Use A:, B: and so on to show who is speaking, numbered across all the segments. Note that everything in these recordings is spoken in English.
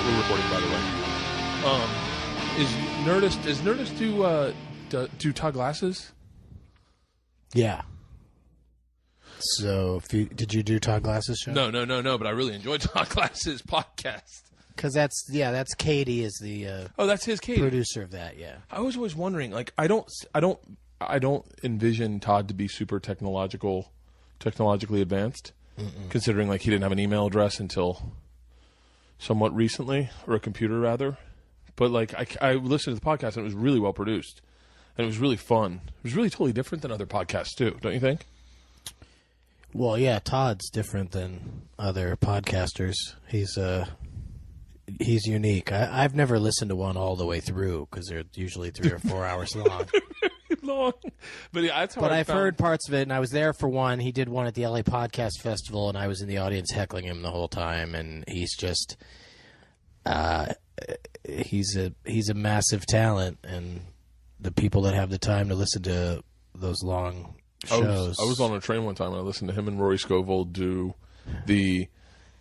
A: We're recording, by the way. Does Nerdist do Todd Glass's?
B: Yeah. So, did you do Todd Glass's show?
A: No. But I really enjoyed Todd Glass's podcast.
B: Because that's Katie is the
A: that's his Katie
B: producer of that. Yeah.
A: I was always wondering, like, I don't envision Todd to be super technologically advanced, considering like he didn't have an email address until somewhat recently, or a computer rather. But like I listened to the podcast and it was really well produced, and it was really fun. It was really totally different than other podcasts too, don't you think?
B: Well, yeah, Todd's different than other podcasters. He's unique. I've never listened to one all the way through because they're usually 3 or 4 hours long.
A: But yeah, that's how
B: But I've heard parts of it, and I was there for one. He did one at the LA Podcast Festival, and I was in the audience heckling him the whole time. And he's just, he's a massive talent, and the people that have the time to listen to those long shows.
A: I was on a train one time and I listened to him and Rory Scovel do the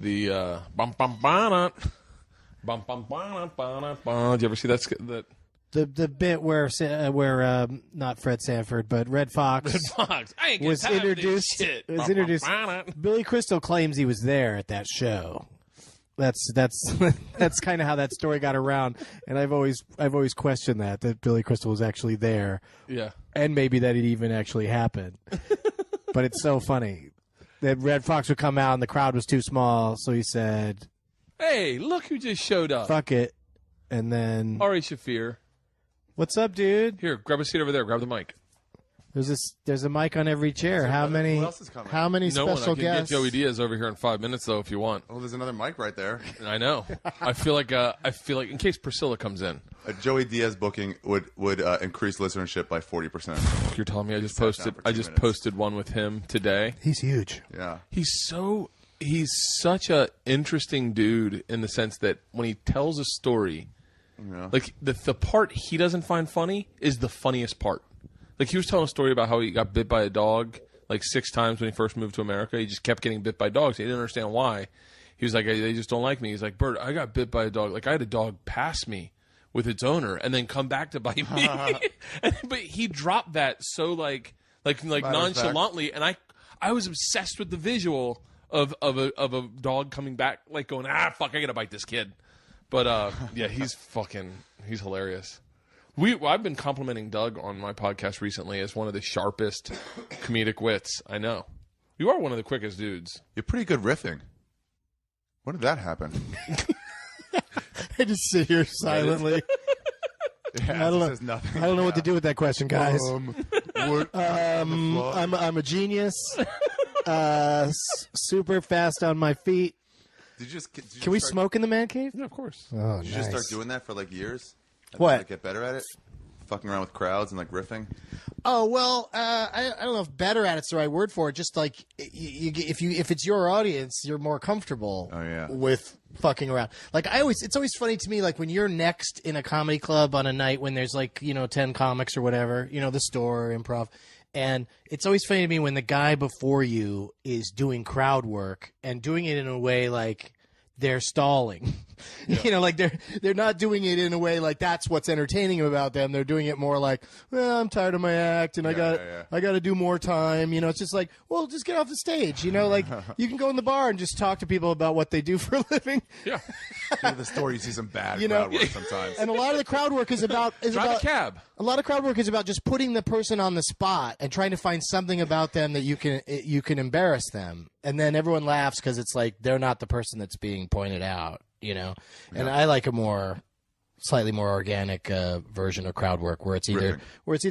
A: bum bum bum bum bum bum bum. Did you ever see that?
B: The bit where not Fred Sanford but Red Fox was introduced. Billy Crystal claims he was there at that show. That's kind of how that story got around, and I've always questioned that Billy Crystal was actually there.
A: Yeah,
B: and maybe that it even actually happened. But it's so funny that Red Fox would come out and the crowd was too small, so he said,
A: "Hey, look who just showed up!
B: Fuck it!" And then
A: Ari Shaffir.
B: What's up, dude?
A: Here, grab a seat over there. Grab the mic.
B: There's a mic on every chair.
C: Who
B: how many special guests?
A: Get Joey Diaz over here in 5 minutes, though, if you want.
C: Oh, there's another mic right there.
A: I know. I feel like in case Priscilla comes in,
C: a Joey Diaz booking would increase listenership by 40%.
A: You're telling me I just posted one with him today.
B: He's huge.
C: Yeah.
A: He's such a interesting dude in the sense that when he tells a story, like the part he doesn't find funny is the funniest part. Like, he was telling a story about how he got bit by a dog like 6 times when he first moved to America. He just kept getting bit by dogs. He didn't understand why. He was like, they just don't like me. He's like, Bert, I got bit by a dog. Like, I had a dog pass me with its owner and then come back to bite me. But he dropped that so like nonchalantly, and I was obsessed with the visual of a dog coming back, like going, fuck, I gotta bite this kid. But yeah, he's hilarious. I've been complimenting Doug on my podcast recently as one of the sharpest comedic wits I know. You are one of the quickest dudes.
C: You're pretty good riffing. When did that happen?
B: I just sit here silently.
C: Yeah,
B: I don't know what to do with that question, guys. I'm a genius. Super fast on my feet. Can we smoke in the man cave?
A: Yeah, of course.
B: Oh,
C: Did you just start doing that for like years?
B: What?
C: Like, get better at it? Fucking around with crowds and like riffing?
B: Oh, well, I don't know if better at it's the right word for it. Just like if it's your audience, you're more comfortable with fucking around. Like it's always funny to me, like when you're next in a comedy club on a night when there's like, 10 comics or whatever, the store, improv. And it's always funny to me when the guy before you is doing crowd work and doing it in a way like they're stalling.
A: Yeah.
B: Like they're not doing it in a way like that's what's entertaining about them. They're doing it more like, well, I'm tired of my act and I got to do more time. It's just like, well, just get off the stage. Like you can go in the bar and just talk to people about what they do for a living.
A: Yeah.
C: The story, you see some bad crowd work sometimes.
B: And a lot of the crowd work is about
A: drive a cab.
B: A lot of crowd work is about just putting the person on the spot and trying to find something about them that you can embarrass them. And then everyone laughs because it's like they're not the person that's being pointed out, And I like a slightly more organic version of crowd work where it's either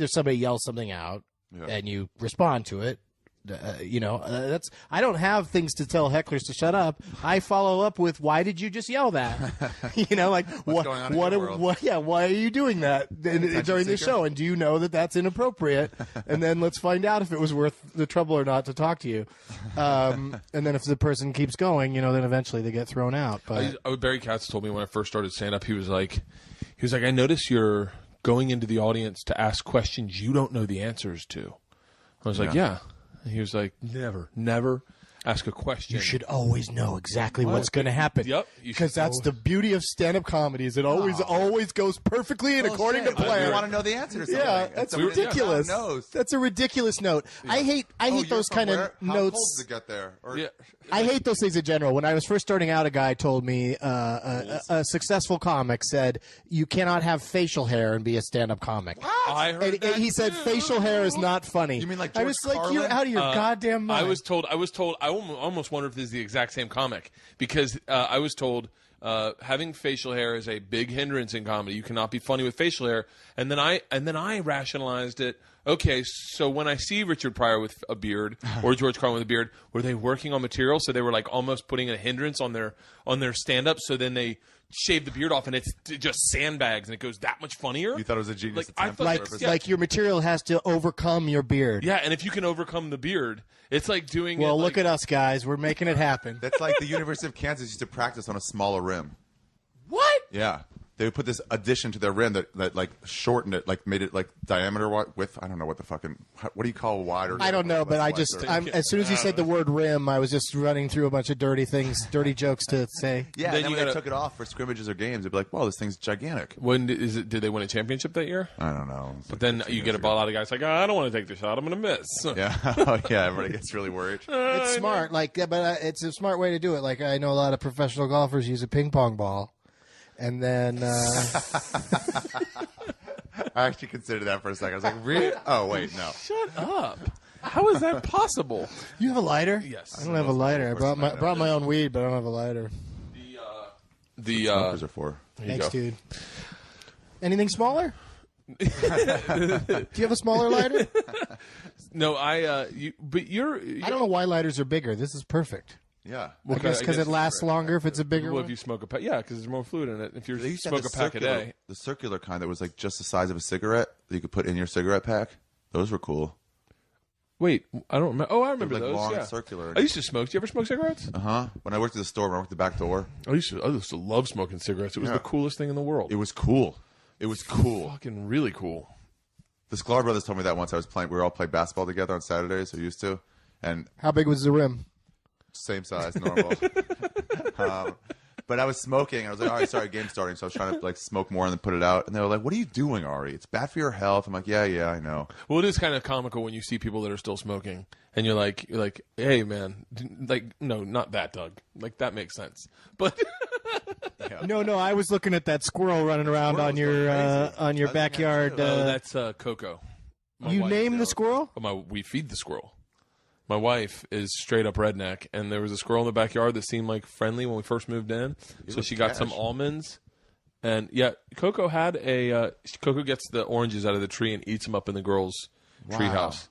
B: somebody yells something out and you respond to it. That's I don't have things to tell hecklers to shut up. I follow up with, why did you just yell that? Like
C: what's going on in your world?
B: Why are you doing that during the show? And do you know that that's inappropriate? And then let's find out if it was worth the trouble or not to talk to you. And then if the person keeps going, then eventually they get thrown out. But
A: Barry Katz told me when I first started stand up, he was like, I notice you're going into the audience to ask questions you don't know the answers to. I was like, yeah. And he was like, never. ask a question.
B: You should always know exactly what's going to happen.
A: Yep.
B: Because that's the beauty of stand-up comedy is it always goes perfectly and according to plan.
C: You want to know the answer to something.
B: Yeah, that's ridiculous. That's a ridiculous note. Yeah. I hate those kind of notes.
C: How cold does it get there?
B: I hate those things in general. When I was first starting out, a guy told me, a successful comic said, you cannot have facial hair and be a stand-up comic.
C: What?
A: I heard that
B: he said facial hair is not funny.
C: You mean like George
B: I was like,
C: Carlin?
B: you're out of your goddamn mind.
A: I was told, I almost wonder if this is the exact same comic, because I was told having facial hair is a big hindrance in comedy. You cannot be funny with facial hair. And then I rationalized it. Okay, so when I see Richard Pryor with a beard or George Carlin with a beard, were they working on material? So they were like almost putting a hindrance on their stand-up. So then they shave the beard off and it's just sandbags and it goes that much funnier.
C: You thought it was a genius attempt.
B: Like your material has to overcome your beard.
A: Yeah, and if you can overcome the beard, it's like doing.
B: Well, look at us, guys. We're making it happen.
C: That's like the University of Kansas used to practice on a smaller rim.
A: What?
C: Yeah. They would put this addition to their rim that like shortened it, like made it like diameter width. I don't know what the fucking what do you call wider?
B: I don't know, but as soon as you said the word rim, I was just running through a bunch of dirty jokes to say.
C: Yeah, then when they took it off for scrimmages or games, they'd be like, "Wow, this thing's gigantic."
A: When did they win a championship that year?
C: I don't know.
A: But then you get a lot of guys like, I don't want to take the shot. I'm going to miss.
C: Yeah, oh, yeah. Everybody gets really worried.
B: It's smart, but it's a smart way to do it. Like I know a lot of professional golfers use a ping pong ball. And then
C: I actually considered that for a second. I was like, really? Oh, wait, no.
A: Shut up. How is that possible?
B: You have a lighter?
A: Yes.
B: I don't have a lighter. I brought my own weed, but I don't have a lighter.
C: The smokers are for.
B: Thanks, dude. Anything smaller? Do you have a smaller lighter?
A: No, I
B: don't know why lighters are bigger. This is perfect.
C: Yeah.
B: Well, I guess because it lasts longer if it's a bigger one.
A: If you smoke a pack, yeah, because there's more fluid in it. If you smoke a pack a day.
C: The circular kind that was like just the size of a cigarette that you could put in your cigarette pack, those were cool.
A: Wait, I don't remember. Oh, I remember those.
C: Long,
A: yeah.
C: circular.
A: I used to smoke. Do you ever smoke cigarettes?
C: Uh-huh. When I worked at the store, when I worked the back door.
A: I used to love smoking cigarettes. It was the coolest thing in the world.
C: It was cool. It was cool.
A: Fucking really cool.
C: The Sklar brothers told me that once. We were all playing basketball together on Saturdays. We used to. And
B: how big was the rim?
C: Same size, normal. But I was smoking, and I was like, all right, sorry, game's starting. So I was trying to like smoke more and then put it out. And they were like, what are you doing, Ari? It's bad for your health. I'm like, yeah, I know.
A: Well, it is kind of comical when you see people that are still smoking, and you're like, hey, man, like, no, not that, Doug. Like, that makes sense. But
B: yeah. No, I was looking at that squirrel running around on your backyard.
A: That's Coco.
B: You named the squirrel?
A: We feed the squirrel. My wife is straight up redneck, and there was a squirrel in the backyard that seemed like friendly when we first moved in. So she got some almonds, and yeah, Coco had Coco gets the oranges out of the tree and eats them up in the girls' treehouse.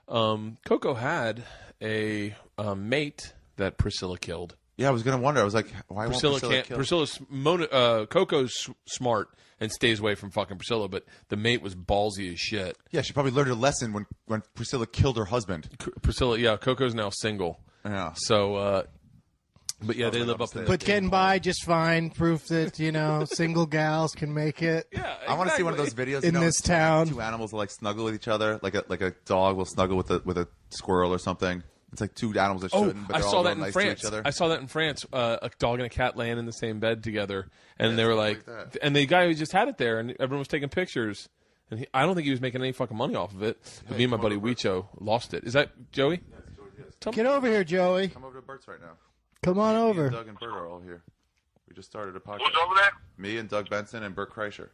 A: Coco had a mate that Priscilla killed.
C: Yeah, I was gonna wonder. I was like, why won't Priscilla kill?
A: Coco's smart and stays away from fucking Priscilla, but the mate was ballsy as shit.
C: Yeah, she probably learned a lesson when Priscilla killed her husband.
A: Priscilla, yeah, Coco's now single.
C: Yeah.
A: So, but yeah, they live up in.
B: But getting by just fine. Proof that single gals can make it.
A: Yeah, exactly.
C: I want to see one of those videos
B: in this town.
C: Two animals will like snuggle with each other, like a dog will snuggle with a squirrel or something. It's like two animals that shouldn't, but they're all nice to each other.
A: I saw that in France. A dog and a cat laying in the same bed together, and they were like and the guy who just had it there, and everyone was taking pictures. And I don't think he was making any fucking money off of it. But me and my buddy Weicho lost it. Is that Joey?
C: Yes,
B: Get over here, Joey.
C: Come over to Bert's right now.
B: Come on over.
C: Doug and Bert are all here. We just started a podcast.
D: Who's over there?
C: Me and Doug Benson and Bert Kreischer.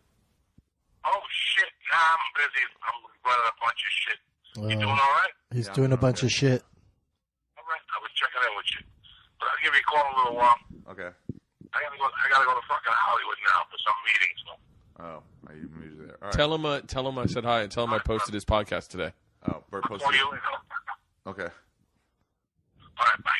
D: Oh, shit. Nah, I'm busy. I'm running a bunch of shit. You doing all right?
B: He's doing a bunch of shit.
D: All right. I was checking in with you. But I'll give you a call in a little while.
C: Okay.
D: I gotta go to fucking Hollywood now for some meetings. So.
C: Oh, I'm usually there. All right.
A: Tell him I said hi and tell him I posted his podcast today.
C: Oh, Bert posted.
D: I'll call you later.
C: Okay.
D: All right, bye.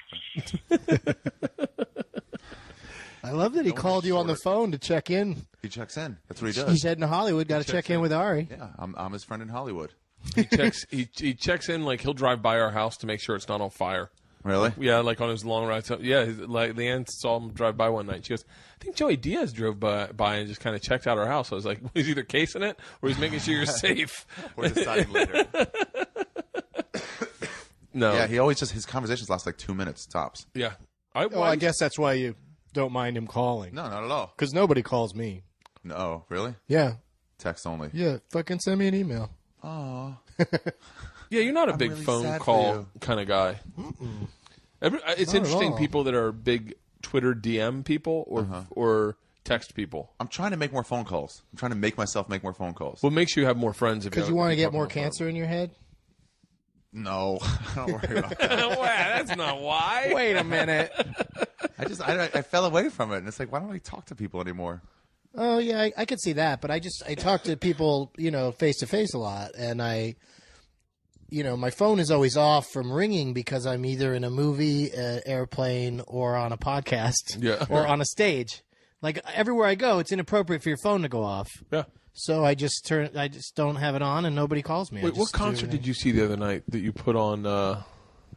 B: I love that he called you on the phone to check in.
C: He checks in. That's what he does.
B: He's heading to Hollywood. Got to check in with Ari.
C: Yeah, I'm his friend in Hollywood.
A: He checks in, like he'll drive by our house to make sure it's not on fire.
C: Really?
A: Yeah, like on his long ride. So, yeah, like Leanne saw him drive by one night. She goes, I think Joey Diaz drove by and just kind of checked out our house. I was like, well, he's either casing it or he's making sure you're safe.
C: Or deciding later.
A: No.
C: Yeah, he always just his conversations last like 2 minutes tops.
A: Yeah.
B: I guess that's why you don't mind him calling.
C: No, not at all.
B: Because nobody calls me.
C: No, really?
B: Yeah.
C: Text only.
B: Yeah, fucking send me an email.
C: Oh.
A: Yeah, you're not a
C: I'm
A: big
C: really
A: phone
C: sad for
A: call
C: you.
A: kind of guy. It's
B: Not at
A: interesting
B: all.
A: people that are big Twitter DM people or text people.
C: I'm trying to make more phone calls. I'm trying to make myself make more phone calls.
A: What makes you have more friends?
B: Because you want to get more cancer in your head?
C: No, don't worry about that.
A: Wow, that's not why.
B: Wait a minute.
C: I fell away from it, and it's like, why don't I talk to people anymore?
B: Oh, yeah, I could see that. But I talk to people, face to face a lot. And my phone is always off from ringing because I'm either in a movie, airplane, or on a podcast or on a stage. Like everywhere I go, it's inappropriate for your phone to go off.
A: Yeah.
B: So I just don't have it on, and nobody calls me.
A: Wait, what concert did you see the other night that you put on?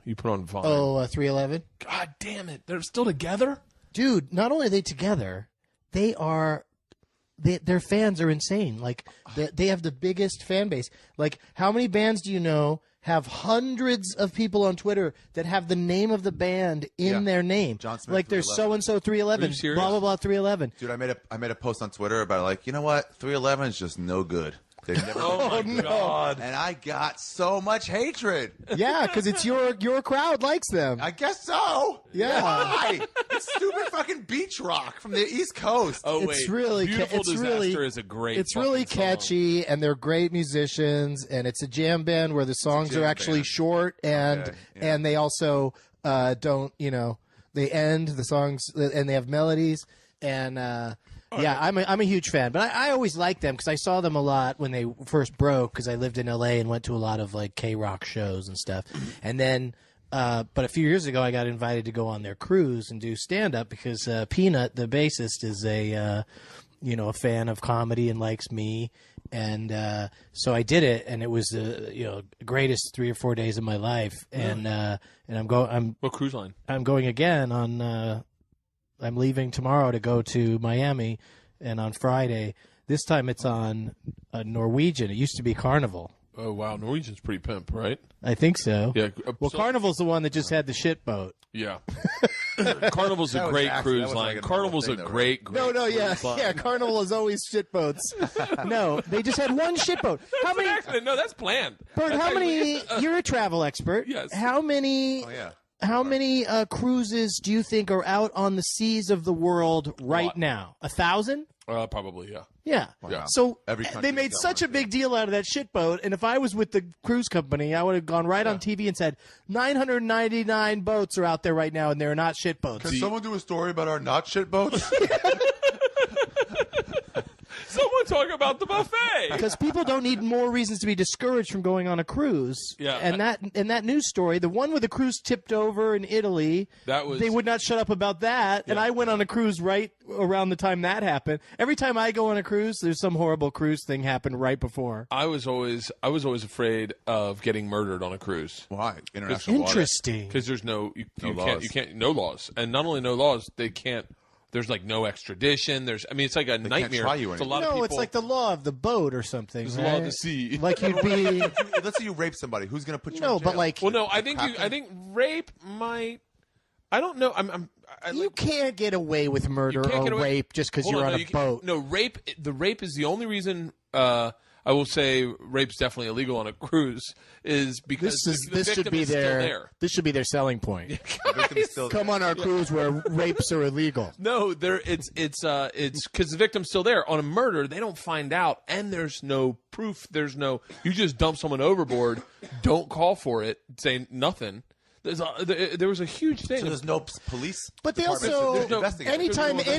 A: You put on Vine.
B: Oh, 311.
A: God damn it! They're still together,
B: Dude. Not only are they together, their fans are insane. Like they have the biggest fan base. Like, how many bands do you know have hundreds of people on Twitter that have the name of the band in their name?
C: John Smith,
B: like there's
C: 311.
B: so and so 311,
A: Are you serious?
B: blah blah blah 311.
C: Dude, I made a post on Twitter about like, you know what? 311 is just no good. They never
A: Oh my God!
C: And I got so much hatred.
B: Yeah, because it's your crowd likes them.
C: I guess so.
B: Yeah.
C: Why? It's stupid fucking beach rock from the East Coast.
A: Oh wait,
B: It's really
A: Beautiful
B: it's
A: Disaster
B: really
A: is a great.
B: It's really
A: fucking song.
B: catchy, and they're great musicians, and it's a jam band where the songs
C: jam
B: are actually
C: band.
B: short, and
C: Okay, yeah.
B: and they also don't they end the songs and they have melodies, and yeah, I'm a huge fan. But I always liked them because I saw them a lot when they first broke, because I lived in LA and went to a lot of like K-rock shows and stuff, and then. But a few years ago, I got invited to go on their cruise and do stand-up because Peanut, the bassist, is a fan of comedy and likes me, and so I did it, and it was the greatest 3 or 4 days of my life, and I'm
A: What cruise line?
B: I'm going again on. I'm leaving tomorrow to go to Miami, and on Friday, this time it's on Norwegian. It used to be Carnival.
A: Oh wow, Norwegian's pretty pimp, right?
B: I think so.
A: Yeah.
B: Well, Carnival's the one that just had the shit boat.
A: Yeah. Carnival's a
C: That was
A: great
C: actually-
A: cruise
C: that was
A: line.
C: like a normal
A: Carnival's
C: thing,
A: a
C: though,
A: great.
B: No, yeah,
A: cruise line.
B: yeah. Carnival is always shitboats. No, they just had one shitboat. How
A: That's an
B: many?
A: accident. No, that's planned.
B: Bert,
A: That's
B: how
A: actually-
B: many? You're a travel expert.
A: Yes.
B: How many?
C: Oh, yeah.
B: How many cruises do you think are out on the seas of the world right
A: lot.
B: now? 1,000?
A: Probably, yeah.
B: Yeah.
A: Yeah.
B: So
C: Every country's
B: they made
C: got
B: such
C: one,
B: a big deal out of that shitboat, and if I was with the cruise company, I would have gone right on TV and said 999 boats are out there right now, and they're not shitboats.
C: Can someone do a story about our not shit boats?
A: Someone talk about the buffet.
B: Because people don't need more reasons to be discouraged from going on a cruise.
A: Yeah.
B: And that news story, the one where the cruise tipped over in Italy,
A: That was-
B: they would not shut up about that. And I went on a cruise right around the time that happened. Every time I go on a cruise, there's some horrible cruise thing happen right before.
A: I was always afraid of getting murdered on a cruise
C: Why? International water.
B: Interesting.
A: because there's no
C: laws.
A: no laws, and not only no laws, they can't. There's like no extradition. It's like a nightmare.
C: try you
A: It's a
C: anymore.
A: lot of
B: No,
A: people.
B: it's like the law of the boat or something.
A: There's a
B: right?
A: law of the sea.
B: Like you'd be.
C: Let's say you rape somebody. Who's going to put you in
B: No,
C: jail?
B: but like.
A: well, no, I think rape might. I don't know.
B: You can't get away with murder
A: You can't
B: or
A: get away-
B: rape just because
A: Hold
B: you're
A: on,
B: on
A: no,
B: a boat.
A: No, rape. The rape is the only reason. I will say rape's definitely illegal on a cruise is because the
B: should
A: victim
B: be
A: is still
B: their
A: there.
B: this should be their selling point.
C: The victim's still
B: Come on our cruise where rapes are illegal.
A: No, it's because the victim's still there. On a murder, they don't find out, and there's no proof. You just dump someone overboard. Don't call for it. Say nothing. There was a huge thing.
C: So there's no police.
B: But they
C: department.
B: also
C: There's no investigator.
B: anytime
C: There's no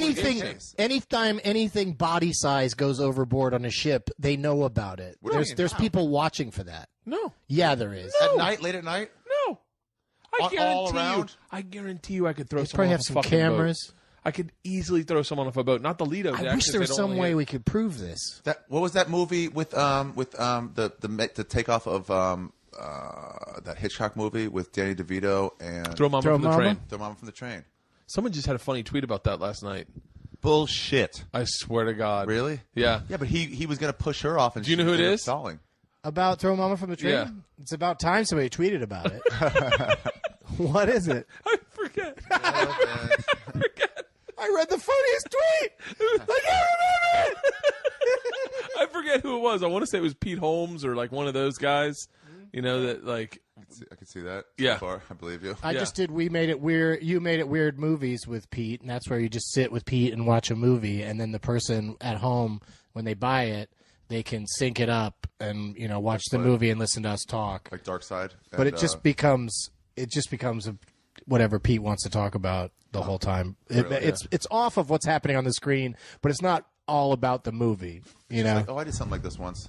B: anything anything body size goes overboard on a ship, they know about it.
C: do you mean?
B: There's people watching for that.
A: no,
B: Yeah, there is.
C: At night, late at night.
A: no. I
C: All
A: guarantee
C: around?
A: you. I guarantee you, I could throw
B: They
A: someone
B: probably
A: off
B: have
A: a
B: some
A: fucking
B: cameras.
A: boat. I could easily throw someone off a boat. Not the Lido.
B: I wish there was some way we could prove this.
C: What was that movie with the takeoff of that Hitchcock movie with Danny DeVito and
A: throw mama
B: Throw
A: from the
B: mama?
A: train.
C: the mom from the train?
A: Someone just had a funny tweet about that last night.
C: Bullshit.
A: I swear to God.
C: Really?
A: Yeah.
C: Yeah, but he was going to push her off, and
A: Do you know who it
C: ended up
A: is?
C: Stalling.
B: About throw Mama from the train?
A: Yeah.
B: It's about time somebody tweeted about it. What is it?
A: I forget.
B: I read the funniest tweet. Like, I remember it.
A: I forget who it was. I want to say it was Pete Holmes or like one of those guys. You know that like.
C: I can see that.
A: Yeah.
C: So far. I believe you.
B: I just did We Made It Weird. You Made It Weird movies with Pete, and that's where you just sit with Pete and watch a movie, and then the person at home, when they buy it, they can sync it up and watch the movie and listen to us talk.
C: Like Dark Side.
B: But it just becomes whatever Pete wants to talk about the whole time. It's off of what's happening on the screen, but it's not all about the movie.
C: Like, I did something like this once.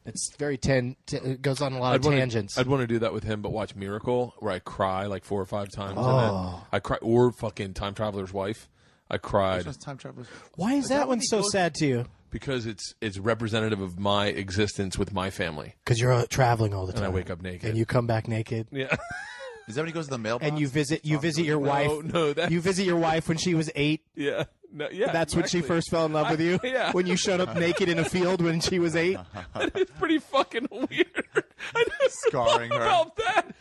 B: It's very it goes on a lot of tangents.
A: I'd want to do that with him, but watch Miracle, where I cry like 4 or 5 times. Oh. I cry, or fucking Time Traveler's Wife. I cried.
C: Time Traveler's.
B: Why is that one so sad to you?
A: Because it's representative of my existence with my family.
B: Because you're traveling all the time,
A: and I wake up naked,
B: and you come back naked.
A: Yeah.
C: Is that when he goes to the mailbox?
B: And you visit your wife.
A: No,
B: you visit your wife when she was 8.
A: Yeah. No, yeah.
B: That's when she first fell in love with you.
A: Yeah.
B: When you showed up naked in a field when she was 8.
A: It's pretty fucking weird. I never
C: Scarring her.
A: about that.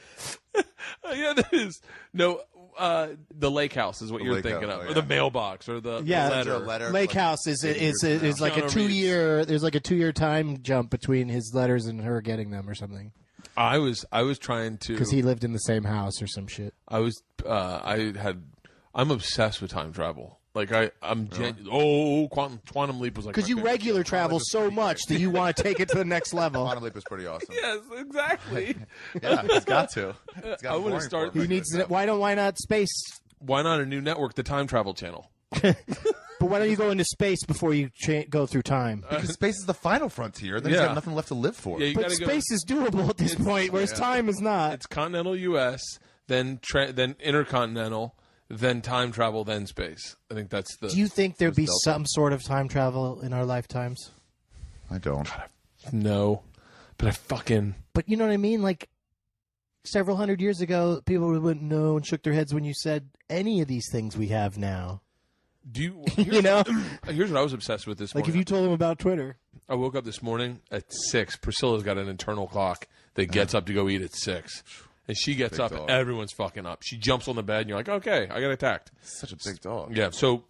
A: Yeah, that is no. The lake house is what you're thinking of, or the mailbox, or the letter.
B: Lake house is like a 2-year. There's like a 2-year time jump between his letters and her getting them or something.
A: I was trying to,
B: because he lived in the same house or some shit.
A: I'm obsessed with time travel. Like Quantum Leap was like,
B: because you regular travel so much that you want to take it to the next level.
C: Quantum Leap is pretty awesome.
A: Yes, exactly.
C: Yeah, it's got to.
A: I want to start.
B: Why not space?
A: Why not a new network, the Time Travel Channel?
B: But why don't you go into space before you go through time?
C: Because space is the final frontier. Then he's got nothing left to live for.
A: Yeah,
B: but space is doable at this point, whereas time is not.
A: It's continental U.S., then intercontinental, then time travel, then space. I think that's the...
B: Do you think there'd be some sort of time travel in our lifetimes?
C: I don't.
A: No. But I fucking...
B: But you know what I mean? Like, several hundred years ago, people wouldn't know and shook their heads when you said any of these things we have now.
A: Do you... Here's what I was obsessed with this morning.
B: Like if you told them about Twitter.
A: I woke up this morning at 6. Priscilla's got an internal clock that gets up to go eat at 6. And she gets up, and everyone's fucking up. She jumps on the bed, and you're like, okay, I got attacked.
C: Such a big dog.
A: Yeah, so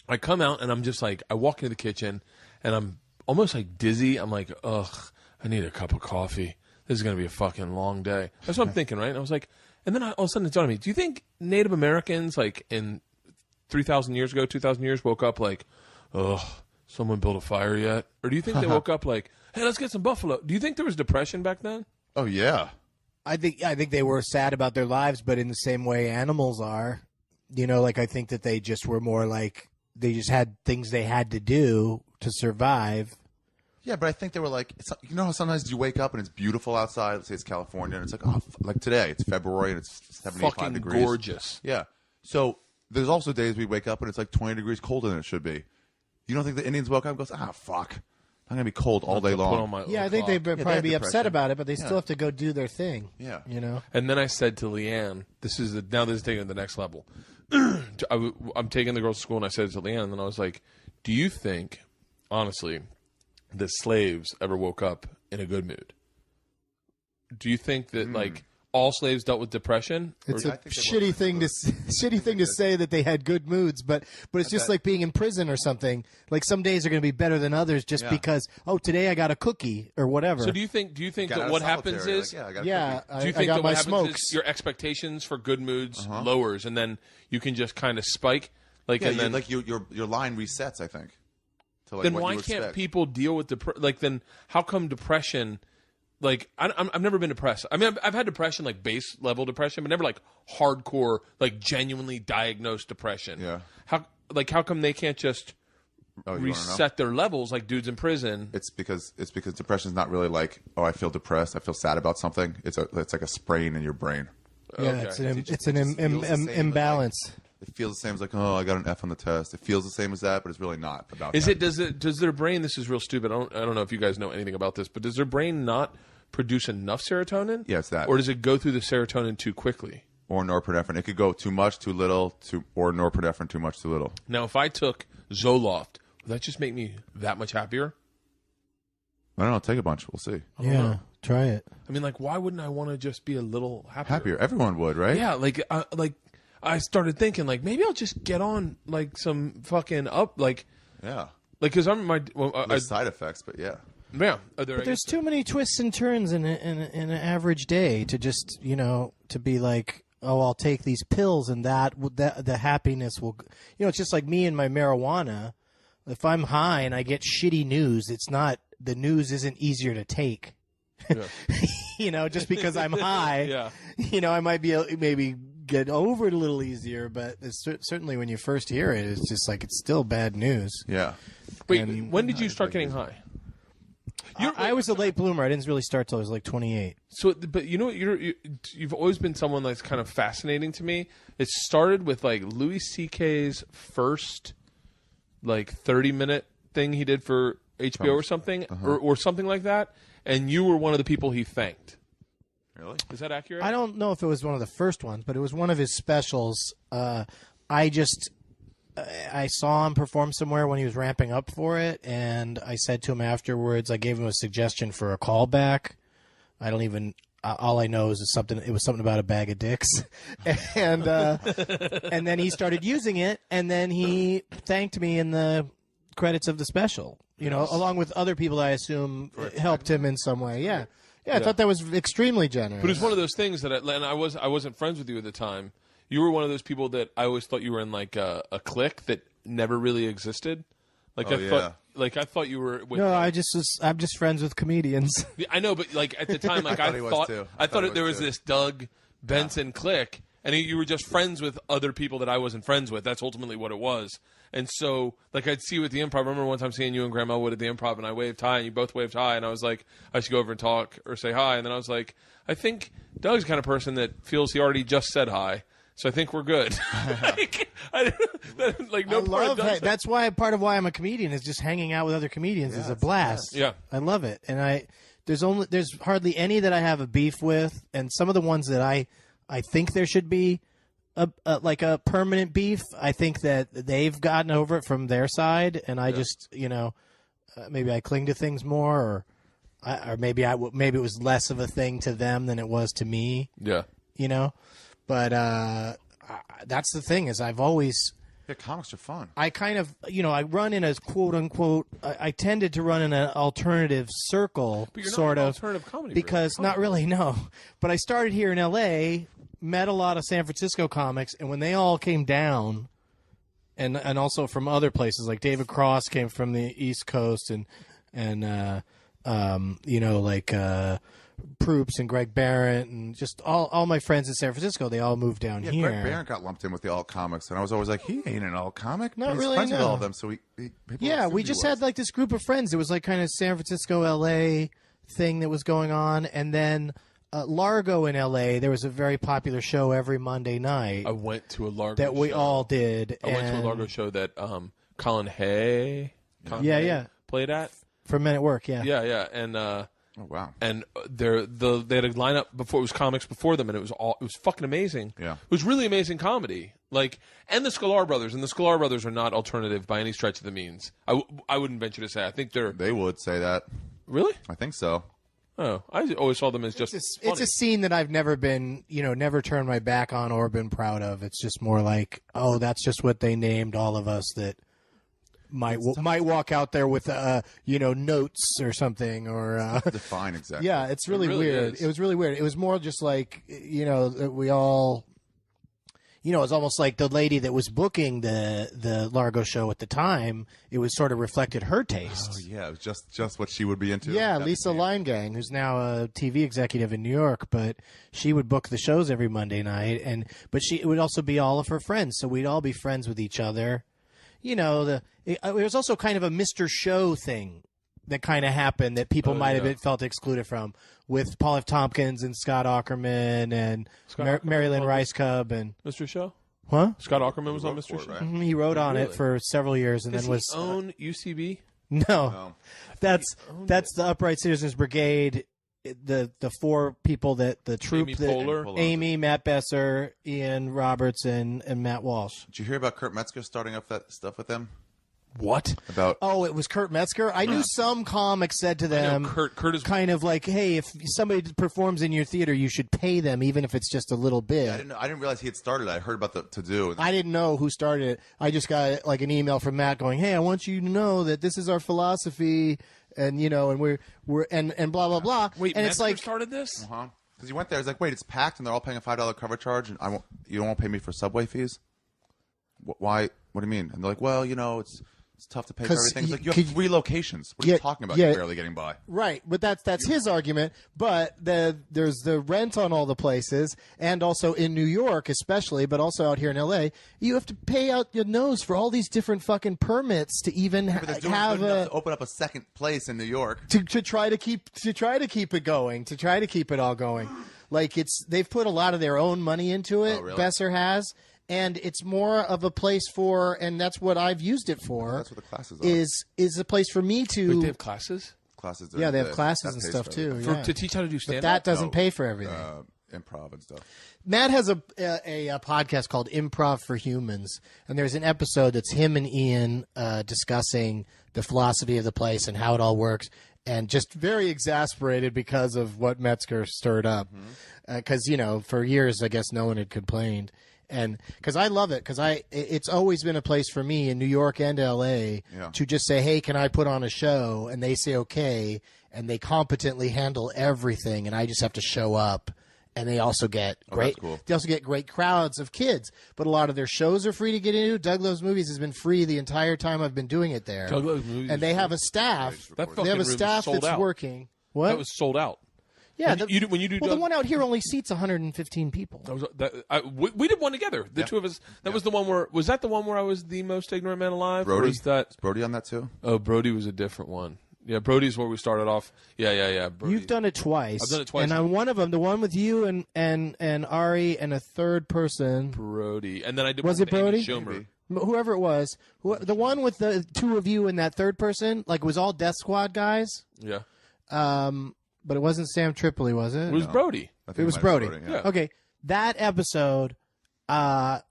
A: I come out, and I'm just like, I walk into the kitchen, and I'm almost like dizzy. I'm like, ugh, I need a cup of coffee. This is going to be a fucking long day. That's what I'm thinking, right? And I was like, and then all of a sudden it dawned on me, do you think Native Americans, like in 3,000 years ago, 2,000 years, woke up like, ugh, someone built a fire yet? Or do you think they woke up like, hey, let's get some buffalo? Do you think there was depression back then?
C: Oh, yeah.
B: I think they were sad about their lives, but in the same way animals are. Like I think that they just were more like, they just had things they had to do to survive.
C: Yeah, but I think they were like, how sometimes you wake up and it's beautiful outside. Let's say it's California, and it's like, oh, like today, it's February and it's 75
A: fucking
C: degrees.
A: Gorgeous.
C: Yeah. So there's also days we wake up and it's like 20 degrees colder than it should be. You don't think the Indians woke up and goes, fuck, I'm gonna be cold all day long.
B: I think they'd probably be upset about it, but they still have to go do their thing.
C: Yeah.
A: And then I said to Leanne, this is taking it to the next level. I'm taking the girls to school, and I said it to Leanne, and then I was like, do you think, honestly, that slaves ever woke up in a good mood? Do you think that like all slaves dealt with depression?
B: It's a shitty thing to say that they had good moods, but it's just like being in prison or something. Like some days are going to be better than others just because today I got a cookie or whatever.
A: So do you think that what happens is
B: do you think
A: that
B: got
A: what
B: my
A: happens
B: smokes.
A: is your expectations for good moods lowers, and then you can just kind of spike
C: your line resets, I think.
A: Then why can't people deal with then how come depression? Like I've never been depressed. I mean, I've had depression, like base level depression, but never like hardcore, like genuinely diagnosed depression.
C: Yeah.
A: How come they can't just reset their levels like dudes in prison?
C: It's because depression is not really like, oh, I feel depressed, I feel sad about something. It's like a sprain in your brain.
B: Yeah,
A: Okay.
B: it's an imbalance.
C: It feels the same as like, oh, I got an F on the test. It feels the same as that, but it's really not about
A: Is
C: that.
A: Does their brain, this is real stupid, I don't know if you guys know anything about this, but does their brain not produce enough serotonin?
C: Yeah, it's that.
A: Or does it go through the serotonin too quickly?
C: Or norepinephrine. It could go too much, too little, or norepinephrine too much, too little.
A: Now, if I took Zoloft, would that just make me that much happier?
C: I don't know. Take a bunch. We'll see.
B: Yeah, try it.
A: I mean, like, why wouldn't I want to just be a little happier?
C: Everyone would, right?
A: Yeah, like I started thinking, like, maybe I'll just get on, like, some fucking
C: Yeah.
A: Like, because I'm
C: There's side effects, but yeah.
A: Yeah.
B: But there's too many twists and turns in an average day to just, to be like, oh, I'll take these pills and that the happiness will, it's just like me and my marijuana. If I'm high and I get shitty news, the news isn't easier to take.
A: Yeah.
B: Just because I'm high, I might maybe get over it a little easier, but it's certainly when you first hear it, it's just like, it's still bad news.
C: Yeah.
A: Wait, when did you start getting high?
B: I was a late bloomer. I didn't really start till I was like 28.
A: So, but you've always been someone that's kind of fascinating to me. It started with like Louis C.K.'s first like 30-minute thing he did for HBO or something, or something like that, and you were one of the people he thanked.
C: Really?
A: Is that accurate?
B: I don't know if it was one of the first ones, but it was one of his specials. I saw him perform somewhere when he was ramping up for it, and I said to him afterwards, I gave him a suggestion for a callback. I don't even. All I know is it was something about a bag of dicks, and then he started using it, and then he thanked me in the credits of the special. Along with other people that I assume helped him in some way. Yeah. I thought that was extremely generous.
A: But it was one of those things that I wasn't friends with you at the time. You were one of those people that I always thought you were in like a clique that never really existed. Like I thought you were. With,
B: no, I'm just friends with comedians.
A: I know, but like at the time, like I thought there was this Doug Benson clique, and you were just friends with other people that I wasn't friends with. That's ultimately what it was. And so, like, I'd see you at the Improv. I remember one time seeing you and Graham Elwood at the Improv, and I waved hi, and you both waved hi, and I was like, I should go over and talk or say hi. And then I was like, I think Doug's the kind of person that feels he already just said hi, so I think we're good.
B: That's why part of why I'm a comedian is just hanging out with other comedians is a blast.
A: Yeah,
B: I love it, and there's hardly any that I have a beef with, and some of the ones that I think there should be a permanent beef. I think that they've gotten over it from their side, and I just maybe I cling to things more, or maybe it was less of a thing to them than it was to me.
A: Yeah,
B: but that's the thing is I've always.
C: Yeah, comics are fun.
B: I kind of, I run in a quote-unquote, I tended to run in an alternative circle,
A: but you're
B: sort
A: not an
B: of.
A: Alternative comedy.
B: Because, not really, no. But I started here in L.A., met a lot of San Francisco comics, and when they all came down, and also from other places, like David Cross came from the East Coast, and Proops and Greg Barrett and just all my friends in San Francisco, they all moved down here.
C: Greg Barrett got lumped in with the alt comics, and I was always like, he ain't an alt comic.
B: Not
C: He's
B: really,
C: friends
B: no.
C: with all of them, so
B: we just had like this group of friends. It was like kind of San Francisco, LA thing that was going on, and then Largo in LA, there was a very popular show every Monday night.
A: I went to a Largo
B: that we
A: show.
B: All did.
A: I went to a Largo show that Colin Hay played at
B: for Men at Work.
A: Yeah, and
C: oh wow!
A: And they had a lineup before it was comics before them, and it was fucking amazing.
C: Yeah,
A: it was really amazing comedy. Like, and the Sklar brothers, and the Sklar brothers are not alternative by any stretch of the means. I wouldn't venture to say. I think
C: they would say that.
A: Really?
C: I think so.
A: Oh, I always saw them as just.
B: It's a scene that I've never been, never turned my back on or been proud of. It's just more like, oh, that's just what they named all of us that might walk out there with notes or something or
C: define exactly.
B: Yeah, it's really weird. It was really weird. It was more just like we all. It's almost like the lady that was booking the Largo show at the time. It was sort of reflected her taste.
C: Oh yeah, it was just what she would be into.
B: Yeah, Lisa Linegang, who's now a TV executive in New York, but she would book the shows every Monday night, but it would also be all of her friends, so we'd all be friends with each other. It was also kind of a Mr. Show thing that kind of happened that people might have felt excluded from, with Paul F. Tompkins and Scott Aukerman and Marilyn Rice Cub and
A: Mr. Show.
B: What?
A: Scott Aukerman was on Mr. Show.
B: Right? He wrote on it for several years, and
A: Does
B: then was
A: he own UCB?
B: No, that's the Upright Citizens Brigade. The four people that the troupe, Amy, Matt Besser, Ian Roberts, and Matt Walsh.
C: Did you hear about Kurt Metzger starting up that stuff with them?
A: What?
C: About
B: Oh, it was Kurt Metzger. I knew some comic said to them,
A: Kurt is
B: kind of like, hey, if somebody performs in your theater, you should pay them, even if it's just a little bit.
C: I didn't realize he had started. I heard about the to do.
B: I didn't know who started it. I just got like an email from Matt going, hey, I want you to know that this is our philosophy, and and we're and blah blah blah.
A: Wait,
B: and
A: Metzger
B: it's like
A: started this?
C: Because he went there, he's like, wait, it's packed, and they're all paying a $5 cover charge, and you don't want to pay me for subway fees? Why? What do you mean? And they're like, well, it's tough to pay for everything. It's like, you have 3 locations. What are you talking about? You're barely getting by.
B: Right, but that's his argument. But there's the rent on all the places, and also in New York especially, but also out here in L.A., you have to pay out your nose for all these different fucking permits to even have
C: to open up a second place in New York
B: to try to keep it going, to try to keep it all going. Like they've put a lot of their own money into it.
C: Oh, really?
B: Besser has. And it's more of a place for, and that's what I've used it for.
C: That's what the classes are.
B: Is a place for me to.
A: Wait, they have classes?
C: Classes.
B: Yeah, they have classes and stuff too.
A: To teach how to do stand-up?
B: But that doesn't pay for everything.
C: Improv and stuff.
B: Matt has a podcast called Improv for Humans, and there's an episode that's him and Ian discussing the philosophy of the place and how it all works, and just very exasperated because of what Metzger stirred up. Because for years, I guess no one had complained. And because I love it, because it's always been a place for me in New York and L.A. To just say, hey, can I put on a show? And they say okay, and they competently handle everything, and I just have to show up. And they also get great.
C: Cool.
B: They also get great crowds of kids. But a lot of their shows are free to get into. Doug Loves Movies has been free the entire time I've been doing it there.
A: Doug Loves Movies,
B: and they have a staff.
A: They have a
B: staff that's working. What?
A: That was sold out.
B: Yeah,
A: when you do
B: the one out here only seats 115 people.
A: We did one together. The two of us. That was the one where. Was that the one where I was the most ignorant man alive?
C: Brody.
A: Or is
C: Brody on that too?
A: Oh, Brody was a different one. Yeah, Brody's where we started off. Yeah. Brody.
B: You've done it twice.
A: I've done it twice.
B: And on one of them, the one with you and Ari and a third person.
A: Brody. And then I did.
B: Was it Brody?
A: Schumer.
B: Whoever it was, the one with the two of you and that third person, like it was all Death Squad guys.
A: Yeah.
B: But it wasn't Sam Tripoli, was it?
A: It was Brody.
B: It was Brody.
A: Yeah.
B: Okay, that episode got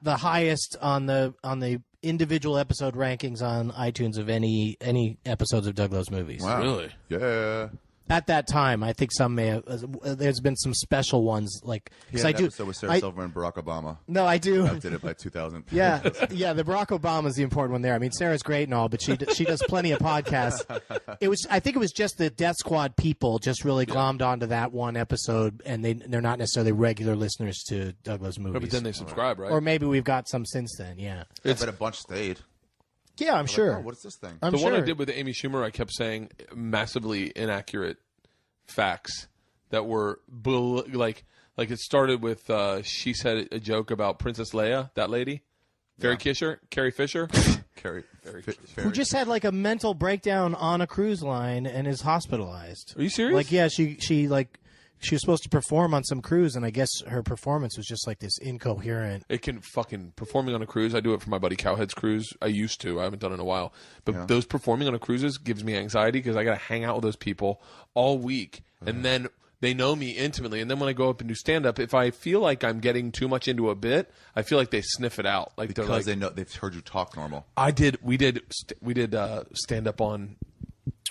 B: the highest on the individual episode rankings on iTunes of any episodes of Doug Loves Movies.
C: Wow.
A: Really?
C: Yeah.
B: At that time, I think some may have. There's been some special ones like because I do.
C: Episode with Sarah Silverman and Barack Obama.
B: No, I do.
C: I did it by 2000.
B: Yeah. The Barack Obama is the important one there. I mean, Sarah's great and all, but she does plenty of podcasts. I think it was just the Death Squad people just really glommed onto that one episode, and they're not necessarily regular listeners to Doug Loves Movies.
A: But then they subscribe, right?
B: Or maybe we've got some since then. Yeah.
C: I bet a bunch stayed.
B: Yeah, I'm sure.
C: Like, what is this thing?
B: I'm
A: the
B: sure.
A: one I did with Amy Schumer, I kept saying massively inaccurate facts that were like it started with she said a joke about Princess Leia, that lady, Carrie Fisher,
B: who just had like a mental breakdown on a cruise line and is hospitalized.
A: Are you serious?
B: Like, yeah, she was supposed to perform on some cruise, and I guess her performance was just like this incoherent.
A: It can fucking performing on a cruise. I do it for my buddy Cowhead's cruise. I used to. I haven't done it in a while. But those performing on a cruises gives me anxiety because I got to hang out with those people all week, and then they know me intimately. And then when I go up and do stand up, if I feel like I'm getting too much into a bit, I feel like they sniff it out. Like
C: because they know they've heard you talk normal.
A: We did stand up on.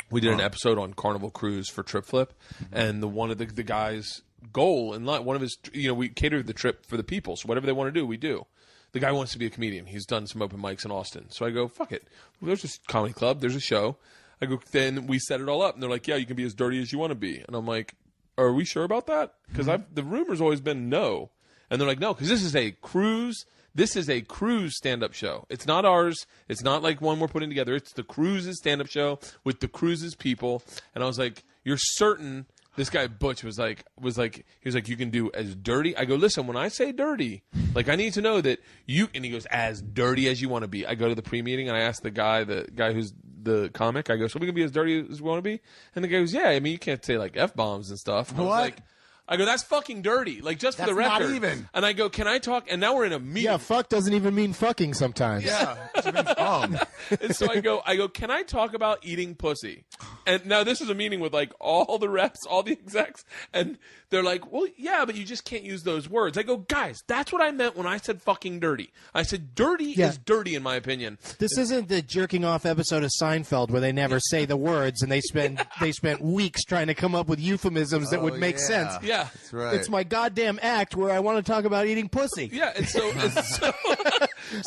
A: We did an episode on Carnival Cruise for Trip Flip, and one of the guys' goal in life, one of his, we cater the trip for the people, so whatever they want to do, we do. The guy wants to be a comedian. He's done some open mics in Austin. So I go, fuck it. Well, there's this comedy club. There's a show. I go, then we set it all up, and they're like, yeah, you can be as dirty as you want to be. And I'm like, are we sure about that? Because the rumor's always been no. And they're like, no, because this is a cruise. This is a cruise stand-up show. It's not ours. It's not like one we're putting together. It's the cruises stand-up show with the cruises people. And I was like, you're certain? This guy Butch was like, you can do as dirty. I go, listen, when I say dirty, like I need to know that you. And he goes, as dirty as you want to be. I go to the pre-meeting and I ask the guy who's the comic. I go, so we can be as dirty as we want to be. And the guy goes, yeah. I mean, you can't say like F-bombs and stuff. I go, that's fucking dirty. Like, just for the record.
C: Not even.
A: And I go, can I talk? And now we're in a meeting.
B: Yeah, fuck doesn't even mean fucking sometimes.
C: Yeah.
A: And so I go, can I talk about eating pussy? And now this is a meeting with like all the reps, all the execs, and they're like, well, yeah, but you just can't use those words. I go, guys, that's what I meant when I said fucking dirty. I said dirty is dirty in my opinion.
B: This isn't the jerking off episode of Seinfeld where they never say the words and they spent weeks trying to come up with euphemisms that would make sense.
A: Yeah.
C: That's right.
B: It's my goddamn act where I want to talk about eating pussy.
A: Yeah, and so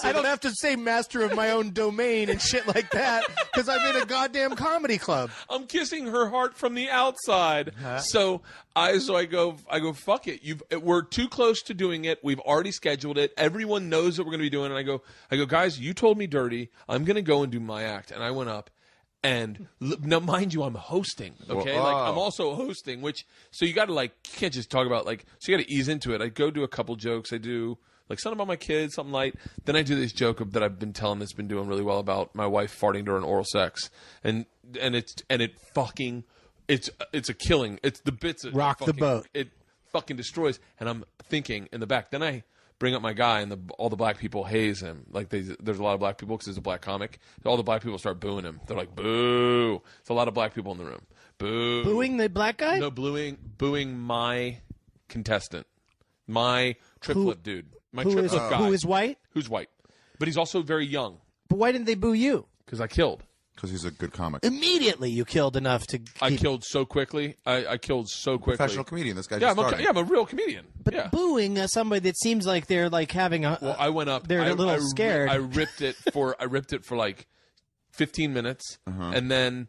B: I don't have to say master of my own domain and shit like that because I'm in a goddamn comedy club.
A: I'm kissing her heart from the outside. So I go, fuck it. We're too close to doing it. We've already scheduled it. Everyone knows what we're going to be doing. And I go, guys, you told me dirty. I'm going to go and do my act. And I went up. And now, mind you, I'm hosting. Okay, like I'm also hosting. So you got to you can't just talk about so you got to ease into it. I go do a couple jokes. I do something about my kids, something light. Then I do this joke that I've been telling that's been doing really well about my wife farting during oral sex, and it's a killing. It's the bits that
B: rock the boat.
A: It fucking destroys. And I'm thinking in the back. Then I bring up my guy, and all the black people haze him. There's a lot of black people because he's a black comic. All the black people start booing him. They're like, boo. It's a lot of black people in the room. Boo.
B: Booing the black guy?
A: No, booing my contestant, my triplet dude. My triplet guy.
B: Who is white?
A: Who's white. But he's also very young.
B: But why didn't they boo you?
A: Because I killed.
C: Because he's a good comic.
B: Immediately you killed enough to
A: I killed so quickly. I killed so quickly.
C: Professional comedian. This guy just started.
A: I'm a real comedian.
B: But booing somebody that seems like they're having a...
A: Well, I went up.
B: They're a little scared.
A: I ripped it for 15 minutes. And then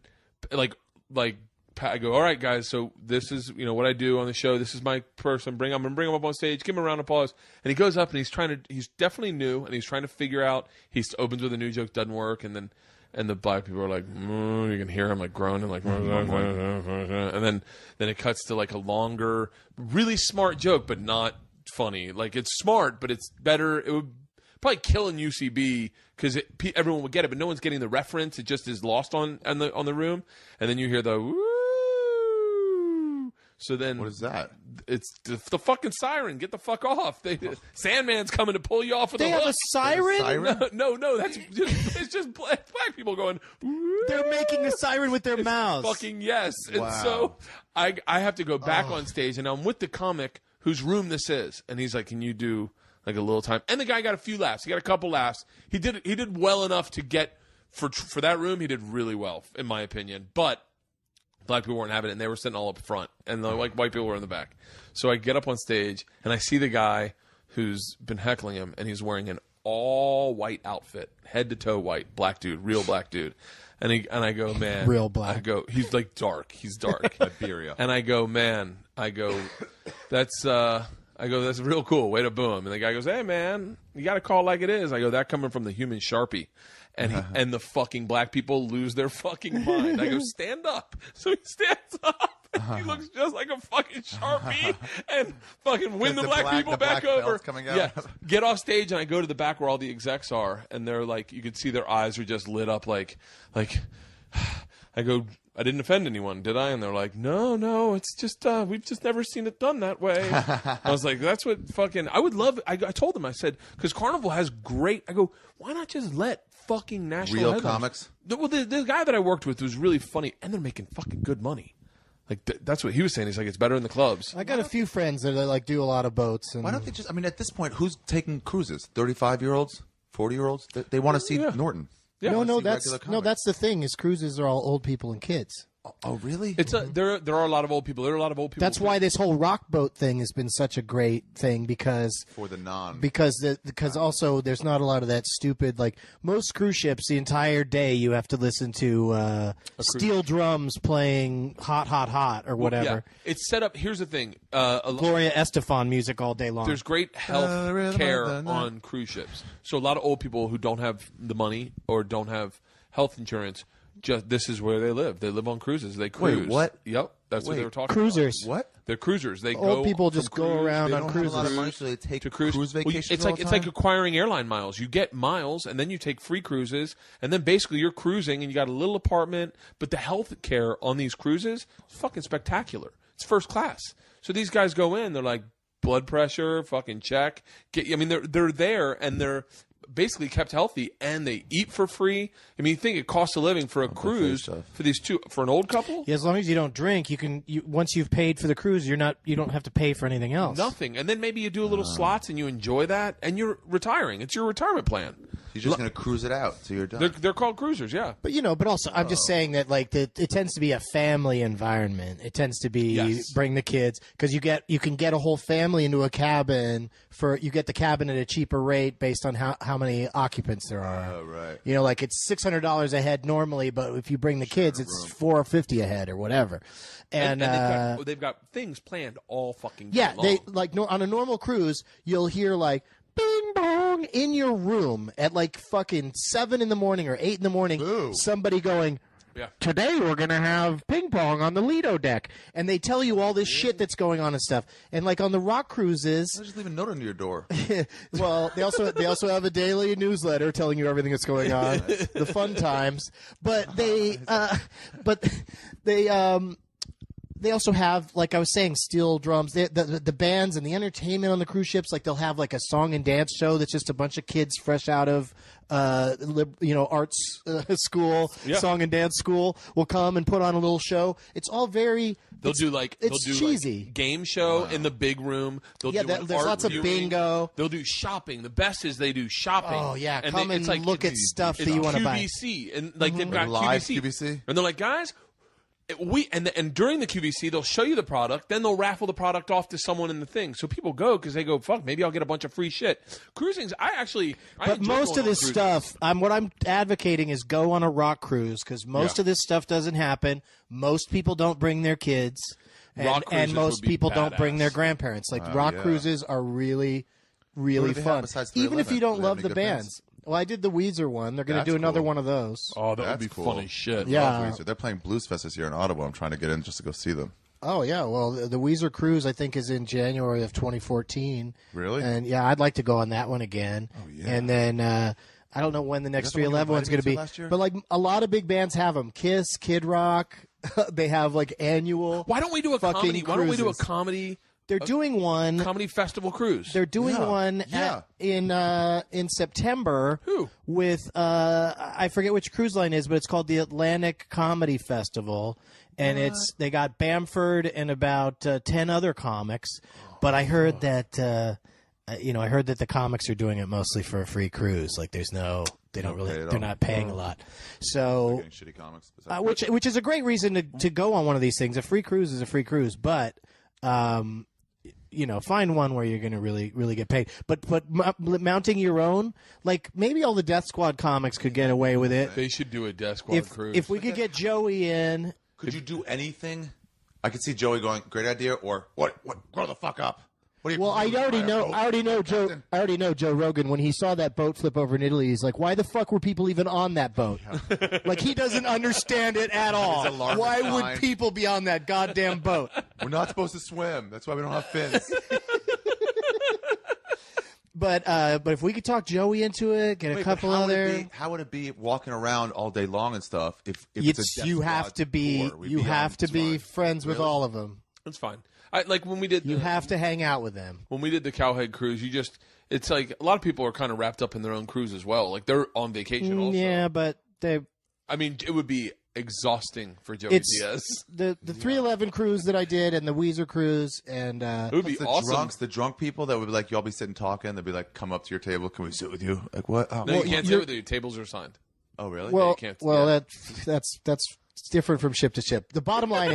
A: I go, all right, guys, so this is what I do on the show. This is my person. I'm going to bring him up on stage, give him a round of applause. And he goes up, and he's definitely new, and he's trying to figure out. He opens with a new joke, doesn't work, and the black people are like, you can hear him groaning, and then it cuts to a longer, really smart joke, but not funny. It's smart, but it's better. It would probably kill in UCB because everyone would get it, but no one's getting the reference. It just is lost on the room, and then you hear the woo. So then,
C: what is that?
A: It's the fucking siren. Get the fuck off! Sandman's coming to pull you off with
B: a hook. They have a siren?
A: No. It's just black people going. Woo!
B: They're making a siren with their mouths.
A: Fucking yes!
C: Wow.
A: And so I have to go back on stage, and I'm with the comic whose room this is, and he's like, "Can you do a little time?" And the guy got a few laughs. He got a couple laughs. He did well enough to get for that room. He did really well, in my opinion, but. Black people weren't having it, and they were sitting all up front, and the white people were in the back. So I get up on stage, and I see the guy who's been heckling him, and he's wearing an all-white outfit, head to toe white, black dude, real black dude. And I go, man.
B: Real black.
A: I go, he's dark. He's dark.
C: Iberia.
A: And I go, man. That's real cool. Way to boo him. And the guy goes, hey, man, you got to call it like it is. I go, that coming from the human Sharpie. And the fucking black people lose their fucking mind. I go, stand up. So he stands up. He looks just like a fucking Sharpie and fucking win the black people back over.
C: Coming out.
A: Yeah, get off stage, and I go to the back where all the execs are, and they're you could see their eyes are just lit up like I go, I didn't offend anyone, did I? And they're like, no, it's just we've just never seen it done that way. I was like, that's what fucking I would love. I told them, I said, because Carnival has great. I go, why not just let fucking national
C: real
A: headliners?
C: Comics?
A: Well, the guy that I worked with was really funny, and they're making fucking good money. That's what he was saying. He's like, it's better in the clubs.
B: I got a few friends that do a lot of boats. And
C: why don't they just? I mean, at this point, who's taking cruises? 35-year-olds, 40-year-olds. They want to see Norton.
B: Yeah. No, that's the thing. Is cruises are all old people and kids.
C: Oh, really?
A: It's there are a lot of old people. There are a lot of old people.
B: That's why this whole rock boat thing has been such a great thing because
C: for the non
B: because also there's not a lot of that stupid most cruise ships the entire day you have to listen to steel drums playing hot or whatever.
A: Well, yeah. It's set up. Here's the thing.
B: Gloria Estefan music all day long.
A: There's great health care on cruise ships. So a lot of old people who don't have the money or don't have health insurance. This is where they live. They live on cruises. They cruise.
C: Wait, what?
A: Yep, that's what they were talking
B: cruisers.
A: about.
C: What?
A: They're cruisers. They
B: old people just go around on cruises.
C: They don't have a lot of money, so they take cruise vacations.
A: It's like acquiring airline miles. You get miles, and then you take free cruises, and then basically you're cruising, and you got a little apartment. But the health care on these cruises is fucking spectacular. It's first class. So these guys go in. They're like blood pressure, fucking check. They're there, and they're. basically kept healthy, and they eat for free. I mean, you think it costs a living for a cruise for these two, for an old couple?
B: Yeah, as long as you don't drink, once you've paid for the cruise, you don't have to pay for anything else.
A: Nothing. And then maybe you do a little slots and you enjoy that, and you're retiring. It's your retirement plan.
C: You're just going to cruise it out till you're done.
A: They're called cruisers, yeah.
B: But but also I'm just saying that it tends to be a family environment. It tends to be bring the kids, because you can get a whole family into a cabin you get the cabin at a cheaper rate based on how many occupants there are.
C: Oh, right.
B: Like it's $600 a head normally, but if you bring the kids, it's $450 a head or whatever. And
A: they've got things planned all fucking
B: yeah.
A: long.
B: They on a normal cruise, you'll hear like bing bong in your room at like fucking 7 in the morning or 8 in the morning.
C: Ooh.
B: Somebody going,
A: yeah.
B: Today we're going to have ping pong on the Lido deck. And they tell you all this shit that's going on and stuff. And like on the rock cruises...
C: I'll just leave a note under your door.
B: Well, they also have a daily newsletter telling you everything that's going on. The fun times. But they also have, like I was saying, steel drums. The bands and the entertainment on the cruise ships, like they'll have like a song and dance show that's just a bunch of kids fresh out of arts school, song and dance school will come and put on a little show. It's all very...
A: They'll do
B: cheesy.
A: Like game show in the big room.
B: There's lots of bingo.
A: They'll do shopping. The best is they do shopping.
B: Oh yeah,
A: and
B: come and look at stuff that you want to buy.
A: QVC and like they've got
C: live
A: QVC, and they're like, guys. And during the QVC, they'll show you the product, then they'll raffle the product off to someone in the thing. So people go because they go, fuck, maybe I'll get a bunch of free shit. Cruising's,
B: But most of this stuff, what I'm advocating is go on a rock cruise, because most of this stuff doesn't happen. Most people don't bring their kids, and most people don't bring their grandparents. Like rock cruises are really, really fun, even if you don't love the bands. Well, I did the Weezer one. They're going to do another one of those.
A: Oh, that would be
C: cool.
A: fun as shit.
B: Yeah.
C: They're playing Blues Fest this year in Ottawa. I'm trying to get in just to go see them.
B: Oh, yeah. Well, the Weezer cruise, I think, is in January of 2014.
C: Really?
B: And, yeah, I'd like to go on that one again.
C: Oh, yeah.
B: And then I don't know when the next 311 one's going to be. But, like, a lot of big bands have them. Kiss, Kid Rock. They have, like, annual
A: Why don't we do a comedy?
B: cruises.
A: Why don't we do a comedy...
B: They're doing one
A: comedy festival cruise.
B: They're doing one in September.
A: Who?
B: With I forget which cruise line it is, but it's called the Atlantic Comedy Festival, and they got Bamford and about 10 other comics. But I heard that I heard that the comics are doing it mostly for a free cruise. Like they're not paying a lot. So
C: shitty comics,
B: which is a great reason to go on one of these things. A free cruise is a free cruise, but find one where you're going to really, really get paid. But mounting your own, like maybe all the Death Squad comics could get away with it.
A: They should do a Death Squad cruise.
B: If we could get Joey in.
C: Could you do anything? I could see Joey going, great idea, or what? Grow the fuck up.
B: Well, I already know Joe Rogan. When he saw that boat flip over in Italy, he's like, "Why the fuck were people even on that boat?" Like he doesn't understand it at all. Why would people be on that goddamn boat?
C: We're not supposed to swim. That's why we don't have fins.
B: But if we could talk Joey into it, get a couple other.
C: How would it be walking around all day long and stuff? If
B: you have to be friends with all of them.
A: That's fine. Like when we did,
B: you have to hang out with them.
A: When we did the Cowhead cruise, it's like a lot of people are kind of wrapped up in their own cruise as well. Like they're on vacation also.
B: Yeah, but
A: it would be exhausting for Joey Diaz.
B: The 311 cruise that I did and the Weezer cruise and
A: it would be awesome.
C: The drunk people that would be like, y'all be sitting talking. They'd be like, come up to your table. Can we sit with you? Like what? Oh,
A: no, you can't sit with you. Tables are assigned.
C: Oh, really?
B: Well,
A: yeah,
B: that's different from ship to ship. The bottom line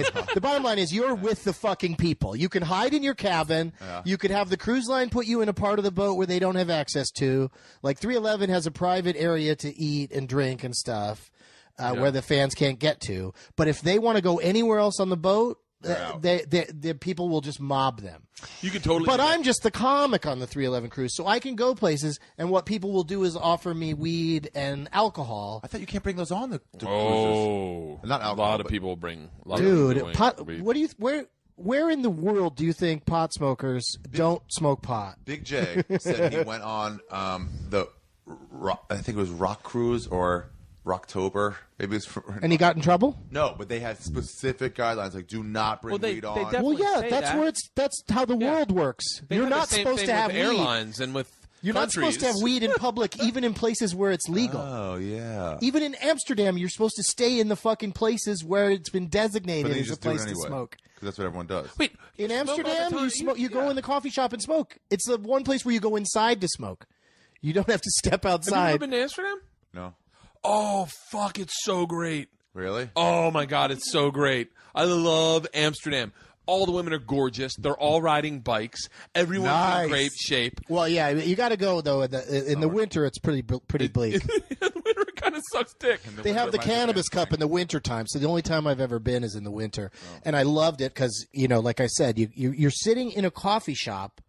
B: is you're with the fucking people. You can hide in your cabin. Yeah. You could have the cruise line put you in a part of the boat where they don't have access to. Like 311 has a private area to eat and drink and stuff where the fans can't get to. But if they want to go anywhere else on the boat, the people will just mob them.
A: You could totally.
B: But I'm just the comic on the 311 cruise, so I can go places, and what people will do is offer me weed and alcohol.
C: I thought you can't bring those on the cruises. Not alcohol.
A: A lot of people bring.
B: Dude, where in the world do you think pot smokers don't smoke pot?
C: Big J said he went on I think it was Rock Cruise or Rocktober, maybe it's
B: and he got in trouble.
C: No, but they had specific guidelines like do not bring weed on.
B: Well, yeah, that's how the world works. You're not supposed to have
A: airlines and with
B: You're not supposed to have weed in public, even in places where it's legal.
C: Oh, yeah.
B: Even in Amsterdam, you're supposed to stay in the fucking places where it's been designated as a place to smoke.
C: Because that's what everyone does.
A: Wait,
B: in Amsterdam, you go in the coffee shop and smoke. It's the one place where you go inside to smoke. You don't have to step outside.
A: Have you ever been to Amsterdam?
C: No.
A: Oh, fuck, it's so great.
C: Really?
A: Oh, my God, it's so great. I love Amsterdam. All the women are gorgeous. They're all riding bikes. Everyone's in great shape.
B: Well, yeah, you got to go though. In the winter, it's pretty bleak.
A: In the winter, it kind of sucks dick.
B: They have the cannabis cup in the winter time, so the only time I've ever been is in the winter, and I loved it because like I said, you're sitting in a coffee shop.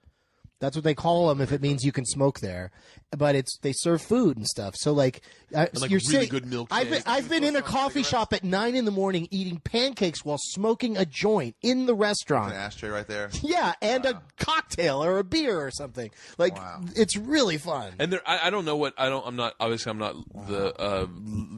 B: That's what they call them if it means you can smoke there. But they serve food and stuff. So you're
A: really
B: sitting.
A: good milkshake.
B: I've been in a coffee shop at 9 a.m. eating pancakes while smoking a joint in the restaurant.
C: An ashtray right there.
B: Yeah, and a cocktail or a beer or something. It's really fun.
A: And I don't know what I'm not the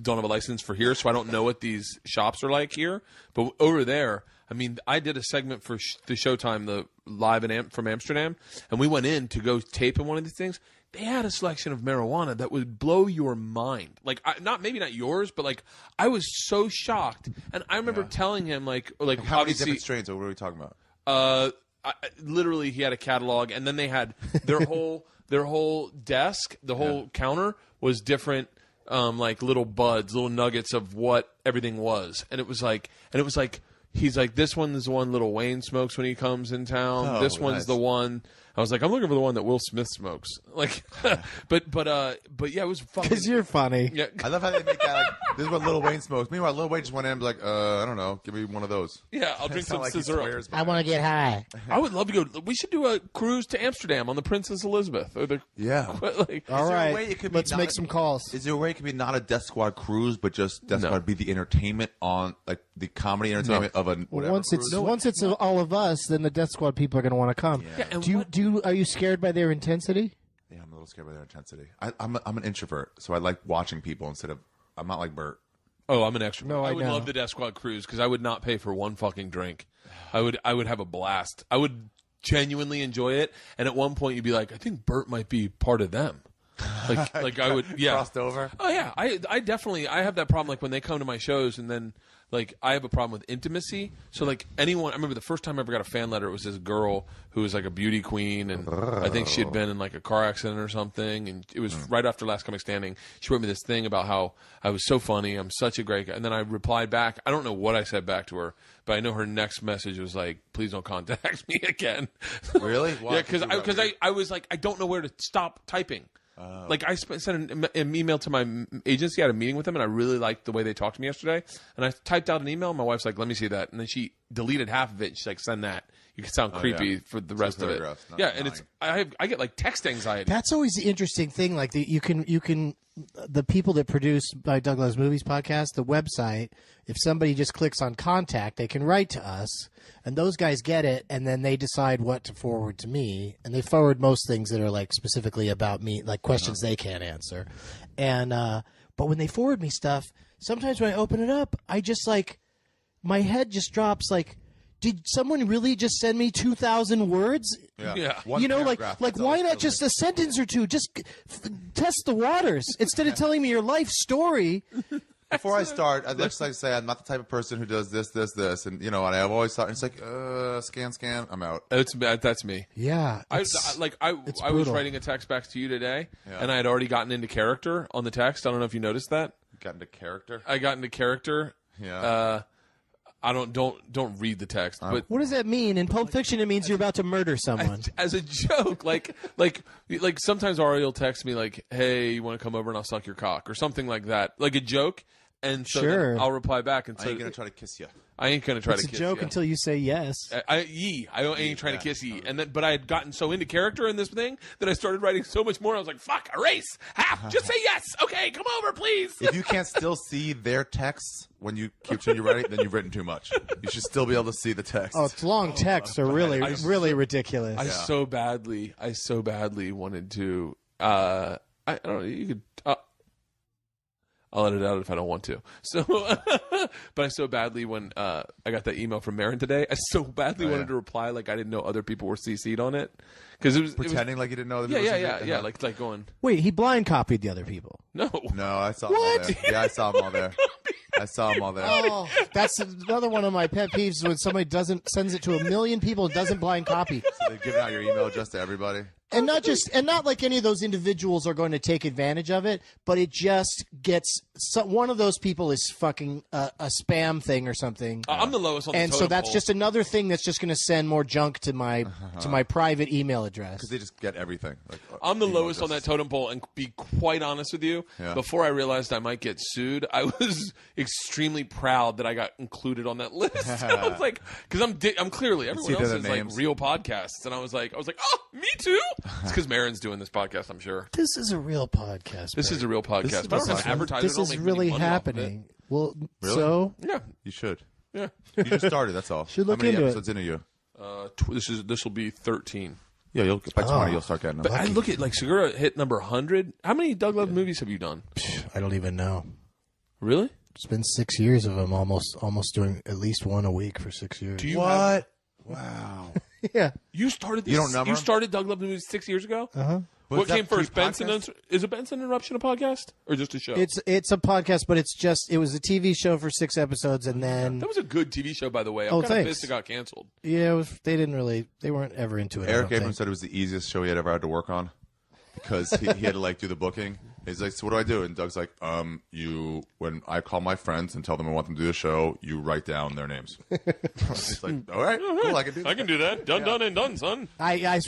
A: don't have a license for here, so I don't know what these shops are like here. But over there, I mean, I did a segment for the Showtime, the live from Amsterdam, and we went in to go tape in one of these things. They had a selection of marijuana that would blow your mind. Maybe not yours, but I was so shocked. And I remember telling him
C: how many different strains? What were we talking about?
A: Literally, he had a catalog, and then they had their whole desk, the whole counter was different. Little buds, little nuggets of what everything was, and it was like. He's like, this one is the one Lil Wayne smokes when he comes in town. This one's the one. I was like, I'm looking for the one that Will Smith smokes. But yeah, it was fucking.
B: Because you're funny.
C: Yeah. I love how they make that. This is what Lil Wayne smokes. Meanwhile, Lil Wayne just went in and be like, I don't know, give me one of those.
A: Yeah, I'll drink some scissor.
B: I want to get high.
A: I would love to go. We should do a cruise to Amsterdam on the Princess Elizabeth. Or
B: all right, let's make some calls.
C: Is there a way it could be not a Death Squad cruise, but just Death Squad be the entertainment on the comedy entertainment of a whatever?
B: Once it's all of us, then the Death Squad people are going to want to come. Yeah. Are you scared by their intensity?
C: Yeah, I'm a little scared by their intensity. I'm an introvert, so I like watching people instead of. I'm not like Bert.
A: Oh, I'm an extrovert.
B: No,
A: I would love the Death Squad cruise because I would not pay for one fucking drink. I would have a blast. I would genuinely enjoy it. And at one point, you'd be like, I think Bert might be part of them. I would, yeah.
C: Crossed over.
A: Oh yeah, I definitely have that problem. When they come to my shows, and then I have a problem with intimacy. So anyone, I remember the first time I ever got a fan letter. It was this girl who was a beauty queen, and I think she had been in a car accident or something. And it was right after Last Comic Standing. She wrote me this thing about how I was so funny. I'm such a great guy. And then I replied back. I don't know what I said back to her, but I know her next message was please don't contact me again.
C: Really? Why?
A: Yeah, because I was I don't know where to stop typing. I sent an email to my agency. I had a meeting with them, and I really liked the way they talked to me yesterday. And I typed out an email. And my wife's like, "Let me see that." And then she deleted half of it. And she's like, "Send that. You can sound creepy for the rest of it." Yeah, and I get text anxiety.
B: That's always the interesting thing. You can the people that produce by Doug Loves Movies podcast, the website. If somebody just clicks on contact, they can write to us, and those guys get it, and then they decide what to forward to me, and they forward most things that are specifically about me, questions they can't answer, and but when they forward me stuff, sometimes when I open it up, I just my head just drops. Did someone really just send me 2,000 words?
A: Yeah.
B: Why not just a sentence or two? Just test the waters instead of telling me your life story.
C: Before I start, I'd just say I'm not the type of person who does this, and and I've always thought it's scan, I'm out.
A: That's me.
B: Yeah,
A: I was writing a text back to you today, and I had already gotten into character on the text. I don't know if you noticed that.
C: Got into character.
A: I got into character.
C: Yeah.
A: I don't read the text. But
B: what does that mean? In Pulp Fiction, it means you're about to murder someone.
A: As a joke, like sometimes Ari will text me "Hey, you want to come over and I'll suck your cock" or something like that, like a joke. And so then I'll reply back and say,
C: I ain't gonna try to kiss you.
A: I ain't gonna try to kiss you.
B: It's a joke until you say yes.
A: I ain't trying to kiss ye. But I had gotten so into character in this thing that I started writing so much more. I was like, fuck, erase, half, just say yes. Okay, come over, please.
C: If you can't still see their texts when you continue writing, then you've written too much. You should still be able to see the text.
B: Oh, it's long texts are really ridiculous.
A: I so badly wanted to. I don't know. You could. I'll edit it out if I don't want to. So, but I so badly when I got that email from Marin today, I so badly wanted to reply like I didn't know other people were CC'd on it because it was
C: pretending like you didn't know.
A: Yeah. Like going.
B: Wait, he blind copied the other people.
A: No,
C: I saw them all there. Yeah, I saw them all there.
B: Oh, that's another one of my pet peeves when somebody sends it to 1 million people and doesn't blind copy.
C: So they're giving out your email address to everybody.
B: And not like any of those individuals are going to take advantage of it, but it just gets one of those people is fucking a spam thing or something.
A: I'm the lowest on the
B: and
A: totem
B: so that's
A: pole.
B: just another thing that's just going to send more junk to my private email address.
C: Because they just get everything. Like,
A: I'm the lowest on that totem pole, and be quite honest with you, before I realized I might get sued, I was extremely proud that I got included on that list. I was like, because I'm clearly everyone else is like real podcasts, and I was like, oh, me too. It's because Marin's doing this podcast, I'm sure.
B: This is a real podcast.
A: This is a real podcast. But I don't have advertisers.
B: This is really happening. Well,
C: really?
B: So
A: yeah,
C: you should.
A: Yeah,
C: you just started. That's all.
B: Should look
C: How many
B: into
C: episodes in are you?
A: This will be 13.
C: Yeah, you'll by 20 you'll start getting them.
A: But I look at like Segura hit number 100. How many Doug Love movies have you done?
B: I don't even know.
A: Really?
B: It's been 6 years of them. Almost doing at least one a week for 6 years.
A: Do you
C: what? Wow.
B: Yeah.
A: You started this.
C: You don't number?
A: You started Doug Love movies 6 years ago.
C: Was
A: What came
C: that
A: first?
C: pre-podcast?
A: Benson is a Benson Interruption a podcast or just a show?
B: It's a podcast, but it was a TV show for 6 episodes, and then
A: that was a good TV show, by the way. I'm kind of
B: thanks.
A: pissed it got canceled.
B: Yeah, they weren't ever into it.
C: Eric Abram said it was the easiest show he had ever had to work on because he had to like do the booking. He's like, so what do I do? And Doug's like, when I call my friends and tell them I want them to do a show, you write down their names. He's like, all right, cool, I can do that.
A: I can do that. Done and done, son.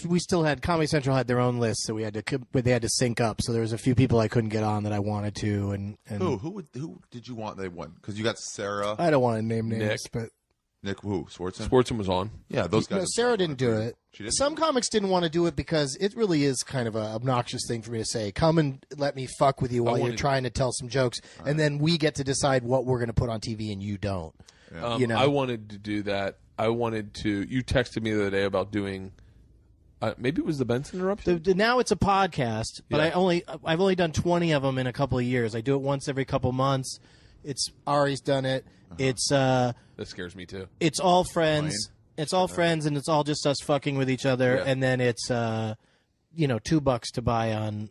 B: We still had Comedy Central had their own list, so they had to sync up. So there was a few people I couldn't get on that I wanted to. And
C: who did you want? They won because you got Sarah.
B: I don't want to name names,
A: Nick.
B: but
C: Nick who? Swartzen?
A: Swartzen was on.
C: Yeah, those guys.
B: No, Sarah didn't do it.
C: She didn't?
B: Some comics didn't want to do it because it really is kind of an obnoxious thing for me to say. Come and let me fuck with you while you're trying to tell some jokes, and then we get to decide what we're going to put on TV and you don't.
C: Yeah.
B: You know?
A: I wanted to do that. You texted me the other day about doing. Maybe it was the Benson Interruption.
B: Now it's a podcast, but
A: Yeah.
B: I've only done 20 of them in a couple of years. I do it once every couple months. It's Ari's done it. It's
A: That scares me too.
B: It's all friends. It's all friends, and it's all just us fucking with each other.
A: Yeah.
B: And then it's $2 to buy on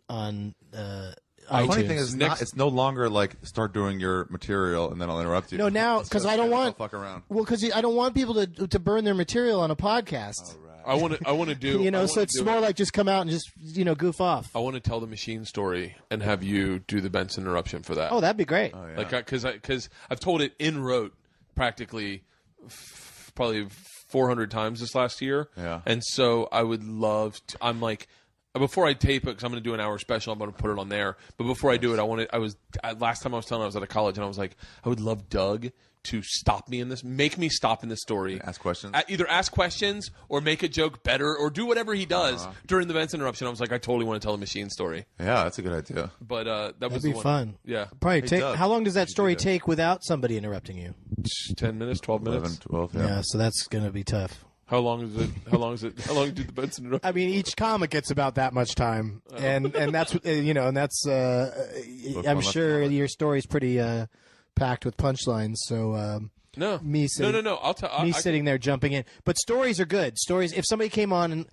C: The
B: iTunes.
C: funny thing is, it's no longer like start doing your material and then I'll interrupt you.
B: No, now because I don't want
C: fuck around.
B: Well, because I don't want people to burn their material on a podcast.
A: I want to do.
B: So it's more like just come out and just goof off.
A: I want to tell the machine story and have you do the Benson Interruption for that.
B: Oh, that'd be great.
C: Oh, yeah.
A: Like because I've told it in rote practically probably 400 times this last year.
C: Yeah.
A: And so I would love to. I'm like. Before I tape it, because I'm going to do an hour special, I'm going to put it on there. But before I do it, last time I was telling, I was out of college, and I was like, I would love Doug to stop me in this, make me stop in this story.
C: Ask questions?
A: Either ask questions or make a joke better or do whatever he does during the Benson Interruption. I was like, I totally want to tell the machine story.
C: Yeah, that's a good idea.
A: But that
B: That'd
A: was
B: be
A: the one.
B: fun.
A: Yeah.
B: Probably
C: Hey,
B: take.
C: Doug,
B: How long does that
C: you
B: story
C: do that.
B: take without somebody interrupting you?
A: 10 minutes, 12 minutes.
C: 11, 12,
B: Yeah, so that's gonna be tough.
A: How long is it? How long do the Benson Interruption?
B: I mean, each comic gets about that much time, and that's and that's. I'm sure your story's pretty packed with punchlines. So
A: No.
B: me sitting,
A: No. I'll tell.
B: me sitting there jumping in, but stories are good. Stories. If somebody came on and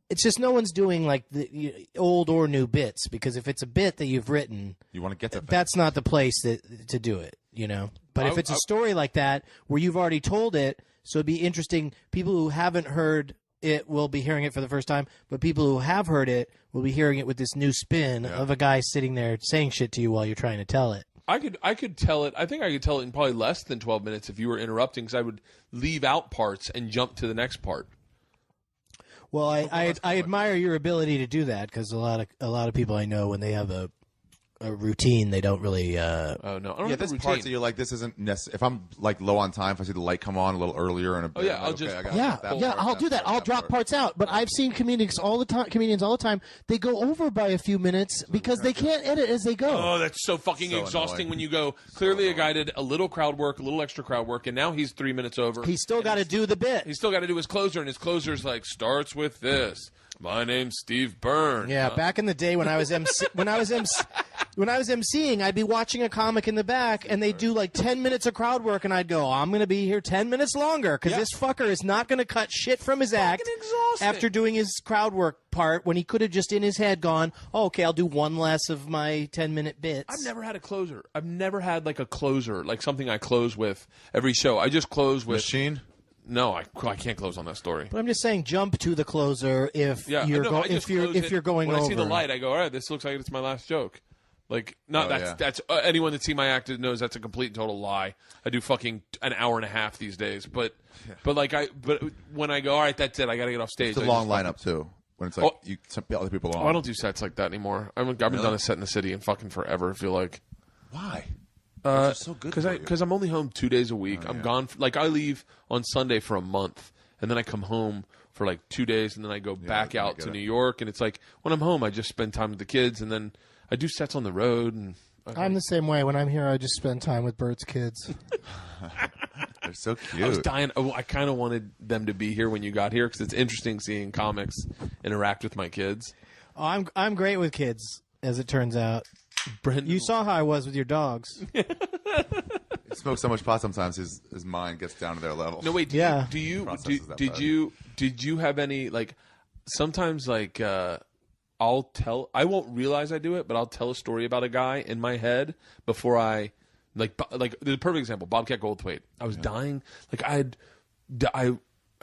B: it's just no one's doing like the old or new bits, because if it's a bit that you've written,
C: You want to get to things.
B: that's not the place to do it. But if it's a story like that where you've already told it, so it'd be interesting. People who haven't heard it will be hearing it for the first time, but people who have heard it will be hearing it with this new spin of a guy sitting there saying shit to you while you're trying to tell it.
A: I could tell it. I think I could tell it in probably less than 12 minutes if you were interrupting, because I would leave out parts and jump to the next part.
B: Well, I admire your ability to do that, because a lot of people I know, when they have a routine, they don't really.
A: Oh no! I don't
C: Yeah,
A: have
C: there's
A: a
C: parts
A: routine.
C: that you're like, this isn't necessary. If I'm like low on time, if I see the light come on a little earlier and a bit,
A: yeah,
C: I'm
A: I'll
C: like,
A: just-
C: okay, I gotta
B: Yeah,
C: cut that
B: yeah,
C: part,
B: I'll do that.
C: part,
B: I'll drop
C: part.
B: parts out. But I've seen comedians all the time. They go over by a few minutes because they can't edit as they go.
A: Oh, that's so fucking
C: So
A: exhausting
C: annoying.
A: when you go. Clearly, a guy did a little crowd work, a little extra crowd work, and now he's 3 minutes over.
B: He's still got to do the bit.
A: He's still got to do his closer, and his closer's like starts with this. My name's Steve Byrne.
B: Yeah, back in the day when I was MC, when I was emceeing, I'd be watching a comic in the back, and they'd do like 10 minutes of crowd work, and I'd go, I'm going to be here 10 minutes longer, because this fucker is not going to cut shit from his act after doing his crowd work part when he could have just in his head gone, oh, okay, I'll do one less of my 10-minute bits.
A: I've never had a closer. I've never had like a closer, like something I close with every show. I just close with...
C: Machine?
A: No, I can't close on that story.
B: But I'm just saying, jump to the closer if you're going
A: when
B: over.
A: I see the light, I go, all right, this looks like it's my last joke. Like, no, that's anyone that's seen my act knows that's a complete and total lie. I do fucking an hour and a half these days, but when I go, all right, that's it, I got to get off stage.
C: It's a long lineup too. When it's like some other people on.
A: I don't do sets like that anymore. I haven't done a set in the city in fucking forever. I feel like.
C: Why? So good
A: because I'm only home 2 days a week. I'm gone. I leave on Sunday for a month, and then I come home for like 2 days, and then I go back out to New York. And it's like when I'm home, I just spend time with the kids, and then I do sets on the road. And
B: I'm the same way. When I'm here, I just spend time with Bert's kids.
C: They're so cute.
A: I was dying. I kind of wanted them to be here when you got here because it's interesting seeing comics interact with my kids.
B: Oh, I'm great with kids, as it turns out.
A: Brent,
B: you saw how I was with your dogs.
C: He smokes so much pot sometimes his mind gets down to their level.
A: No, wait. Did you have any like? Sometimes like I won't realize I do it, but I'll tell a story about a guy in my head before I like the perfect example. Bobcat Goldthwait. I was dying. Like I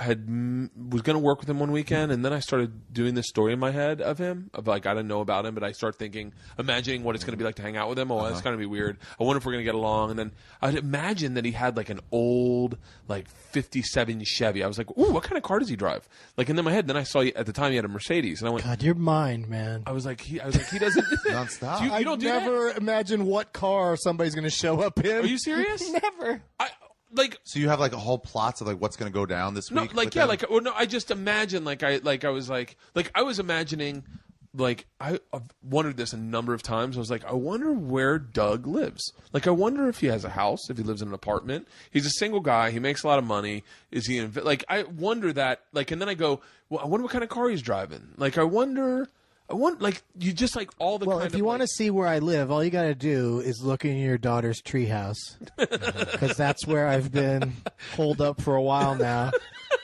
A: was going to work with him one weekend, and then I started doing this story in my head of him, of like I didn't know about him, but I start imagining what it's going to be like to hang out with him. Oh, that's going to be weird. I wonder if we're going to get along. And then I'd imagine that he had like an old like 57 Chevy. I was like, ooh, what kind of car does he drive? Like, and in my head, then I saw at the time he had a Mercedes, and I went,
B: God, your mind, man.
A: I was like, he doesn't
C: nonstop.
A: You don't
B: never imagine what car somebody's going to show up in.
A: Are you serious?
B: Never.
C: So you have like a whole plots of like what's going to go down this week?
A: I just imagine I was imagining like I've wondered this a number of times. I was like, I wonder where Doug lives. Like, I wonder if he has a house, if he lives in an apartment. He's a single guy. He makes a lot of money. Is he like? I wonder that. Like, and then I go, well, I wonder what kind of car he's driving. Like, I want like you just like all the.
B: Well, if you want to see where I live, all you got to do is look in your daughter's treehouse, because that's where I've been holed up for a while now,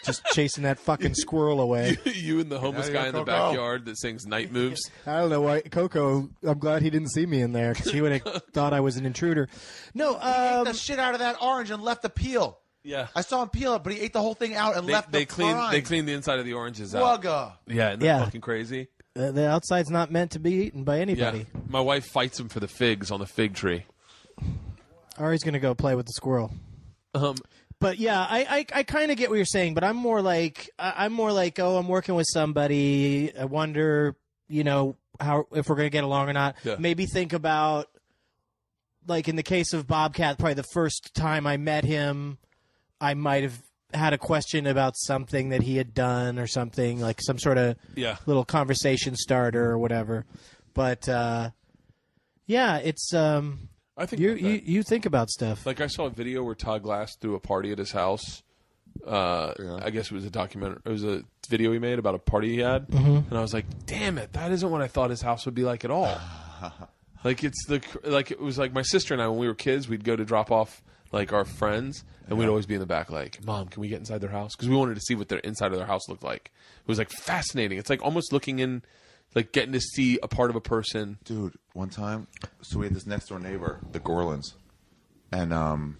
B: just chasing that fucking squirrel away.
A: You and the homeless guy in the backyard that sings Night Moves.
B: I don't know why Coco. I'm glad he didn't see me in there because he would have thought I was an intruder. No,
C: he ate the shit out of that orange and left the peel.
A: Yeah,
C: I saw him peel it, but he ate the whole thing out and left the prime.
A: They cleaned the inside of the oranges out.
C: Wugga.
A: Yeah, isn't that fucking crazy?
B: The outside's not meant to be eaten by anybody.
A: Yeah. My wife fights him for the figs on the fig tree.
B: Ari's going to go play with the squirrel. But yeah, I kind of get what you're saying, but I'm more like, oh, I'm working with somebody. I wonder, how if we're going to get along or not. Yeah. Maybe think about, like in the case of Bobcat, probably the first time I met him, I might have had a question about something that he had done or something, like some sort of little conversation starter or whatever. But it's
A: I think
B: you think about stuff.
A: Like I saw a video where Todd Glass threw a party at his house. I guess it was a documentary. It was a video he made about a party he had, and I was like, "Damn it, that isn't what I thought his house would be like at all." Like it was like my sister and I when we were kids, we'd go to drop off like our friends, and we'd always be in the back like, Mom, can we get inside their house? Because we wanted to see what their inside of their house looked like. It was like fascinating. It's like almost looking in, like getting to see a part of a person.
C: Dude, one time, so we had this next door neighbor, the Gorlins, and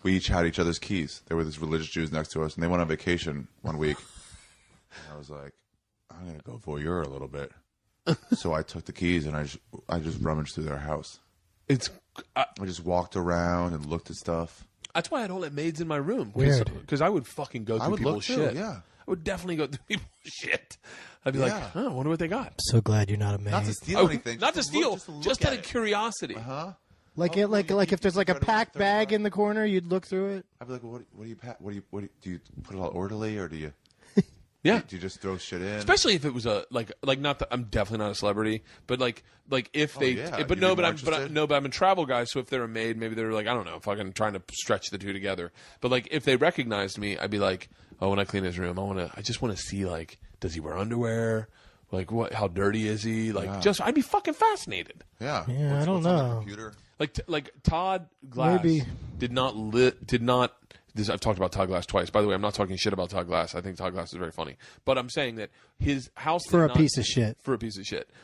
C: we each had each other's keys. There were these religious Jews next to us, and they went on vacation one week. And I was like, I'm going to go voyeur a little bit. So I took the keys, and I just rummaged through their house. I just walked around and looked at stuff.
A: That's why I don't let maids in my room.
B: Weird.
A: Because I would fucking go through people's shit.
C: Yeah.
A: I would definitely go through people's shit. I'd be like, I wonder what they got.
B: I'm so glad you're not a maid.
C: Not to steal anything.
A: Not to steal. Just out of curiosity.
B: Like if there's like a packed bag in the corner, you'd look through it.
C: I'd be like, well, what do you pack? Do you put it all orderly, or do you?
A: Yeah.
C: Do you just throw shit in?
A: Especially if it was a like not that I'm definitely not a celebrity, but like if they but I'm a travel guy, so if they're a maid, maybe they're like, I don't know, fucking trying to stretch the two together. But like if they recognized me, I'd be like, oh, when I clean his room, I just want to see like, does he wear underwear? Like, what? How dirty is he? Like, I'd be fucking fascinated.
C: Yeah.
B: I don't know.
A: Like Todd Glass did not. I've talked about Todd Glass twice. By the way, I'm not talking shit about Todd Glass. I think Todd Glass is very funny. But I'm saying that his house
B: for a piece of shit.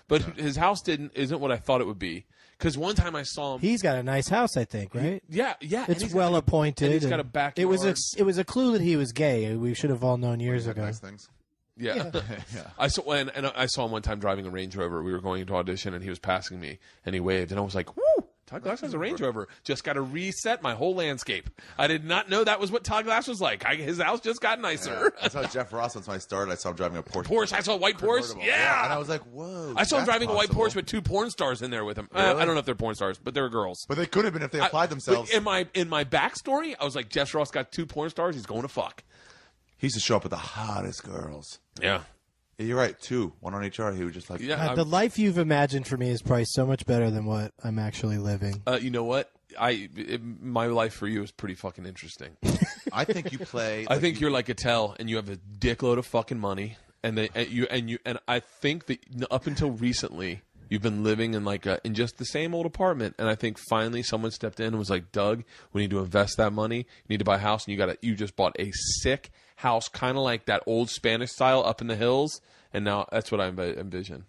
A: But his house isn't what I thought it would be. Because one time I saw him.
B: He's got a nice house, I think, right?
A: Yeah.
B: It's well appointed.
A: And he's got a backyard.
B: It was a clue that he was gay. We should have all known years ago.
C: Nice things.
A: Yeah. I saw him one time driving a Range Rover. We were going into audition, and he was passing me, and he waved, and I was like, "Woo! Todd Glass has a Range Rover. Just got to reset my whole landscape." I did not know that was what Todd Glass was like. His house just got nicer.
C: Yeah. I saw Jeff Ross once when I started. I saw him driving a
A: Porsche. I saw a white Porsche. Yeah.
C: And I was like, whoa.
A: I saw him driving a white Porsche with 2 porn stars in there with him.
C: Really?
A: I don't know if they're porn stars, but they were girls.
C: But they could have been if they applied themselves.
A: In my backstory, I was like, Jeff Ross got 2 porn stars. He's going to fuck.
C: He used to show up with the hottest girls.
A: Yeah.
C: You're right, 2. 1 on each arm. He was just like,
B: the life you've imagined for me is probably so much better than what I'm actually living.
A: You know what? My life for you is pretty fucking interesting.
C: I think you play.
A: I think you're like Attell, and you have a dickload of fucking money, and I think that up until recently, you've been living in just the same old apartment, and I think finally someone stepped in and was like, Doug, we need to invest that money. You need to buy a house, and you just bought a sick house, kind of like that old Spanish style up in the hills, and now that's what I envision.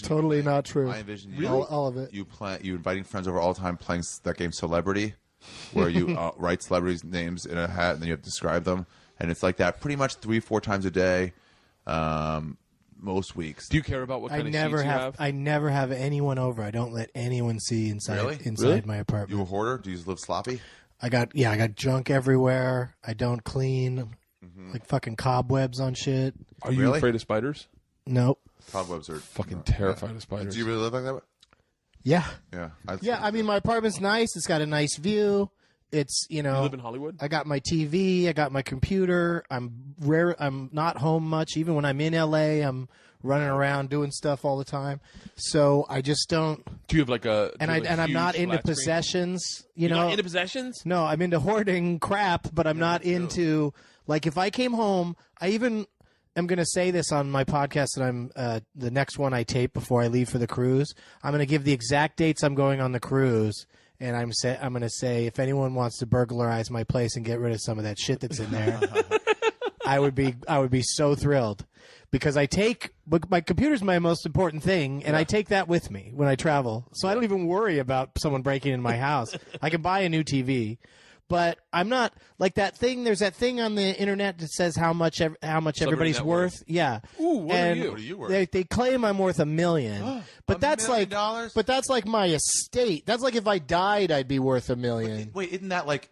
B: Totally not true.
C: I envision
B: you, all of it.
C: You inviting friends over all the time, playing that game Celebrity, where you write celebrities' names in a hat and then you have to describe them, and it's like that pretty much 3-4 times a day, most weeks.
A: Do you care about what kind of sheets you have?
B: I never have anyone over. I don't let anyone see inside my apartment.
C: You a hoarder? Do you just live sloppy?
B: I got junk everywhere. I don't clean. Like fucking cobwebs on shit.
A: Are you afraid of spiders?
B: Nope.
C: Cobwebs are
A: fucking terrified of spiders.
C: Do you really live like that?
B: Yeah.
C: Yeah.
B: I mean, my apartment's nice. It's got a nice view. It's,
A: You live in Hollywood?
B: I got my TV. I got my computer. I'm not home much. Even when I'm in LA, I'm running around doing stuff all the time. So I just don't.
A: Do you have like a?
B: I'm not into possessions.
A: You're not into possessions?
B: No, I'm into hoarding crap, but I'm not into like if I came home. I going to say this on my podcast that I'm the next one I tape before I leave for the cruise. I'm going to give the exact dates I'm going on the cruise. And I'm going to say, if anyone wants to burglarize my place and get rid of some of that shit that's in there, I would be so thrilled, because my computer's my most important thing, and I take that with me when I travel. So I don't even worry about someone breaking in my house. I can buy a new TV, but I'm not like that thing. There's that thing on the internet that says how much everybody's worth. Yeah.
A: Ooh, what are you worth?
B: They claim I'm worth $1 million, but that's like $1 million? But that's like my estate. That's like if I died, I'd be worth $1 million.
C: Wait, isn't that like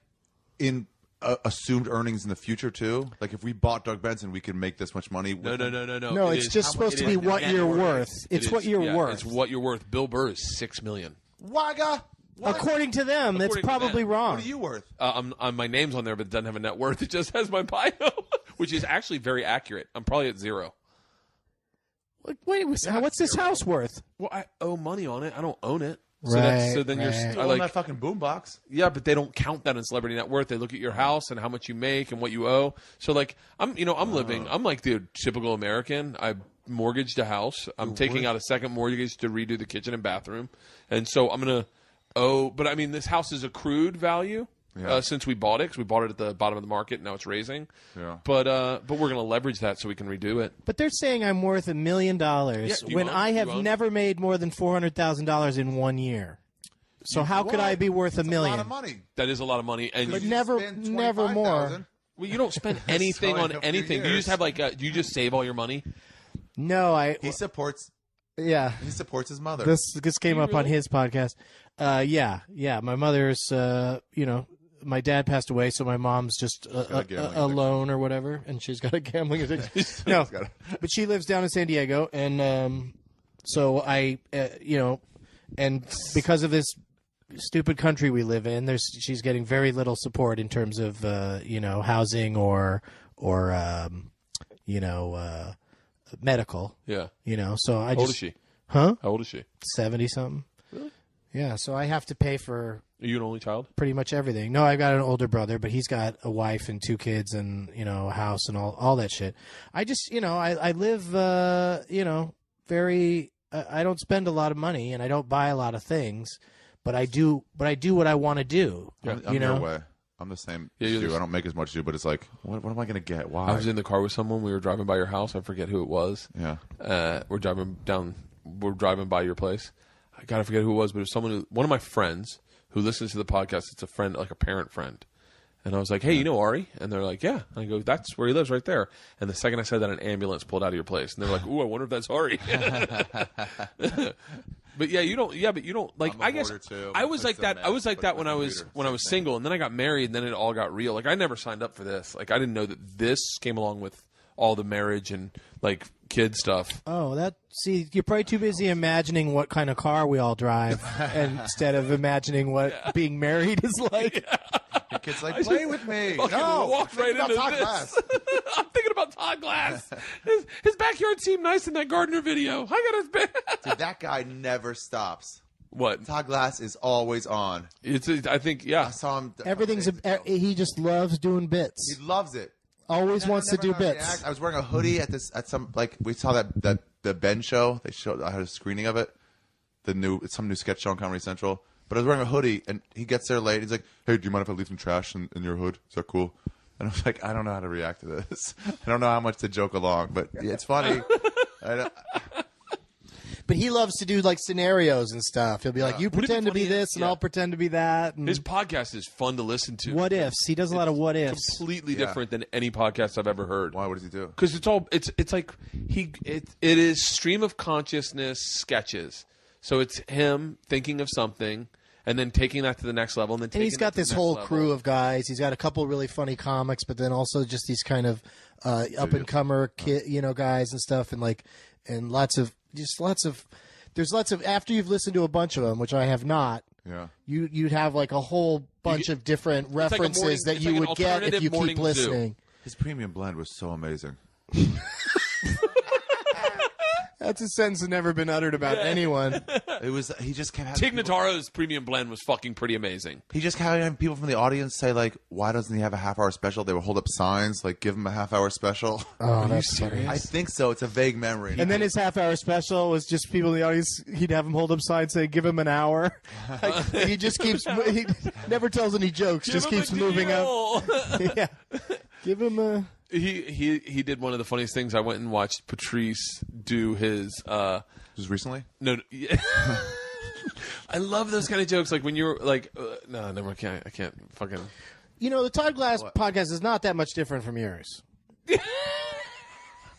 C: in assumed earnings in the future too? Like if we bought Doug Benson, we could make this much money.
A: No.
B: No, it's just supposed to be what you're worth. It's what you're worth.
A: It's what you're worth. Bill Burr is $6 million.
C: Wagga. What?
B: According to them, that's probably wrong.
C: What are you worth?
A: My name's on there, but it doesn't have a net worth. It just has my bio, which is actually very accurate. I'm probably at 0.
B: Wait, what's this house worth?
A: Well, I owe money on it. I don't own it.
B: So
A: then
C: you own that fucking boombox.
A: Yeah, but they don't count that in celebrity net worth. They look at your house and how much you make and what you owe. So like I'm living. I'm like the typical American. I mortgaged a house. I'm taking out a second mortgage to redo the kitchen and bathroom, and so I'm gonna. But I mean, this house is accrued value since we bought it, because we bought it at the bottom of the market, and now it's raising. Yeah. But we're going to leverage that so we can redo it.
B: But they're saying I'm worth $1 million when I have never made more than $400,000 in 1 year. So how could I be worth $1 million?
C: That's a lot of money.
A: That is a lot of money, and
B: but never more.
A: Well, you don't spend anything on anything. You just have do you just save all your money?
B: No,
C: he supports.
B: Yeah,
C: he supports his mother.
B: This came up on his podcast. Yeah. My mother's, my dad passed away, so my mom's just alone or whatever, and she's got a gambling addiction. No, but she lives down in San Diego, and so I, and because of this stupid country we live in, she's getting very little support in terms of housing or medical.
A: Yeah.
B: So
A: How old is she?
B: Huh?
A: How old is she?
B: 70-something.
A: Really?
B: Yeah, so I have to pay for.
A: Are you an only child?
B: Pretty much everything. No, I've got an older brother, but he's got a wife and 2 kids and, a house and all that shit. I just, I live, very, I don't spend a lot of money and I don't buy a lot of things, but I do what I want to do.
C: Yeah, I'm your way. I'm the same as you. I don't make as much as you, but it's like, what am I going to get? Why?
A: I was in the car with someone. We were driving by your house. I forget who it was.
C: Yeah.
A: We're driving by your place. I gotta forget who it was, but it was one of my friends who listens to the podcast. It's a friend, like a parent friend. And I was like, hey, you know Ari? And they're like, yeah. And I go, that's where he lives, right there. And the second I said that, an ambulance pulled out of your place. And they're like, ooh, I wonder if that's Ari. But yeah, you don't like. I guess I was like that. I was like that when I was single, and then I got married, and then it all got real. Like I never signed up for this. Like I didn't know that this came along with all the marriage and like kid stuff.
B: Oh, you're probably too busy imagining what kind of car we all drive instead of imagining what being married is like.
C: Your kid's like, play with me.
A: No, walked right into this. I'm thinking about Todd Glass. His backyard seemed nice in that gardener video. I got his bed.
C: Dude, that guy never stops.
A: What?
C: Todd Glass is always on.
A: I think, yeah.
C: I saw him.
B: He just loves doing bits.
C: He loves it.
B: Always wants to do bits.
C: I was wearing a hoodie at some we saw the Ben show. I had a screening of it. It's some new sketch show on Comedy Central. But I was wearing a hoodie, and he gets there late. He's like, "Hey, do you mind if I leave some trash in your hood? Is that cool?" And I was like, "I don't know how to react to this. I don't know how much to joke along, but it's funny."
B: But he loves to do like scenarios and stuff. He'll be like, "You pretend to be this, and I'll pretend to be that." And
A: his podcast is fun to listen to.
B: What ifs? He does a lot of what ifs.
A: Completely different than any podcast I've ever heard.
C: Why? What does he do?
A: Because it's like it is stream of consciousness sketches. So it's him thinking of something and then taking that to the next level, and he's
B: got this whole crew of guys. He's got a couple really funny comics, but then also just these kind of up and comer guys and stuff, and lots of. There's lots of after you've listened to a bunch of them, which I have not.
C: Yeah.
B: You'd have like a whole bunch of different references that you would get if you keep listening.
C: His premium blend was so amazing.
B: That's a sentence that's never been uttered about anyone.
C: He just kept having
A: Tignataro's premium blend was fucking pretty amazing.
C: He just kept having people from the audience say like, "Why doesn't he have a half-hour special?" They would hold up signs like, "Give him a half-hour special."
B: Oh, that's serious.
C: I think so. It's a vague memory.
B: And then his half-hour special was just people in the audience. He'd have them hold up signs saying, "Give him an hour." He just keeps. He never tells any jokes. Just keeps moving up. Yeah. Give him a.
A: He did one of the funniest things. I went and watched Patrice do his.
C: Just recently?
A: No. I love those kind of jokes. Like when you're like, no, never. I can't fucking.
B: The Todd Glass podcast is not that much different from yours.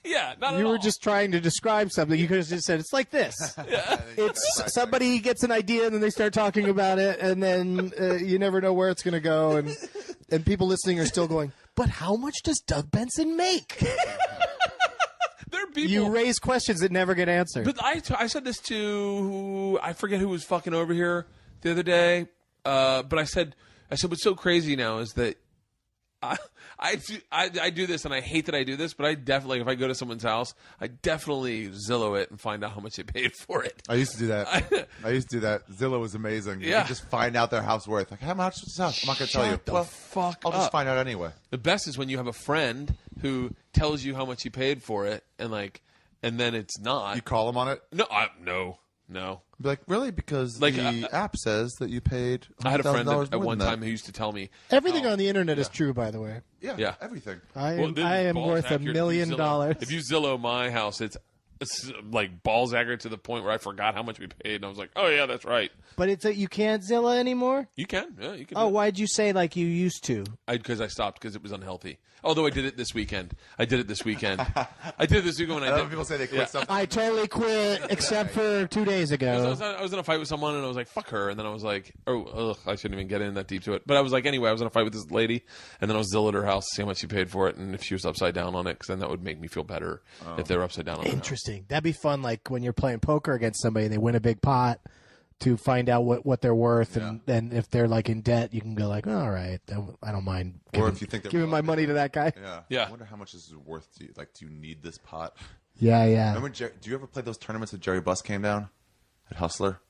A: Yeah, not at all.
B: You were just trying to describe something. You could have just said, it's like this. Yeah. It's somebody gets an idea and then they start talking about it, and then you never know where it's going to go, and people listening are still going, but how much does Doug Benson make?
A: There are people.
B: You raise questions that never get answered.
A: But I said this to, I forget who was fucking over here the other day, but I said what's so crazy now is that I do this, and I hate that I do this, but I definitely, if I go to someone's house, I definitely Zillow it and find out how much they paid for it.
C: I used to do that. I used to do that. Zillow was amazing.
A: Yeah.
C: You just find out their house worth. Like, how much is this house? I'm not going to tell you.
A: Shut the fuck
C: I'll
A: up.
C: just find out anyway.
A: The best is when you have a friend who tells you how much he paid for it, and then it's not.
C: You call them on it?
A: No.
C: Be like, really? Because
A: like,
C: the app says that you paid $100,000
A: I had a friend that, at
C: more
A: one
C: than
A: time who used to tell me
B: everything on the internet is true, by the way.
C: Yeah, everything.
B: I am worth $1 million.
A: If you Zillow my house, it's like balls accurate to the point where I forgot how much we paid, and I was like, oh yeah, that's right.
B: But it's you can't Zillow anymore?
A: You can. Yeah, you can.
B: Oh, why'd you say like you used to?
A: Because I stopped because it was unhealthy. Although I did it this weekend. I did it this weekend when I did.
C: People say they quit something.
B: I totally quit, except for 2 days ago.
A: I was in a fight with someone, and I was like, fuck her. And then I was like, I shouldn't even get in that deep to it. But I was like, anyway, I was in a fight with this lady, and then I was Zillowed her house to see how much she paid for it, and if she was upside down on it, because then that would make me feel better if they were upside down on it.
B: Interesting. That'd be fun, like when you're playing poker against somebody and they win a big pot, to find out what they're worth, and then if they're like in debt, you can go like, all right, I don't mind.
C: Or if you think
B: giving my money to that guy.
C: Yeah. I wonder how much this is worth to you. Like, do you need this pot?
B: Yeah.
C: Remember, do you ever play those tournaments that Jerry Buss came down at Hustler?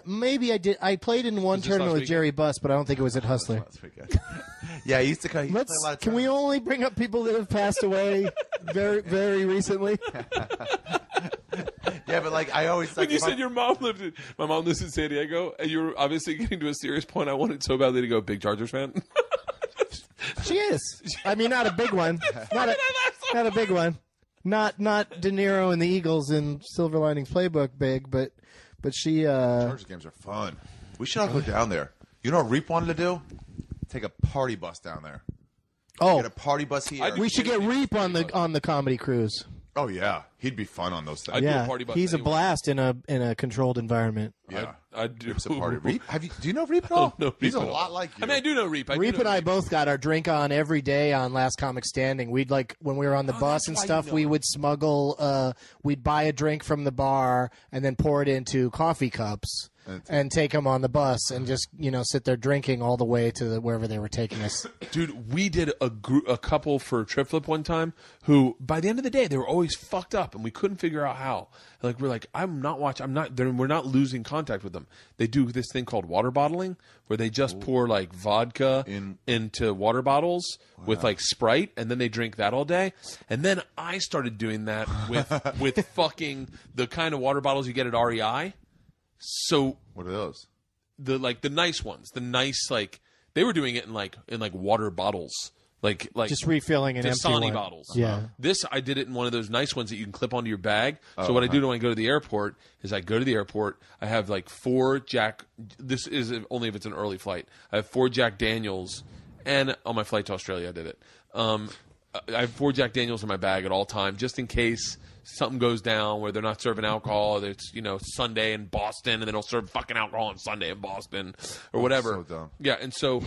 B: maybe I did. I played in one tournament with Jerry Buss, but I don't think it was at Hustler.
C: That's pretty good. Yeah, he used to play a lot of
B: Can we only bring up people that have passed away very, very recently?
C: Yeah, but like I always
A: when you said your mom my mom lives in San Diego, and you were obviously getting to a serious point. I wanted so badly to go big Chargers fan.
B: She is. I mean, not a big one. Not a big one. Not De Niro and the Eagles in Silver Linings Playbook big, but she.
C: Chargers games are fun. We should all go down there. You know what Reap wanted to do? Take a party bus down there.
B: Oh,
C: get a party bus here.
B: We should get Reap on the comedy cruise.
C: Oh yeah, he'd be fun on those things.
A: I'd do a party bus
B: he's
A: anyway.
B: a blast in a controlled environment.
C: Yeah,
A: I'd do
C: Reap's a party. Reap? Do you know Reap at all?
A: No, Reap
C: he's a
A: at all.
C: lot like you.
A: I mean, I do know Reap.
B: Reap and I both got our drink on every day on Last Comic Standing. We'd when we were on the bus and stuff, we would smuggle. We'd buy a drink from the bar and then pour it into coffee cups. And take them on the bus and just sit there drinking all the way to wherever they were taking us.
A: Dude, we did a couple for a trip flip one time who by the end of the day they were always fucked up and we couldn't figure out how. Like we're like we're not losing contact with them. They do this thing called water bottling where they just pour like vodka into water bottles with like Sprite and then they drink that all day. And then I started doing that with fucking the kind of water bottles you get at REI. So
C: what are those?
A: The nice ones, they were doing it in water bottles, like
B: just refilling an empty
A: Dasani
B: one.
A: bottles.
B: Yeah.
A: This I did it in one of those nice ones that you can clip onto your bag. So what I do when I go to the airport is I go to the airport. I have like 4 Jack. This is only if it's an early flight. I have 4 Jack Daniels, and on my flight to Australia I did it. I have 4 Jack Daniels in my bag at all time, just in case something goes down where they're not serving alcohol. It's Sunday in Boston, and they don't serve fucking alcohol on Sunday in Boston or whatever.
C: So dumb.
A: Yeah, and so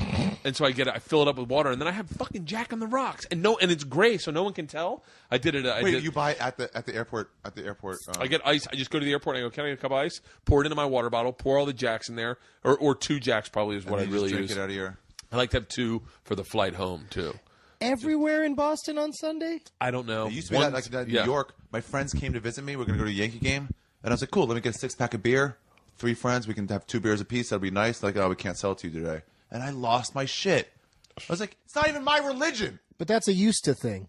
A: I fill it up with water, and then I have fucking Jack on the Rocks, and it's gray, so no one can tell. I did it.
C: You buy at the airport? At the airport,
A: I get ice. I just go to the airport and I go, "Can I get a cup of ice?" Pour it into my water bottle. Pour all the Jacks in there, or 2 Jacks probably is what I really
C: drink
A: use.
C: It out of your...
A: I like to have 2 for the flight home too.
B: Everywhere in Boston on Sunday?
A: I don't know.
C: It used to be that in New York. My friends came to visit me. We're going to go to a Yankee game. And I was like, cool, let me get a 6-pack of beer. 3 friends. We can have 2 beers apiece. That'll be nice. Like, oh, we can't sell it to you today. And I lost my shit. I was like, it's not even my religion.
B: But that's a used to thing.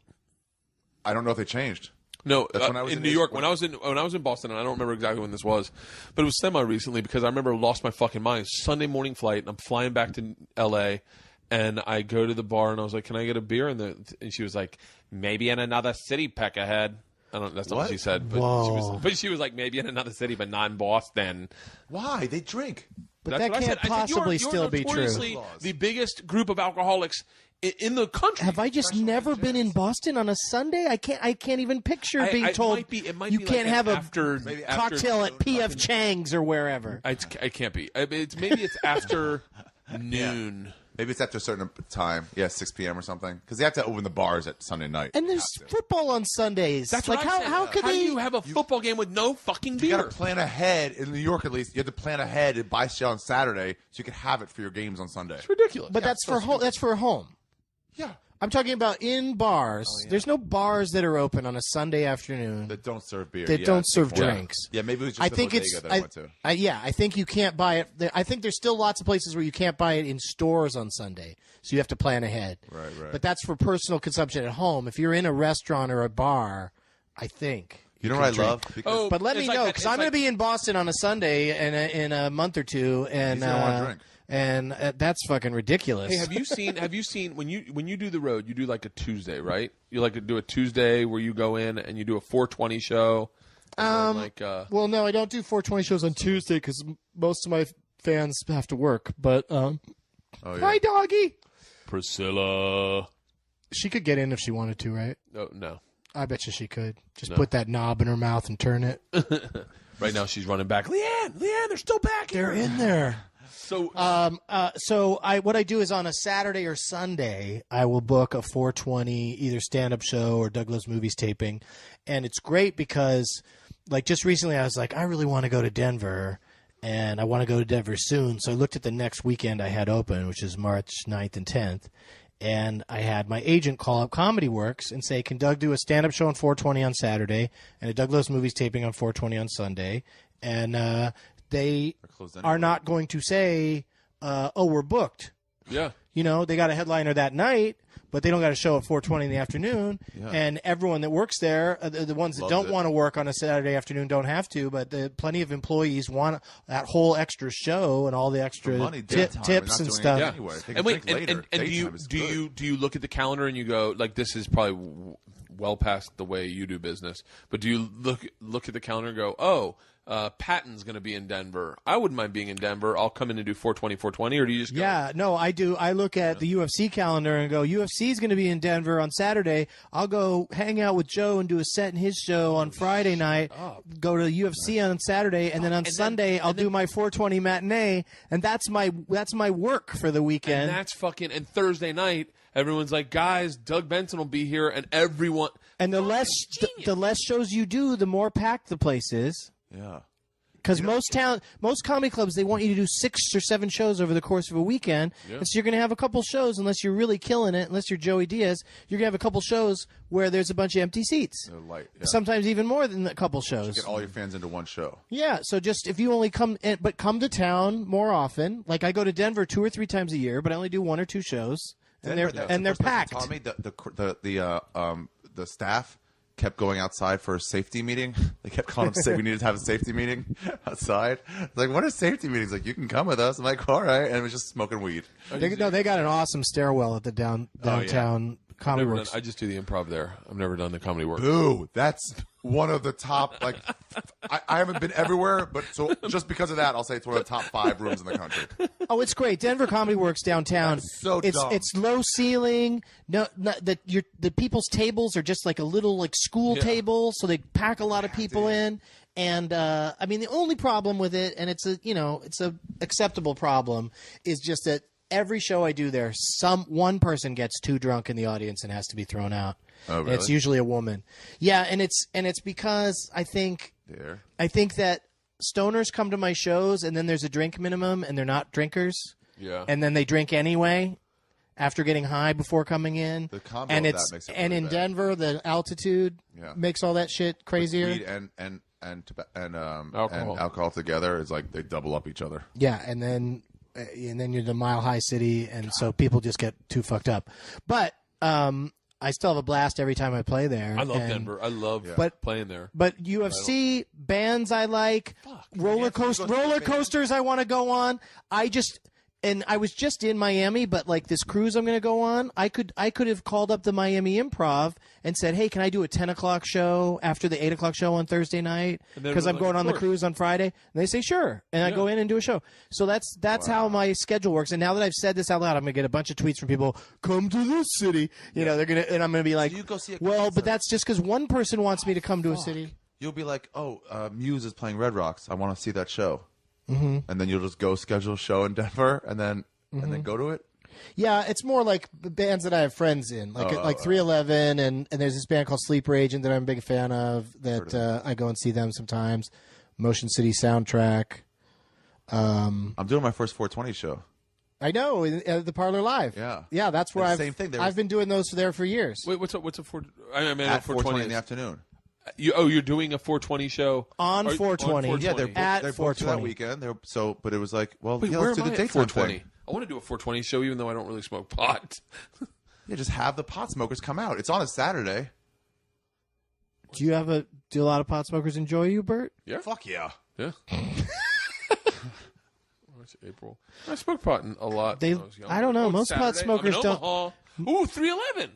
C: I don't know if they changed.
A: No,
C: That's when I was
A: in New York. When I was in Boston, and I don't remember exactly when this was, but it was semi-recently because I remember I lost my fucking mind. Sunday morning flight, and I'm flying back to L.A., and I go to the bar and I was like, "Can I get a beer?" And she was like, "Maybe in another city, peck ahead." That's not what she said, but she was like, "Maybe in another city, but not in Boston."
C: Why? They drink.
B: But that can't possibly still be true.
A: The biggest group of alcoholics in the country.
B: Have I just never been in Boston on a Sunday? I can't even picture being told
A: it might
B: you
A: be
B: can't
A: like
B: have
A: after
B: cocktail at P.F. Chang's or wherever.
A: It can't be. Maybe it's after noon.
C: Yeah. Maybe it's after a certain time. Yeah, 6 p.m. or something. Because they have to open the bars at Sunday night.
B: And there's football on Sundays.
A: That's
B: like how could
A: do you have a football game with no fucking beer?
C: You got to plan ahead in New York at least. You have to plan ahead and buy shit on Saturday so you can have it for your games on Sunday.
A: It's ridiculous.
B: But that's for home. That's for home.
C: Yeah.
B: I'm talking about in bars. Oh, yeah. There's no bars that are open on a Sunday afternoon
C: that don't serve beer.
B: That don't serve drinks.
C: Yeah, maybe it was just the bodega that I went to.
B: I think you can't buy it. I think there's still lots of places where you can't buy it in stores on Sunday, so you have to plan ahead.
C: Right.
B: But that's for personal consumption at home. If you're in a restaurant or a bar, I think.
C: You know what I love?
B: But let me know, because I'm going to be in Boston on a Sunday in a month or two, and
C: I want to drink.
B: And that's fucking ridiculous.
A: Hey, have you seen when you do the road, you do like a Tuesday, right? You like to do a Tuesday where you go in and you do a 420 show.
B: Well, no, I don't do 420 shows on Tuesday because most of my fans have to work. But hi, doggy,
A: Priscilla.
B: She could get in if she wanted to, right?
A: Oh, no.
B: I bet you she could. Just put that knob in her mouth and turn it.
A: Right now, she's running back. Leanne, they're still back here.
B: They're in there.
A: So,
B: what I do is on a Saturday or Sunday, I will book a 420 either stand-up show or Doug Loves Movies taping, and it's great because, like, just recently I was like, I really want to go to Denver, and I want to go to Denver soon. So I looked at the next weekend I had open, which is March 9th and 10th, and I had my agent call up Comedy Works and say, can Doug do a stand-up show on 420 on Saturday and a Doug Loves Movies taping on 420 on Sunday, and they are not going to say, "Oh, we're booked."
A: Yeah.
B: You know, they got a headliner that night, but they don't got a show at 4:20 in the afternoon. Yeah. And everyone that works there, the ones that don't want to work on a Saturday afternoon don't have to, but plenty of employees want that whole extra show and all the extra tips and stuff.
A: Yeah. And wait, do you look at the calendar and you go, like, this is probably well past the way you do business, but do you look at the calendar and go, oh, Patton's going to be in Denver. I wouldn't mind being in Denver. I'll come in and do 420, or do you just go?
B: Yeah, no, I do. I look at the UFC calendar and go, UFC's going to be in Denver on Saturday. I'll go hang out with Joe and do a set in his show on Friday night, go to UFC on Saturday, and then on Sunday I'll do my 420 matinee, and that's my work for the weekend.
A: And that's fucking, and Thursday night, everyone's like, guys, Doug Benson will be here, and everyone.
B: And the less shows you do, the more packed the place is.
C: Yeah.
B: Because most comedy clubs, they want you to do 6 or 7 shows over the course of a weekend. Yeah. And so you're going to have a couple shows, unless you're really killing it, unless you're Joey Diaz, you're going to have a couple shows where there's a bunch of empty seats. Sometimes even more than a couple shows.
C: You get all your fans into one show.
B: Yeah, so just if you only come to town more often. Like I go to Denver 2 or 3 times a year, but I only do 1 or 2 shows. Denver, and they're packed.
C: Tell me the staff kept going outside for a safety meeting. They kept calling them, we needed to have a safety meeting outside. Like, what are safety meetings? Like, you can come with us. I'm like, all right. And it was just smoking weed.
B: They got an awesome stairwell at the downtown Comedy Works.
A: I just do the improv there. I've never done the Comedy Works.
C: Boo. That's one of the top, like, I haven't been everywhere, but so just because of that, I'll say it's one of the top 5 rooms in the country.
B: Oh, it's great. Denver Comedy Works downtown.
C: That's so dumb.
B: It's low ceiling. The people's tables are just like a little like school table, so they pack a lot of people in. And I mean, the only problem with it, and it's a acceptable problem, is just that every show I do there, one person gets too drunk in the audience and has to be thrown out.
C: Oh, really?
B: And it's usually a woman. Yeah, and it's because I think that stoners come to my shows and then there's a drink minimum and they're not drinkers.
A: Yeah.
B: And then they drink anyway after getting high before coming in.
C: The combo
B: and
C: of that makes it really
B: in
C: bad.
B: Denver, the altitude makes all that shit crazier.
C: Weed and alcohol together is like they double up each other.
B: Yeah, and then you're the Mile High City, and so people just get too fucked up. But I still have a blast every time I play there.
A: I love Denver. I love playing there.
B: But UFC, bands I like, rollercoasters I want to go on. And I was just in Miami, but like this cruise I'm going to go on, I could have called up the Miami Improv and said, hey, can I do a 10 o'clock show after the 8 o'clock show on Thursday night? Because I'm going on the cruise on Friday. And they say, sure. And I go in and do a show. So that's how my schedule works. And now that I've said this out loud, I'm going to get a bunch of tweets from people, come to this city. You know, and I'm going to be like,
C: so you go see
B: but that's just because one person wants me to come to a city.
C: You'll be like, Muse is playing Red Rocks. I want to see that show. Mm-hmm. And then you'll just go schedule a show in Denver and then go to it?
B: Yeah, it's more like bands that I have friends in, like 311, and there's this band called Sleeper Agent that I'm a big fan of that I go and see them sometimes. Motion City Soundtrack.
C: I'm doing my first 420 show.
B: I know, at the Parlor Live. Yeah, that's where
C: same thing.
B: I've been doing those there for years.
A: Wait, what's a 420?
C: At 420 in the afternoon.
A: You're doing a 420 show
B: on 420.
C: Yeah, they're
B: at
C: booked
B: 420
C: that weekend. But it was like, well,
A: wait,
C: let's do the daytime
A: 420.
C: thing.
A: I want to do a 420 show, even though I don't really smoke pot.
C: Yeah, just have the pot smokers come out. It's on a Saturday.
B: Do a lot of pot smokers enjoy you, Bert?
A: Yeah,
C: fuck yeah,
A: yeah. March, April. I smoked pot a lot. When I was young.
B: I don't know. Most pot smokers don't.
A: Ooh, 311.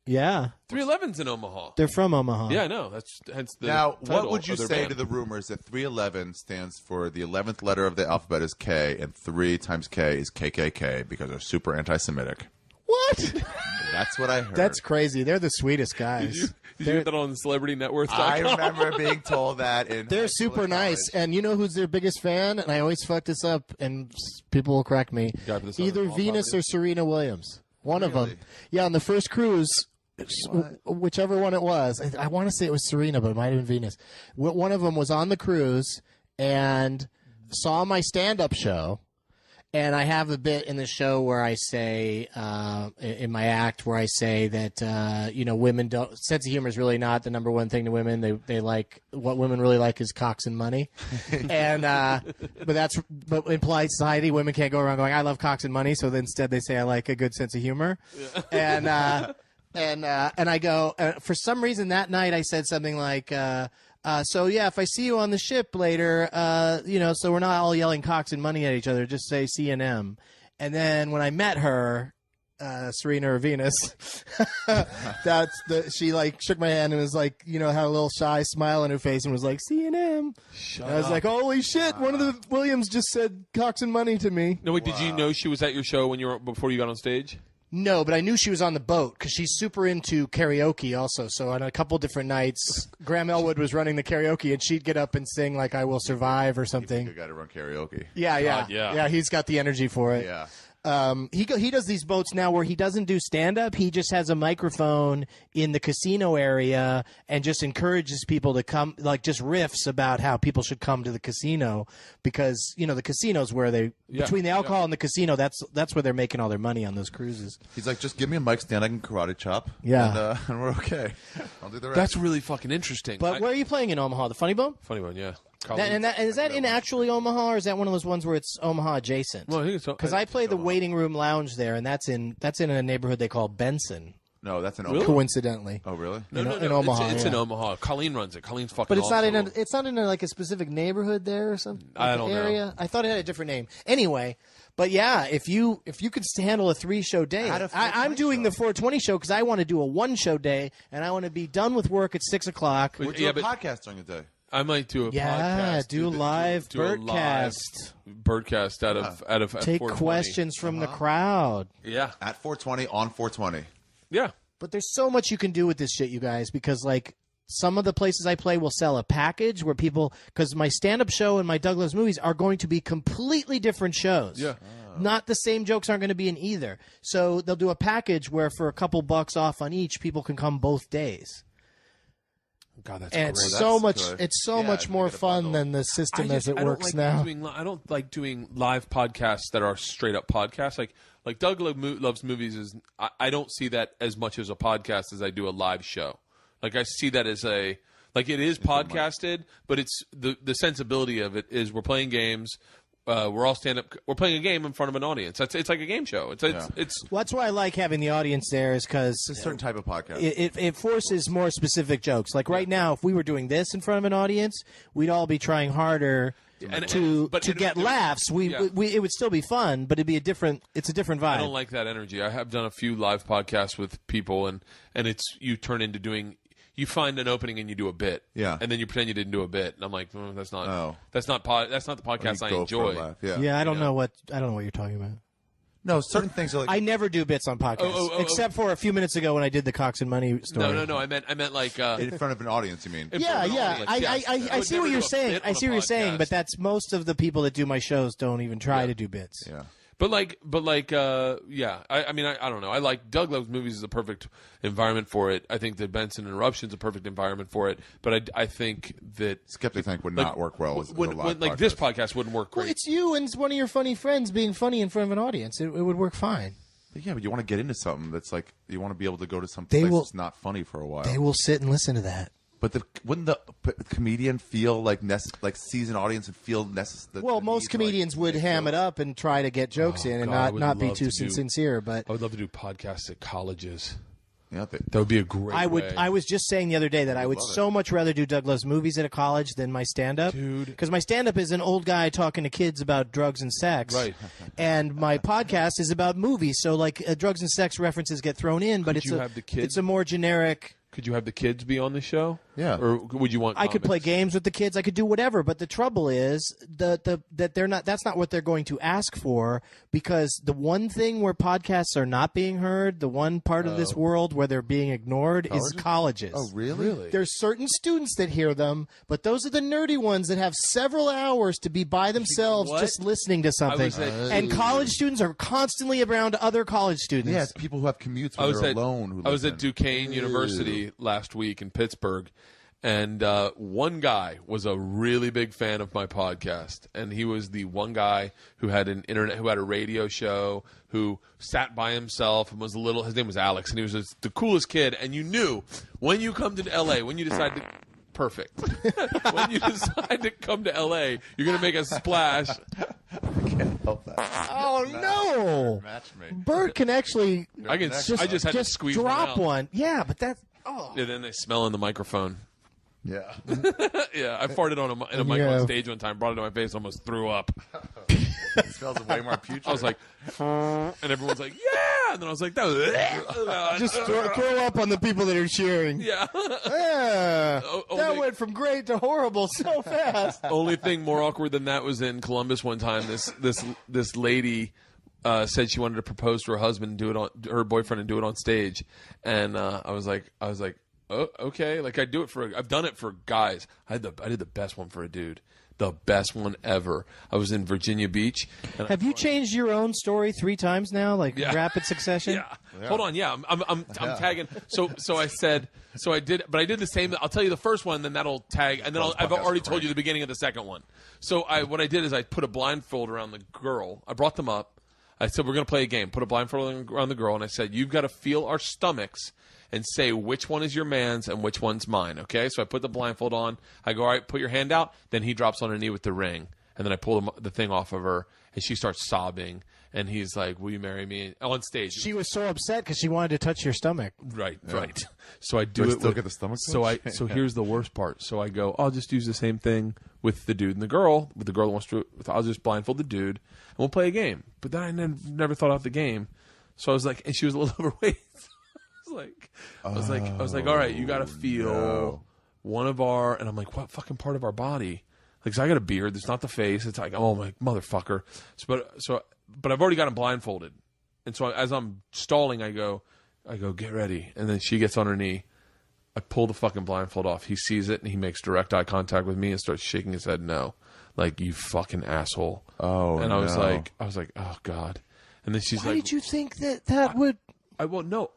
B: Yeah.
A: 311's in Omaha.
B: They're from Omaha.
A: Yeah, I know. That's hence the
C: Now,
A: title
C: what would you
A: of their
C: say
A: band.
C: to the rumors that 311 stands for the 11th letter of the alphabet is K, and 3 times K is KKK because they're super anti-Semitic?
B: What?
C: That's what I heard.
B: That's crazy. They're the sweetest guys.
A: Did you get that on CelebrityNetWorth.com?
C: I remember being told that.
B: They're super nice, and you know who's their biggest fan? And I always fuck this up, and people will correct me. Either Venus or Serena Williams. One of them. Yeah, on the first cruise, whichever one it was. I want to say it was Serena, but it might have been Venus. One of them was on the cruise and saw my stand-up show And I have a bit in the show where I say, in my act, where I say that, women don't, sense of humor is really not the number one thing to women. They like, what women really like is cocks and money. And, but in polite society, women can't go around going, I love cocks and money. So instead they say, I like a good sense of humor. Yeah. And I go, for some reason that night I said something like, so yeah, if I see you on the ship later, so we're not all yelling cocks and money at each other, just say C&M. And then when I met her, Serena or Venus, she like shook my hand and was like, had a little shy smile on her face and was like, C&M. And I was like, holy shit, one of the Williams just said cocks and money to me.
A: No, wait, did you know she was at your show before you got on stage?
B: No, but I knew she was on the boat because she's super into karaoke also. So on a couple different nights, Graham Elwood was running the karaoke, and she'd get up and sing like "I Will Survive" or something.
C: You got to run karaoke.
B: Yeah. He's got the energy for it.
C: Yeah.
B: He does these boats now where he doesn't do stand-up. He just has a microphone in the casino area and just encourages people to come, like just riffs about how people should come to the casino because, the casino's where between the alcohol and the casino, that's where they're making all their money on those cruises.
C: He's like, just give me a mic stand, I can karate chop.
B: Yeah.
C: And we're okay. I'll do the rest.
A: That's really fucking interesting.
B: But where are you playing in Omaha? The Funny Bone?
A: Funny Bone, yeah.
B: Is that in actually Omaha, or is that one of those ones where it's Omaha adjacent?
A: Well, I think it's
B: because I play the waiting room lounge there, and that's in a neighborhood they call Benson.
C: No, that's in Omaha.
B: Coincidentally.
C: Oh, really?
A: No,
B: in Omaha.
A: It's in Omaha. Colleen runs it. Colleen's fucking.
B: But it's
A: awesome.
B: not in like a specific neighborhood there or something.
A: I don't know.
B: I thought it had a different name. Anyway. But yeah, if you could handle a 3-show day, I'm doing the 420 show because I want to do a 1-show day and I want to be done with work at 6 o'clock.
C: We'll do a podcast during the day.
A: I might do a podcast.
B: Yeah, do a live Bertcast.
A: Bertcast out of
B: take
A: 420.
B: questions from the crowd.
A: Yeah,
C: at 420 on 420.
A: Yeah,
B: but there's so much you can do with this shit, you guys, because like. Some of the places I play will sell a package where people, because my stand-up show and my Doug Loves Movies are going to be completely different shows.
A: Yeah.
B: Not the same jokes aren't going to be in either. So they'll do a package where for a couple bucks off on each, people can come both days.
A: God, that's
B: and
A: great.
B: It's so much.
C: Good.
B: It's so much more fun than the system as it works now.
A: I don't like doing live podcasts that are straight up podcasts. Like Doug Loves Movies is. I don't see that as much as a podcast as I do a live show. Like I see that as it is podcasted, but it's the sensibility of it is we're playing games. We're all stand up. We're playing a game in front of an audience. It's like a game show. It's
B: well, that's why I like having the audience there is because
C: it's a certain type of podcast.
B: It forces more specific jokes. Like right now, if we were doing this in front of an audience, we'd all be trying harder to get laughs. It would still be fun, but it'd be it's a different vibe.
A: I don't like that energy. I have done a few live podcasts with people, and it's you turn into doing. You find an opening and you do a bit, and then you pretend you didn't do a bit, and I'm like, that's not the podcast I enjoy.
B: I don't know what you're talking about.
C: No, certain things are like
B: I never do bits on podcasts, except for a few minutes ago when I did the Cox and Money story.
A: No. I meant like
C: in front of an audience. You mean?
B: I see what you're saying. I see what you're saying, but that's most of the people that do my shows don't even try to do bits.
C: Yeah.
A: But I don't know. I like Doug Loves Movies is a perfect environment for it. I think that Benson Interruption is a perfect environment for it. But I think that
C: Skeptic Tank would not work well as a live podcast.
A: This podcast wouldn't work great.
B: Well, it's you and one of your funny friends being funny in front of an audience. It would work fine.
C: Yeah, but you want to get into something that's like you want to be able to go to some place that's not funny for a while.
B: They will sit and listen to that.
C: But wouldn't the comedian feel like sees an audience and feel necessary?
B: Well, most comedians would ham it up and try to get jokes in and not be too sincere. But
A: I would love to do podcasts at colleges.
C: Yeah,
A: that would be a great.
B: I was just saying the other day that I would so much rather do Doug Loves Movies at a college than my stand-up,
A: dude.
B: Because my stand-up is an old guy talking to kids about drugs and sex,
A: right?
B: And my podcast is about movies, so like drugs and sex references get thrown in, but it's a more generic.
A: Could you have the kids be on the show?
C: Yeah.
A: Or would you want comics?
B: I could play games with the kids. I could do whatever. But the trouble is that they're not. That's not what they're going to ask for, because the one thing where podcasts are not being heard, the one part of this world where they're being ignored is colleges.
C: Oh, really?
B: There's certain students that hear them, but those are the nerdy ones that have several hours to be by themselves just listening to something. And college students are constantly around other college students.
C: Yes, people who have commutes when they're alone.
A: I was at Duquesne University last week in Pittsburgh, And one guy was a really big fan of my podcast, and he was the one guy who had who had a radio show, who sat by himself and was his name was Alex, and he was just the coolest kid. And you knew when you come to L.A., when you decide to perfect, when you decide to come to L.A., you're gonna make a splash.
C: I can't help that.
B: Oh no!
C: Match me.
B: Bert can actually.
A: I just had to squeeze
B: drop
A: one.
B: Yeah, but that's. Oh.
A: And then they smell in the microphone.
C: Yeah.
A: Yeah, I farted in a mic on stage one time, brought it to my face, almost threw up.
C: It smells way more putrid.
A: I was like, and everyone's like, yeah! And then I was like, that was
B: Just throw up on the people that are cheering.
A: Yeah.
B: Yeah. That went from great to horrible so fast.
A: Only thing more awkward than that was in Columbus one time. This lady said she wanted to propose to her husband, her boyfriend, and do it on stage. And I was like, oh, okay. Like I've done it for guys. I did the best one for a dude. The best one ever. I was in Virginia Beach. And
B: Have you changed your own story 3 times now, like rapid succession?
A: Yeah. Hold on. Yeah. I'm tagging. So I did the same. I'll tell you the first one, then that'll tag. And then I've already told you the beginning of the second one. So what I did is I put a blindfold around the girl. I brought them up. I said, we're going to play a game. Put a blindfold around the girl. And I said, you've got to feel our stomachs and say which one is your man's and which one's mine, okay? So I put the blindfold on. I go, all right, put your hand out. Then he drops on her knee with the ring. And then I pull the thing off of her, and she starts sobbing. And he's like, will you marry me? On stage.
B: She was so upset because she wanted to touch your stomach.
A: Right. So I do it.
C: Still get the stomach?
A: So here's the worst part. So I go, I'll just use the same thing with the dude and the girl. With the girl that wants to, I'll just blindfold the dude, and we'll play a game. But then I never thought out the game. So I was like, and she was a little overweight. I was like, all right, you got to feel one of our, and I'm like, what fucking part of our body? Like, so I got a beard. It's not the face. It's like, oh my motherfucker. But I've already got him blindfolded, and so as I'm stalling, I go, get ready, and then she gets on her knee. I pull the fucking blindfold off. He sees it, and he makes direct eye contact with me and starts shaking his head no, like, you fucking asshole.
C: Oh,
A: and I was like, oh God. And then she's
B: Why
A: like,
B: did you think that would?
A: No.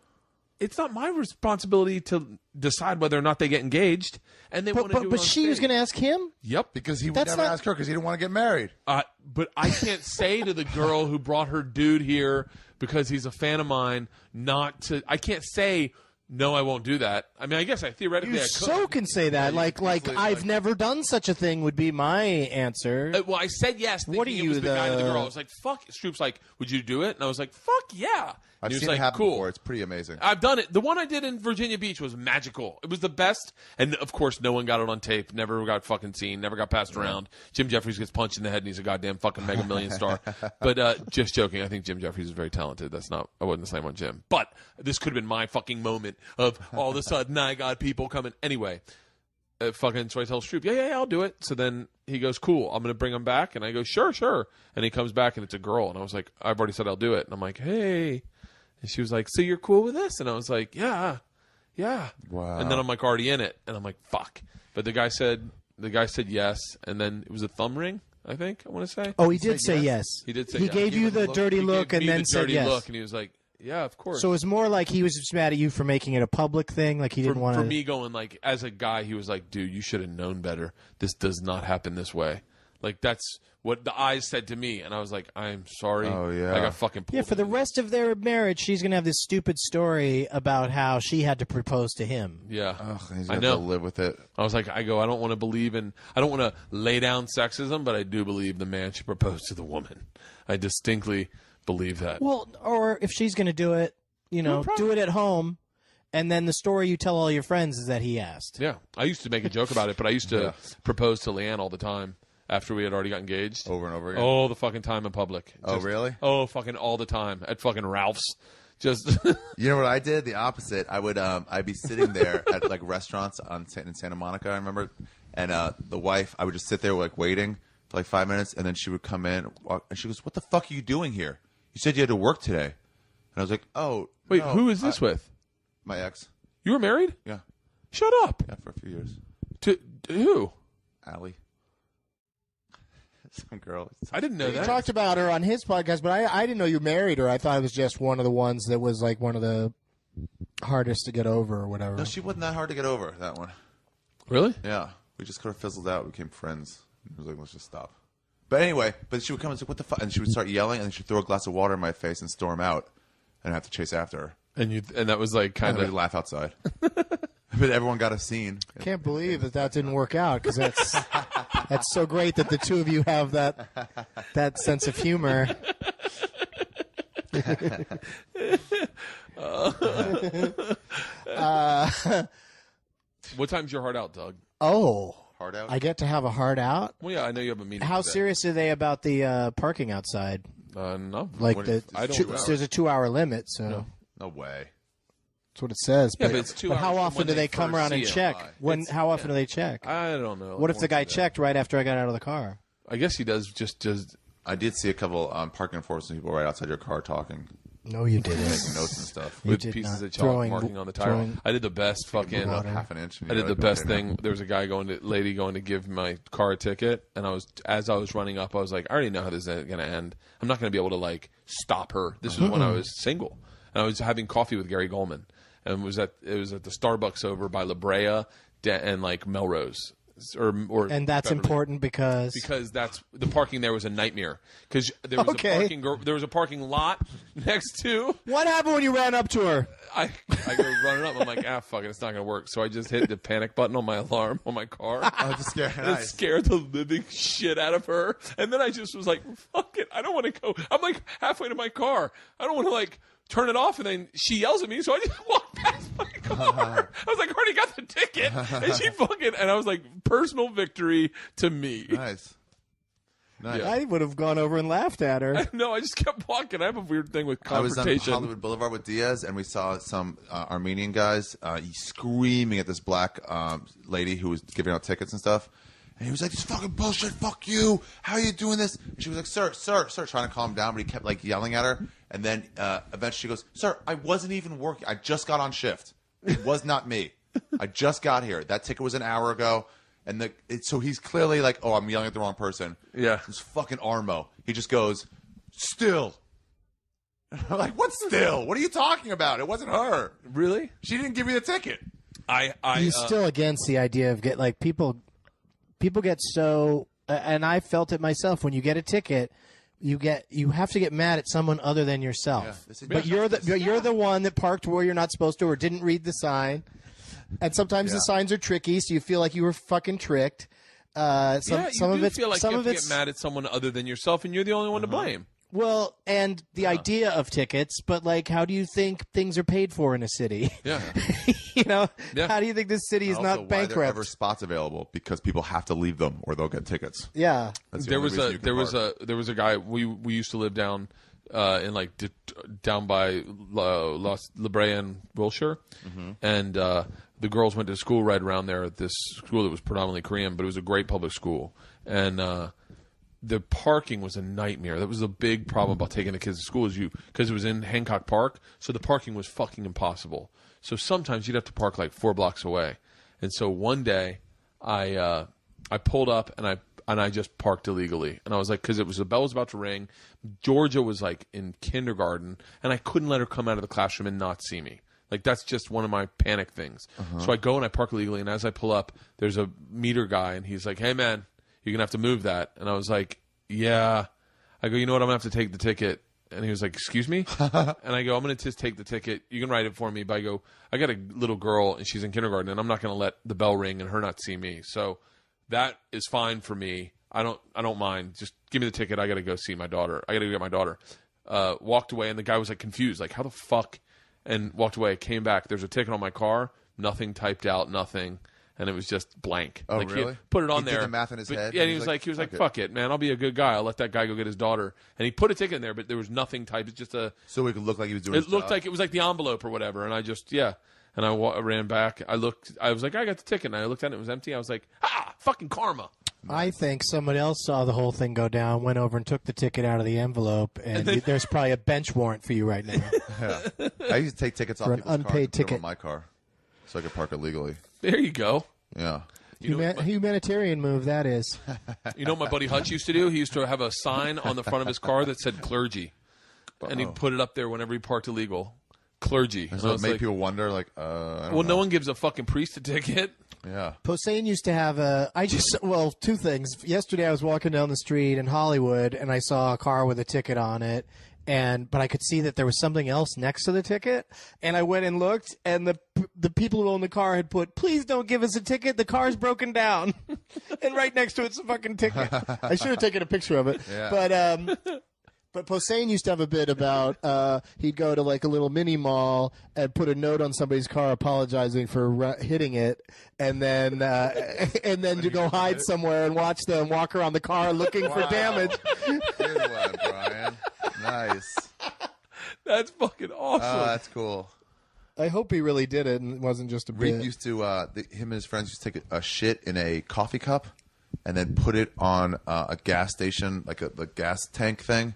A: It's not my responsibility to decide whether or not they get engaged, and they want to do it
B: But
A: on
B: she was
A: stage.
B: going to ask him?
A: Yep,
C: because he would never ask her because he didn't want to get married.
A: but I can't say to the girl who brought her dude here because he's a fan of mine not to. I can't say no, I won't do that. I mean, I guess theoretically I could.
B: Can say that. Like I've never done such a thing would be my answer.
A: Well, I said yes.
B: What are
A: it
B: you,
A: was the guy to the girl? I was like, fuck. Stroop's like, would you do it? And I was like, fuck yeah.
C: I've seen
A: like,
C: it happen
A: cool.
C: before. It's pretty amazing.
A: I've done it. The one I did in Virginia Beach was magical. It was the best. And, of course, no one got it on tape. Never got fucking seen. Never got passed around. Jim Jeffries gets punched in the head, and he's a goddamn fucking mega million star. But just joking. I think Jim Jeffries is very talented. I wasn't the same on Jim. But this could have been my fucking moment of all of a sudden I got people coming. Anyway, so I tell Stroop, yeah, I'll do it. So then he goes, cool. I'm going to bring him back. And I go, sure. And he comes back, and it's a girl. And I was like, I've already said I'll do it. And I'm like, hey. And she was like, so you're cool with this? And I was like, yeah.
C: Wow.
A: And then I'm like already in it. And I'm like, fuck. But the guy said yes. And then it was a thumb ring, I think, I want to say.
B: Oh, he did say yes.
A: He did say
B: he
A: yes.
B: Gave you the dirty look and then said yes.
A: Look, and he was like, yeah, of course.
B: So it was more like he was just mad at you for making it a public thing. Like he didn't want to.
A: For me going, like, as a guy, he was like, dude, you should have known better. This does not happen this way. Like, that's what the eyes said to me. And I was like, I'm sorry.
C: Oh, yeah.
A: I got fucking pulled.
B: Yeah, for the rest of their marriage, she's going to have this stupid story about how she had to propose to him.
A: Yeah.
C: Ugh, he's
A: I
C: going to
A: know.
C: have to live with it.
A: I was like, I don't want to lay down sexism, but I do believe the man should propose to the woman. I distinctly believe that.
B: Well, or if she's going to do it, do it at home. And then the story you tell all your friends is that he asked.
A: Yeah. I used to make a joke about it, but I used to propose to Leanne all the time. After we had already got engaged.
C: Over and over again?
A: Oh, the fucking time in public.
C: Oh, really?
A: Oh, fucking all the time. At fucking Ralph's. Just.
C: You know what I did? The opposite. I'd be sitting there at like restaurants in Santa Monica, I remember. And the wife, I would just sit there like waiting for like 5 minutes. And then she would come in and she goes, what the fuck are you doing here? You said you had to work today. And I was like, oh.
A: Wait,
C: no,
A: who is this with?
C: My ex.
A: You were married?
C: Yeah.
A: Shut up.
C: Yeah, for a few years.
A: To who?
C: Allie. Some girl.
A: I didn't know that.
B: He talked about her on his podcast, but I didn't know you married her. I thought it was just one of the ones that was like one of the hardest to get over or whatever.
C: No, she wasn't that hard to get over, that one.
A: Really?
C: Yeah. We just kind of fizzled out. We became friends. He was like, let's just stop. But anyway, she would come and say, what the fuck? And she would start yelling, and then she'd throw a glass of water in my face and storm out. And I'd have to chase after her.
A: And that was like kind of...
C: we'd laugh outside. But everyone got a scene.
B: I can't believe that didn't work out, because that's so great that the two of you have that sense of humor.
A: What time's your heart out, Doug?
B: Oh.
C: Hard out?
B: I get to have a hard out?
A: Well, yeah, I know you have a meeting.
B: How
A: today.
B: serious are they about the parking outside?
A: No.
B: Like
A: there's
B: a 2-hour limit, so.
C: No way.
B: That's what it says.
A: Yeah, but it's 2 hours.
B: How often do they come around and check? How often do they check?
A: I don't know.
B: What if the guy checked right after I got out of the car?
A: I guess he does just
C: I did see a couple parking enforcement people right outside your car talking.
B: No, you didn't.
C: Making notes and stuff.
A: with pieces of chalk marking on the tire. I did the best fucking
C: half an inch.
A: I did the best thing. There was a guy lady going to give my car a ticket, and as I was running up, I was like, I already know how this is going to end. I'm not going to be able to like stop her. This was when I was single, and I was having coffee with Gary Goldman, and it was at the Starbucks over by La Brea and like Melrose.
B: And that's
A: Beverly.
B: Important because
A: that's the parking there was a nightmare because there was a parking lot next to.
B: What happened when you ran up to her?
A: I go running up. I'm like, fuck it, it's not gonna work. So I just hit the panic button on my alarm on my car.
C: Oh, just scared.
A: It scared the living shit out of her. And then I just was like, fuck it, I don't want to go. I'm like halfway to my car. I don't want to like turn it off, and then she yells at me, so I just walk past my car. I was like, I already got the ticket, and she and I was like, personal victory to me.
C: Nice.
A: Yeah.
B: I would have gone over and laughed at her.
A: No, I just kept walking. I have a weird thing with confrontation.
C: I was on Hollywood Boulevard with Diaz, and we saw some Armenian guys screaming at this black lady who was giving out tickets and stuff. And he was like, "This fucking bullshit, fuck you. How are you doing this?" And she was like, sir, trying to calm him down, but he kept like yelling at her. And then eventually she goes, "Sir, I wasn't even working. I just got on shift. It was not me. I just got here. That ticket was an hour ago." And so he's clearly like, "Oh, I'm yelling at the wrong person."
A: Yeah.
C: This fucking Armo. He just goes, "Still." I'm like, "What still? What are you talking about? It wasn't her.
A: Really?
C: She didn't give me the ticket."
B: He's still against the idea of people get so, and I felt it myself. When you get a ticket, you have to get mad at someone other than yourself. Yeah. But you're the one that parked where you're not supposed to or didn't read the sign. And sometimes the signs are tricky, so you feel like you were fucking tricked. Some of it's
A: feel like you have to get mad at someone other than yourself, and you're the only one to blame.
B: Well, and the idea of tickets, but like, how do you think things are paid for in a city?
A: Yeah.
B: How do you think this city is not bankrupt?
C: Why there are ever spots available? Because people have to leave them, or they'll get tickets.
B: Yeah.
A: There was a guy we used to live down in like down by La Brea and Wilshire, and the girls went to school right around there at this school that was predominantly Korean, but it was a great public school, and the parking was a nightmare. That was a big problem about taking the kids to school, because it was in Hancock Park, so the parking was fucking impossible. So sometimes you'd have to park like 4 blocks away. And so one day, I pulled up and I just parked illegally. And I was like, because the bell was about to ring. Georgia was like in kindergarten, and I couldn't let her come out of the classroom and not see me. Like, that's just one of my panic things. So I go and I park illegally, and as I pull up, there's a meter guy, and he's like, "Hey man, you're gonna have to move that." And I was like, "Yeah." I go, "You know what? I'm gonna have to take the ticket." And he was like, "Excuse me?" And I go, "I'm gonna just take the ticket. You can write it for me." But I go, "I got a little girl, and she's in kindergarten, and I'm not gonna let the bell ring and her not see me. So that is fine for me. I don't mind. Just give me the ticket. I gotta go see my daughter. I gotta go get my daughter." Walked away, and the guy was like confused, like, "How the fuck?" And walked away. Came back. There's a ticket on my car. Nothing typed out. Nothing. And it was just blank.
C: Oh,
A: like,
C: really?
A: He put it on
C: he
A: there.
C: Did the math in his head.
A: Yeah, and he was like, "Fuck it, man. I'll be a good guy. I'll let that guy go get his daughter." And he put a ticket in there, but there was nothing typed. It's just a.
C: So it could look like he was doing.
A: It looked like it was like the envelope or whatever. And I just And I ran back. I looked. I was like, "I got the ticket." And I looked at it. It was empty. I was like, fucking karma.
B: I think someone else saw the whole thing go down, went over and took the ticket out of the envelope, and there's probably a bench warrant for you right now.
C: Yeah. I used to take tickets off
B: for
C: people's
B: an unpaid
C: cars
B: ticket
C: on my car, so I could park it legally.
A: There you go.
C: Yeah.
B: Humanitarian move, that is.
A: You know what my buddy Hutch used to do? He used to have a sign on the front of his car that said clergy. And he'd put it up there whenever he parked illegal. clergy.
C: And so it made people wonder, like, I don't know.
A: No one gives a fucking priest a ticket.
C: Yeah.
B: Posehn used to have two things. Yesterday I was walking down the street in Hollywood and I saw a car with a ticket on it, but I could see that there was something else next to the ticket, and I went and looked, and the people who owned the car had put, "Please don't give us a ticket, the car's broken down." And right next to it's a fucking ticket. I should have taken a picture of it.
C: Yeah.
B: But Posehn used to have a bit about he'd go to like a little mini mall and put a note on somebody's car apologizing for hitting it, and then to go hide somewhere and watch them walk around the car looking for damage.
C: Good one, Brian. Nice.
A: That's fucking awesome.
C: Oh, that's cool.
B: I hope he really did it and it wasn't just a bit.
C: Reed used to him and his friends used to take a shit in a coffee cup and then put it on a gas station, like the gas tank thing.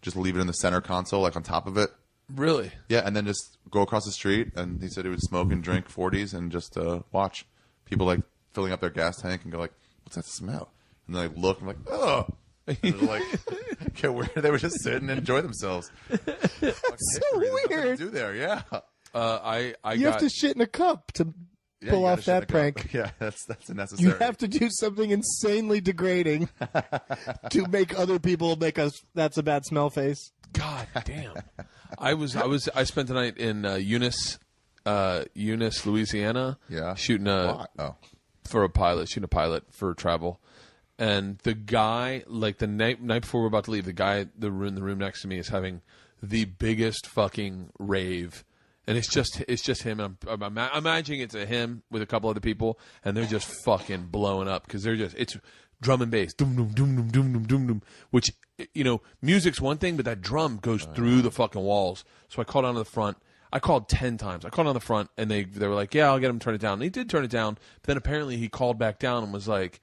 C: Just leave it in the center console, like on top of it.
A: Really?
C: Yeah, and then just go across the street. And he said he would smoke and drink 40s and just watch people like filling up their gas tank and go like, "What's that smell?" And they like look and like, "Oh." And they're like, get weird. They would just sit and enjoy themselves.
B: That's so weird.
C: Do there, yeah.
B: You have to shit in a cup to pull off that prank.
C: Yeah, that's a necessary.
B: You have to do something insanely degrading to make other people make us. That's a bad smell face.
A: God damn. I spent the night in Eunice, Louisiana.
C: Yeah.
A: Shooting a pilot for travel. And the guy, like the night before we're about to leave, the guy the room next to me is having the biggest fucking rave. And it's just him. And I'm imagining it's him with a couple other people, and they're just fucking blowing up because it's drum and bass, doom doom doom doom doom doom doom doom. Which, you know, music's one thing, but that drum goes through the fucking walls. So I called onto the front. I called 10 times. I called on the front, and they were like, "Yeah, I'll get him to turn it down." And he did turn it down. But then apparently he called back down and was like,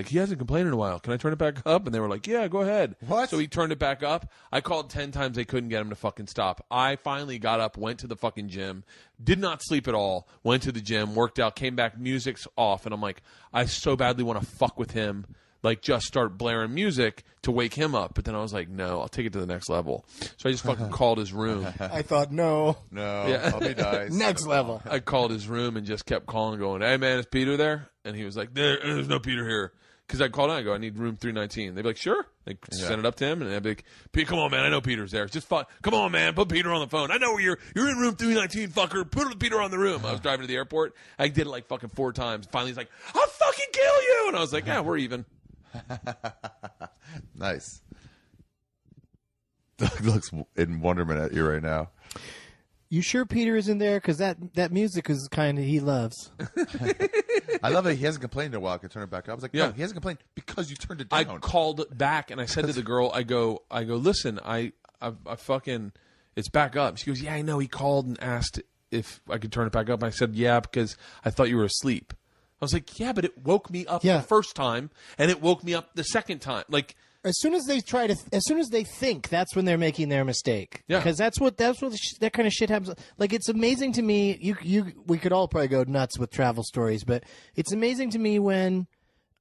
A: "He hasn't complained in a while. Can I turn it back up?" And they were like, "Yeah, go ahead."
C: What?
A: So he turned it back up. I called 10 times. They couldn't get him to fucking stop. I finally got up, went to the fucking gym, did not sleep at all, went to the gym, worked out, came back, music's off. And I'm like, I so badly want to fuck with him, like just start blaring music to wake him up. But then I was like, no, I'll take it to the next level. So I just fucking called his room.
B: I thought, no.
C: Yeah. I'll be nice.
B: Next level.
A: I called his room and just kept calling, going, "Hey, man, is Peter there?" And he was like, there's no Peter here. Because I called out and I go, "I need room 319. They'd be like, "Sure." They send it up to him, and they'd be like, "Come on, man, I know Peter's there. It's just fun. Come on, man, put Peter on the phone. I know where you're in room 319, fucker. Put Peter on the room." I was driving to the airport. I did it like fucking 4 times. Finally, he's like, "I'll fucking kill you." And I was like, "Yeah, we're even."
C: Nice. Doug looks in wonderment at you right now.
B: You sure Peter isn't there? Because that music is kind of he loves.
C: I love that he hasn't complained in a while. I can turn it back up. I was like, no, he hasn't complained because you turned it down.
A: I called back and I said to the girl, I go, "Listen, I fucking, it's back up." She goes, "Yeah, I know." He called and asked if I could turn it back up. And I said, "Yeah, because I thought you were asleep." I was like, "Yeah, but it woke me up the first time, and it woke me up the second time." Like,
B: as soon as they think, that's when they're making their mistake. Yeah, because that's what that kind of shit happens. Like, it's amazing to me. We could all probably go nuts with travel stories, but it's amazing to me when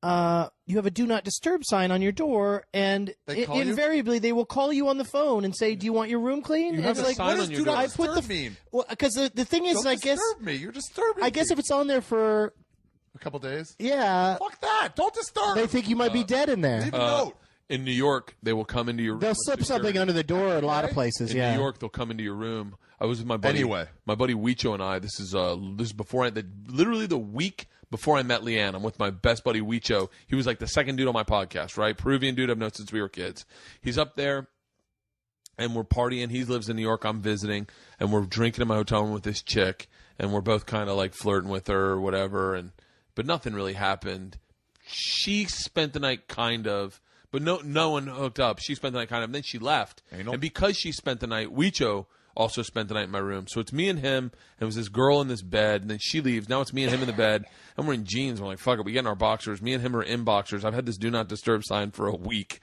B: you have a "Do Not Disturb" sign on your door, and invariably they will call you on the phone and say, "Do you want your room clean?"
A: You have a sign on your door.
C: What does "Do Not Disturb" mean?
B: Well, because the thing is,
C: Don't disturb me. You're disturbing.
B: I guess if it's on there for
C: a couple days.
B: Yeah.
C: Fuck that. Don't disturb.
B: They think you might be dead in there.
C: Leave a note.
A: In New York, they will come into your room.
B: They'll slip something under the door at a lot of places.
A: In New York, they'll come into your room. I was with my buddy.
C: Anyway.
A: My buddy Huicho and I. This is before literally the week before I met Leanne. I'm with my best buddy Huicho. He was like the second dude on my podcast, right? Peruvian dude I've known since we were kids. He's up there, and we're partying. He lives in New York. I'm visiting, and we're drinking in my hotel room with this chick, and we're both kind of like flirting with her or whatever, but nothing really happened. She spent the night kind of. But no one hooked up. She spent the night kind of, and then she left. And because she spent the night, Huicho also spent the night in my room. So it's me and him, and it was this girl in this bed, and then she leaves. Now it's me and him in the bed, and we're in jeans. We're like, fuck it, we get in our boxers. Me and him are in boxers. I've had this "Do Not Disturb" sign for a week.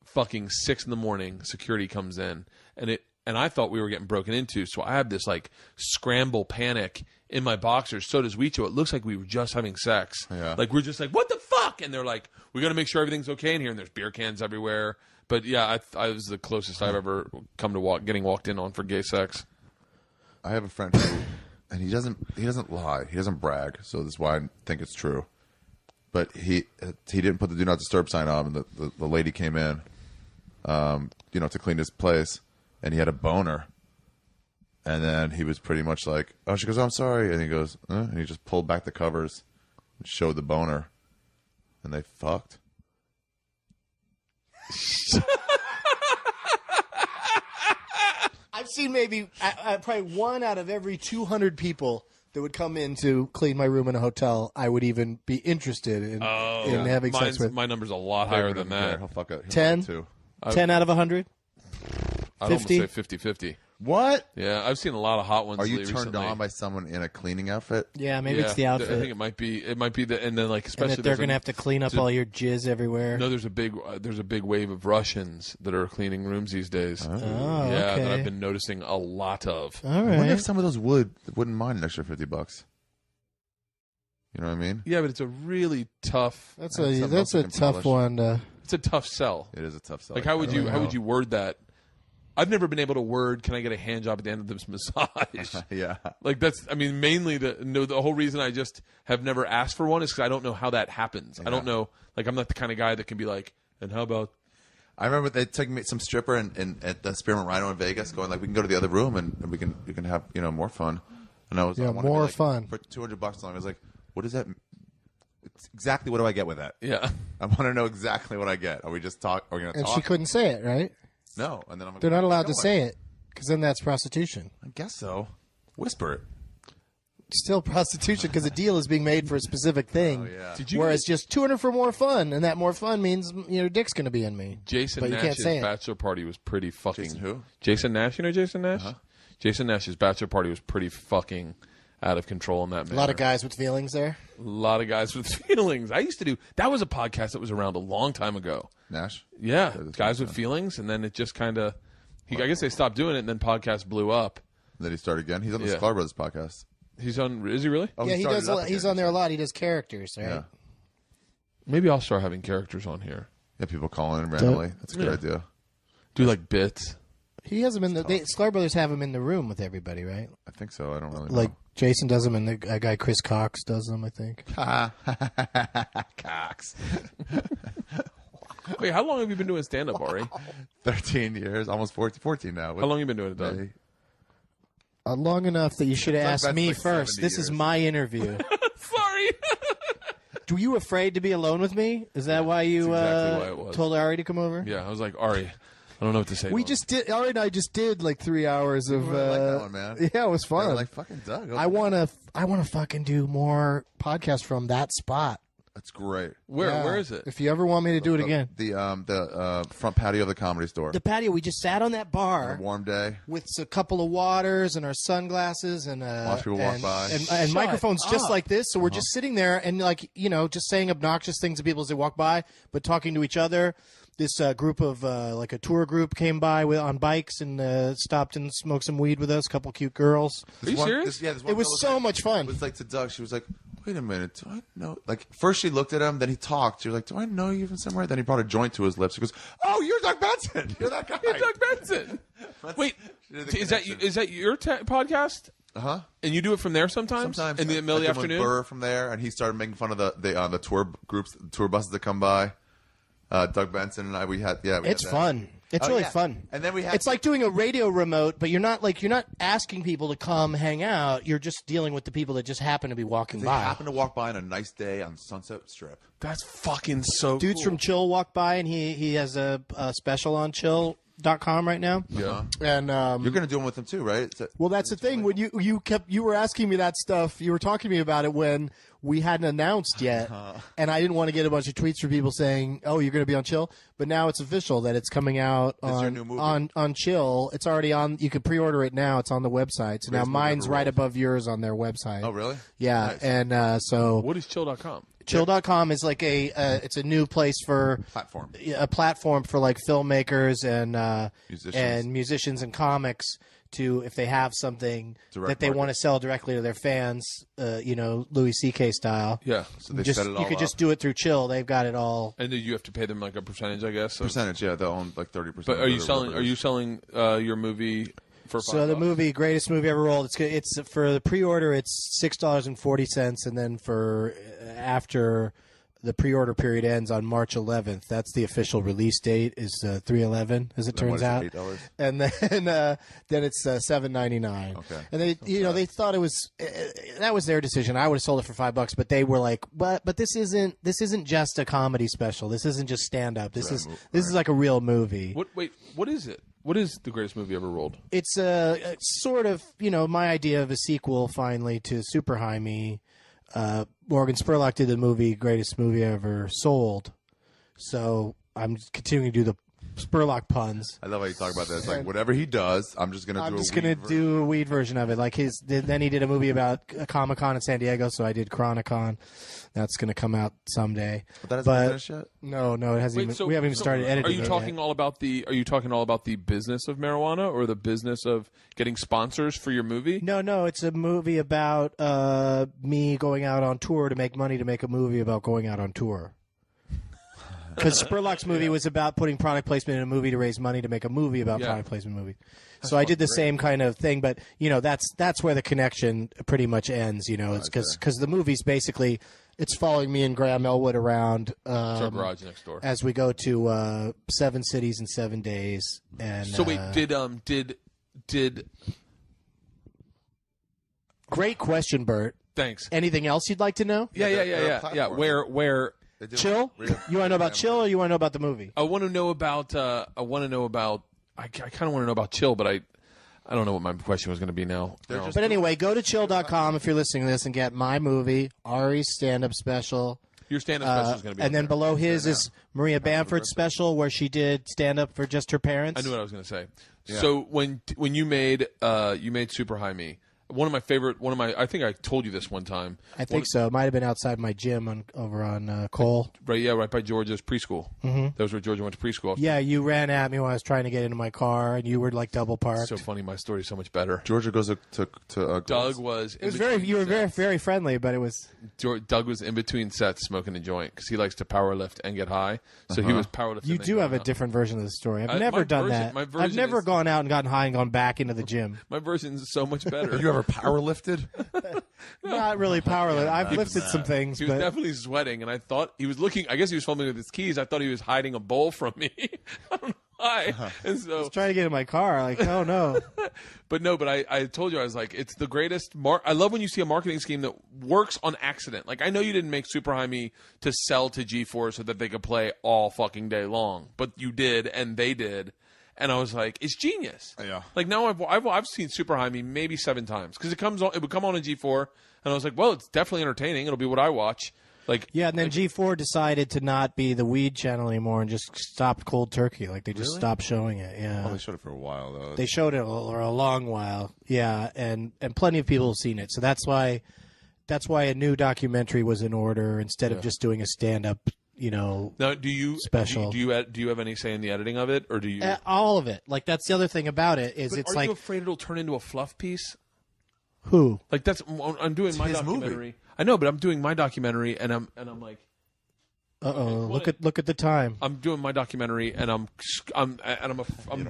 A: Fucking 6 a.m, security comes in, and I thought we were getting broken into, so I have this like scramble panic in my boxers. So does Huicho. It looks like we were just having sex.
C: Yeah.
A: Like we're just like, what the fuck? And they're like, we got to make sure everything's okay in here. And there's beer cans everywhere. But yeah, I was the closest I've ever come to getting walked in on for gay sex.
C: I have a friend who, and he doesn't lie. He doesn't brag. So this is why I think it's true. But he didn't put the do not disturb sign on, and the lady came in, to clean his place, and he had a boner. And then he was pretty much like, oh, she goes, oh, I'm sorry. And he goes, and he just pulled back the covers and showed the boner. And they fucked.
B: I've seen maybe probably 1 out of every 200 people that would come in to clean my room in a hotel, I would even be interested in having sex with.
A: My number's a lot higher than that.
C: He'll fuck it.
B: 10? 10 out of 100?
A: I'd almost say 50-50.
C: What?
A: Yeah, I've seen a lot of hot ones.
C: Are you turned
A: recently.
C: on by someone in a cleaning outfit?
B: Yeah, maybe it's the outfit.
A: I think it might be and then like especially
B: and that they're going to have to clean up all your jizz everywhere.
A: No, there's a big wave of Russians that are cleaning rooms these days.
B: Oh,
A: yeah,
B: okay.
A: that I've been noticing a lot of.
B: All right.
C: I wonder if some of those wouldn't mind an extra $50. You know what I mean?
A: Yeah, but it's a really tough.
B: That's a tough one.
A: It's a tough sell.
C: It is a tough sell.
A: Like how would you word that? I've never been able to word, can I get a hand job at the end of this massage?
C: Yeah.
A: Like mainly the whole reason I just have never asked for one is because I don't know how that happens.
C: Yeah.
A: I don't know. Like I'm not the kind of guy that can be like, and how about?
C: I remember they took me some stripper at the Spearmint Rhino in Vegas going like, we can go to the other room and we can have, more fun. And I was
B: more fun.
C: For $200 long. I was like, what does that exactly what do I get with that?
A: Yeah.
C: I want to know exactly what I get. Are we just Are we going to talk?
B: And she couldn't say it, right?
C: No, and then I'm like,
B: they're not allowed to say it because then that's prostitution.
C: I guess so. Whisper it.
B: Still prostitution because a deal is being made for a specific thing.
C: Oh, yeah.
B: Whereas just 200 for more fun, and that more fun means dick's going to be in me.
A: Jason Nash's bachelor party was pretty fucking.
C: Jason who?
A: Jason Nash. You know Jason Nash?
C: Uh-huh.
A: Jason Nash's bachelor party was pretty fucking out of control in that manner.
B: A lot of guys with feelings there.
A: A lot of guys with feelings. I used to do that. Was a podcast that was around a long time ago.
C: Nash?
A: Yeah, guys with feelings, and then it just kind of. I guess they stopped doing it, and then podcast blew up.
C: And then he started again. He's on the Sklar Brothers podcast.
A: He's on. Is he really?
C: Oh,
B: yeah, he does. He's on there a lot. He does characters, right?
C: Yeah.
A: Maybe I'll start having characters on here.
C: Yeah, people call in randomly. That's a good idea.
A: Do like bits.
B: He has them in the. Sklar Brothers have him in the room with everybody, right?
C: I think so. I don't really know.
B: Like Jason does them, and the guy Chris Cox does them. I think.
C: Cox.
A: Wait, how long have you been doing stand-up, Ari?
C: 13 years, almost 14 now.
A: How long have you been doing it, Doug?
B: Long enough that you should ask me first. This is my interview.
A: Sorry.
B: Were you afraid to be alone with me? Is that why you
A: exactly why it was.
B: told Ari to come over?
A: Yeah, I was like, Ari, I don't know what to say.
B: Ari and I just did like 3 hours of.
C: I like that one, man.
B: Yeah, it was fun.
C: Like fucking Doug.
B: I wanna fucking do more podcasts from that spot.
C: That's great.
A: Where is it?
B: If you ever want me to do it again.
C: The front patio of the Comedy Store.
B: The patio. We just sat on that bar.
C: On a warm day.
B: With a couple of waters and our sunglasses and
C: watch people walk by.
B: And microphones just like this. So we're just sitting there and just saying obnoxious things to people as they walk by, but talking to each other. This group of like a tour group came by on bikes and stopped and smoked some weed with us. A couple cute girls.
A: Are you serious?
B: It was so much fun.
C: It was like to Doug. She was like, wait a minute, do I know? Like, first she looked at him, then he talked. She was like, do I know you from somewhere? Then he brought a joint to his lips. He goes, oh, you're Doug Benson. You're that guy.
A: You're Doug Benson. Wait, is that your podcast?
C: Uh-huh.
A: And you do it from there sometimes?
C: Sometimes.
A: In the middle of the afternoon?
C: Burr from there, and he started making fun of the tour groups, the tour buses that come by. Doug Benson and I,
B: it's fun. It's really fun.
C: And then
B: it's like doing a radio remote, but you're not asking people to come hang out. You're just dealing with the people that just happen to be walking by.
C: They happen to walk by on a nice day on Sunset Strip.
A: That's fucking so
B: Dudes
A: cool.
B: from Chill walk by, and he has a special on Chill.com right now.
A: Yeah.
B: And
C: you're going to do one with them too, right?
B: Well, that's the thing. When you were asking me that stuff, you were talking to me about it when we hadn't announced yet, and I didn't want to get a bunch of tweets from people saying, "Oh, you're going to be on Chill," but now it's official that it's coming out on Chill. It's already on. You can pre-order it now. It's on the website. So now mine's right above yours on their website.
C: Oh, really?
B: Yeah,
C: nice.
B: And so
A: what is Chill.com?
B: Chill.com is like it's a new place for a platform for like filmmakers and musicians and comics to, if they have something that they want to sell directly to their fans, Louis C.K. style.
A: Yeah.
C: So they set it all
B: you could just do it through Chill. They've got it all.
A: And then you have to pay them like a percentage, I guess.
C: Percentage, yeah. They'll own like 30%.
A: But are you selling your movie? For
B: so the movie, greatest movie ever rolled. It's for the pre-order. It's $6.40, and then for after the pre-order period ends on March 11th. That's the official release date. Is 3/11, as it turns out.
C: $8?
B: And then it's $7.99.
C: Okay.
B: And they thought it was that was their decision. I would have sold it for $5, but they were like, but this isn't just a comedy special. This isn't just stand up. This is like a real movie.
A: What is it? What is the greatest movie ever rolled?
B: It's sort of my idea of a sequel finally to Super High Me. Morgan Spurlock did the movie Greatest Movie Ever Sold, so I'm continuing to do the Spurlock puns.
C: I love how you talk about that. It's like whatever he does, I'm just gonna
B: do a weed version of it. Like then he did a movie about Comic-Con in San Diego, so I did Chronicon. That's gonna come out someday.
C: But that hasn't finished yet?
B: No, it hasn't. We haven't even started editing.
A: Are you talking all about the business of marijuana or the business of getting sponsors for your movie?
B: No, it's a movie about me going out on tour to make money to make a movie about going out on tour. Because Spurlock's movie was about putting product placement in a movie to raise money to make a movie about product placement movie. So I did the same kind of thing, but that's where the connection pretty much ends. It's because the movie's basically it's following me and Graham Elwood around.
A: It's our garage next door.
B: As we go to 7 cities in 7 days. And
A: so wait, did
B: great question, Bert.
A: Thanks.
B: Anything else you'd like to know?
A: Yeah. Where
B: Chill? You want to know about Chill, or you want to know about the movie?
A: I want to know about. I kind of want to know about Chill, but I don't know what my question was going to be now.
B: But anyway, go to chill.com if you're listening to this and get my movie, Ari's stand-up special.
A: Your stand-up special is going to be.
B: And then below his is Maria Bamford's special, where she did stand-up for just her parents.
A: I knew what I was going to say. Yeah. So when you made Super High Me. I think I told you this one time.
B: I think so. It might have been outside my gym over on Cole.
A: Right by Georgia's preschool. Mm-hmm. That was where Georgia went to preschool.
B: Yeah, you ran at me when I was trying to get into my car, and you were like double parked.
A: So funny. My story's so much better.
C: Georgia goes to
A: Doug was.
B: It was you were very, very friendly, but it was.
A: Doug was in between sets smoking a joint because he likes to power lift and get high. So he was powerlifting.
B: You do have a different version of the story. I've never done that. I've never gone out and gotten high and gone back into the gym.
A: My version's so much better.
C: Have you ever power lifted?
B: Not really powerlifting. I've lifted some things.
A: He was definitely sweating, and I thought he was looking. I guess he was filming with his keys. I thought he was hiding a bowl from me. I don't know why. And so
B: I was trying to get in my car. Like, oh no.
A: But I told you, I was like, it's the greatest. I love when you see a marketing scheme that works on accident. Like, I know you didn't make Super High Me to sell to G4 so that they could play all fucking day long, but you did, and they did. And I was like, it's genius.
C: Yeah.
A: Like now I've seen Super High Me maybe 7 times because it would come on G4, and I was like, well, it's definitely entertaining. It'll be what I watch. Like
B: and then G4 decided to not be the weed channel anymore and just stopped cold turkey. Like they just stopped showing it. Yeah.
C: Well, they showed it for a while though.
B: They showed it for a long while. Yeah, and plenty of people have seen it. So that's why a new documentary was in order instead of just doing a stand-up. Now,
A: special. Do you have any say in the editing of it, or do you
B: all of it? Like that's the other thing about it is it's
A: are
B: like.
A: Are you afraid it'll turn into a fluff piece?
B: Who?
A: Like I'm doing my documentary. Movie. I know, but I'm doing my documentary, and I'm like.
B: Look at the time.
A: I'm doing my documentary, and I'm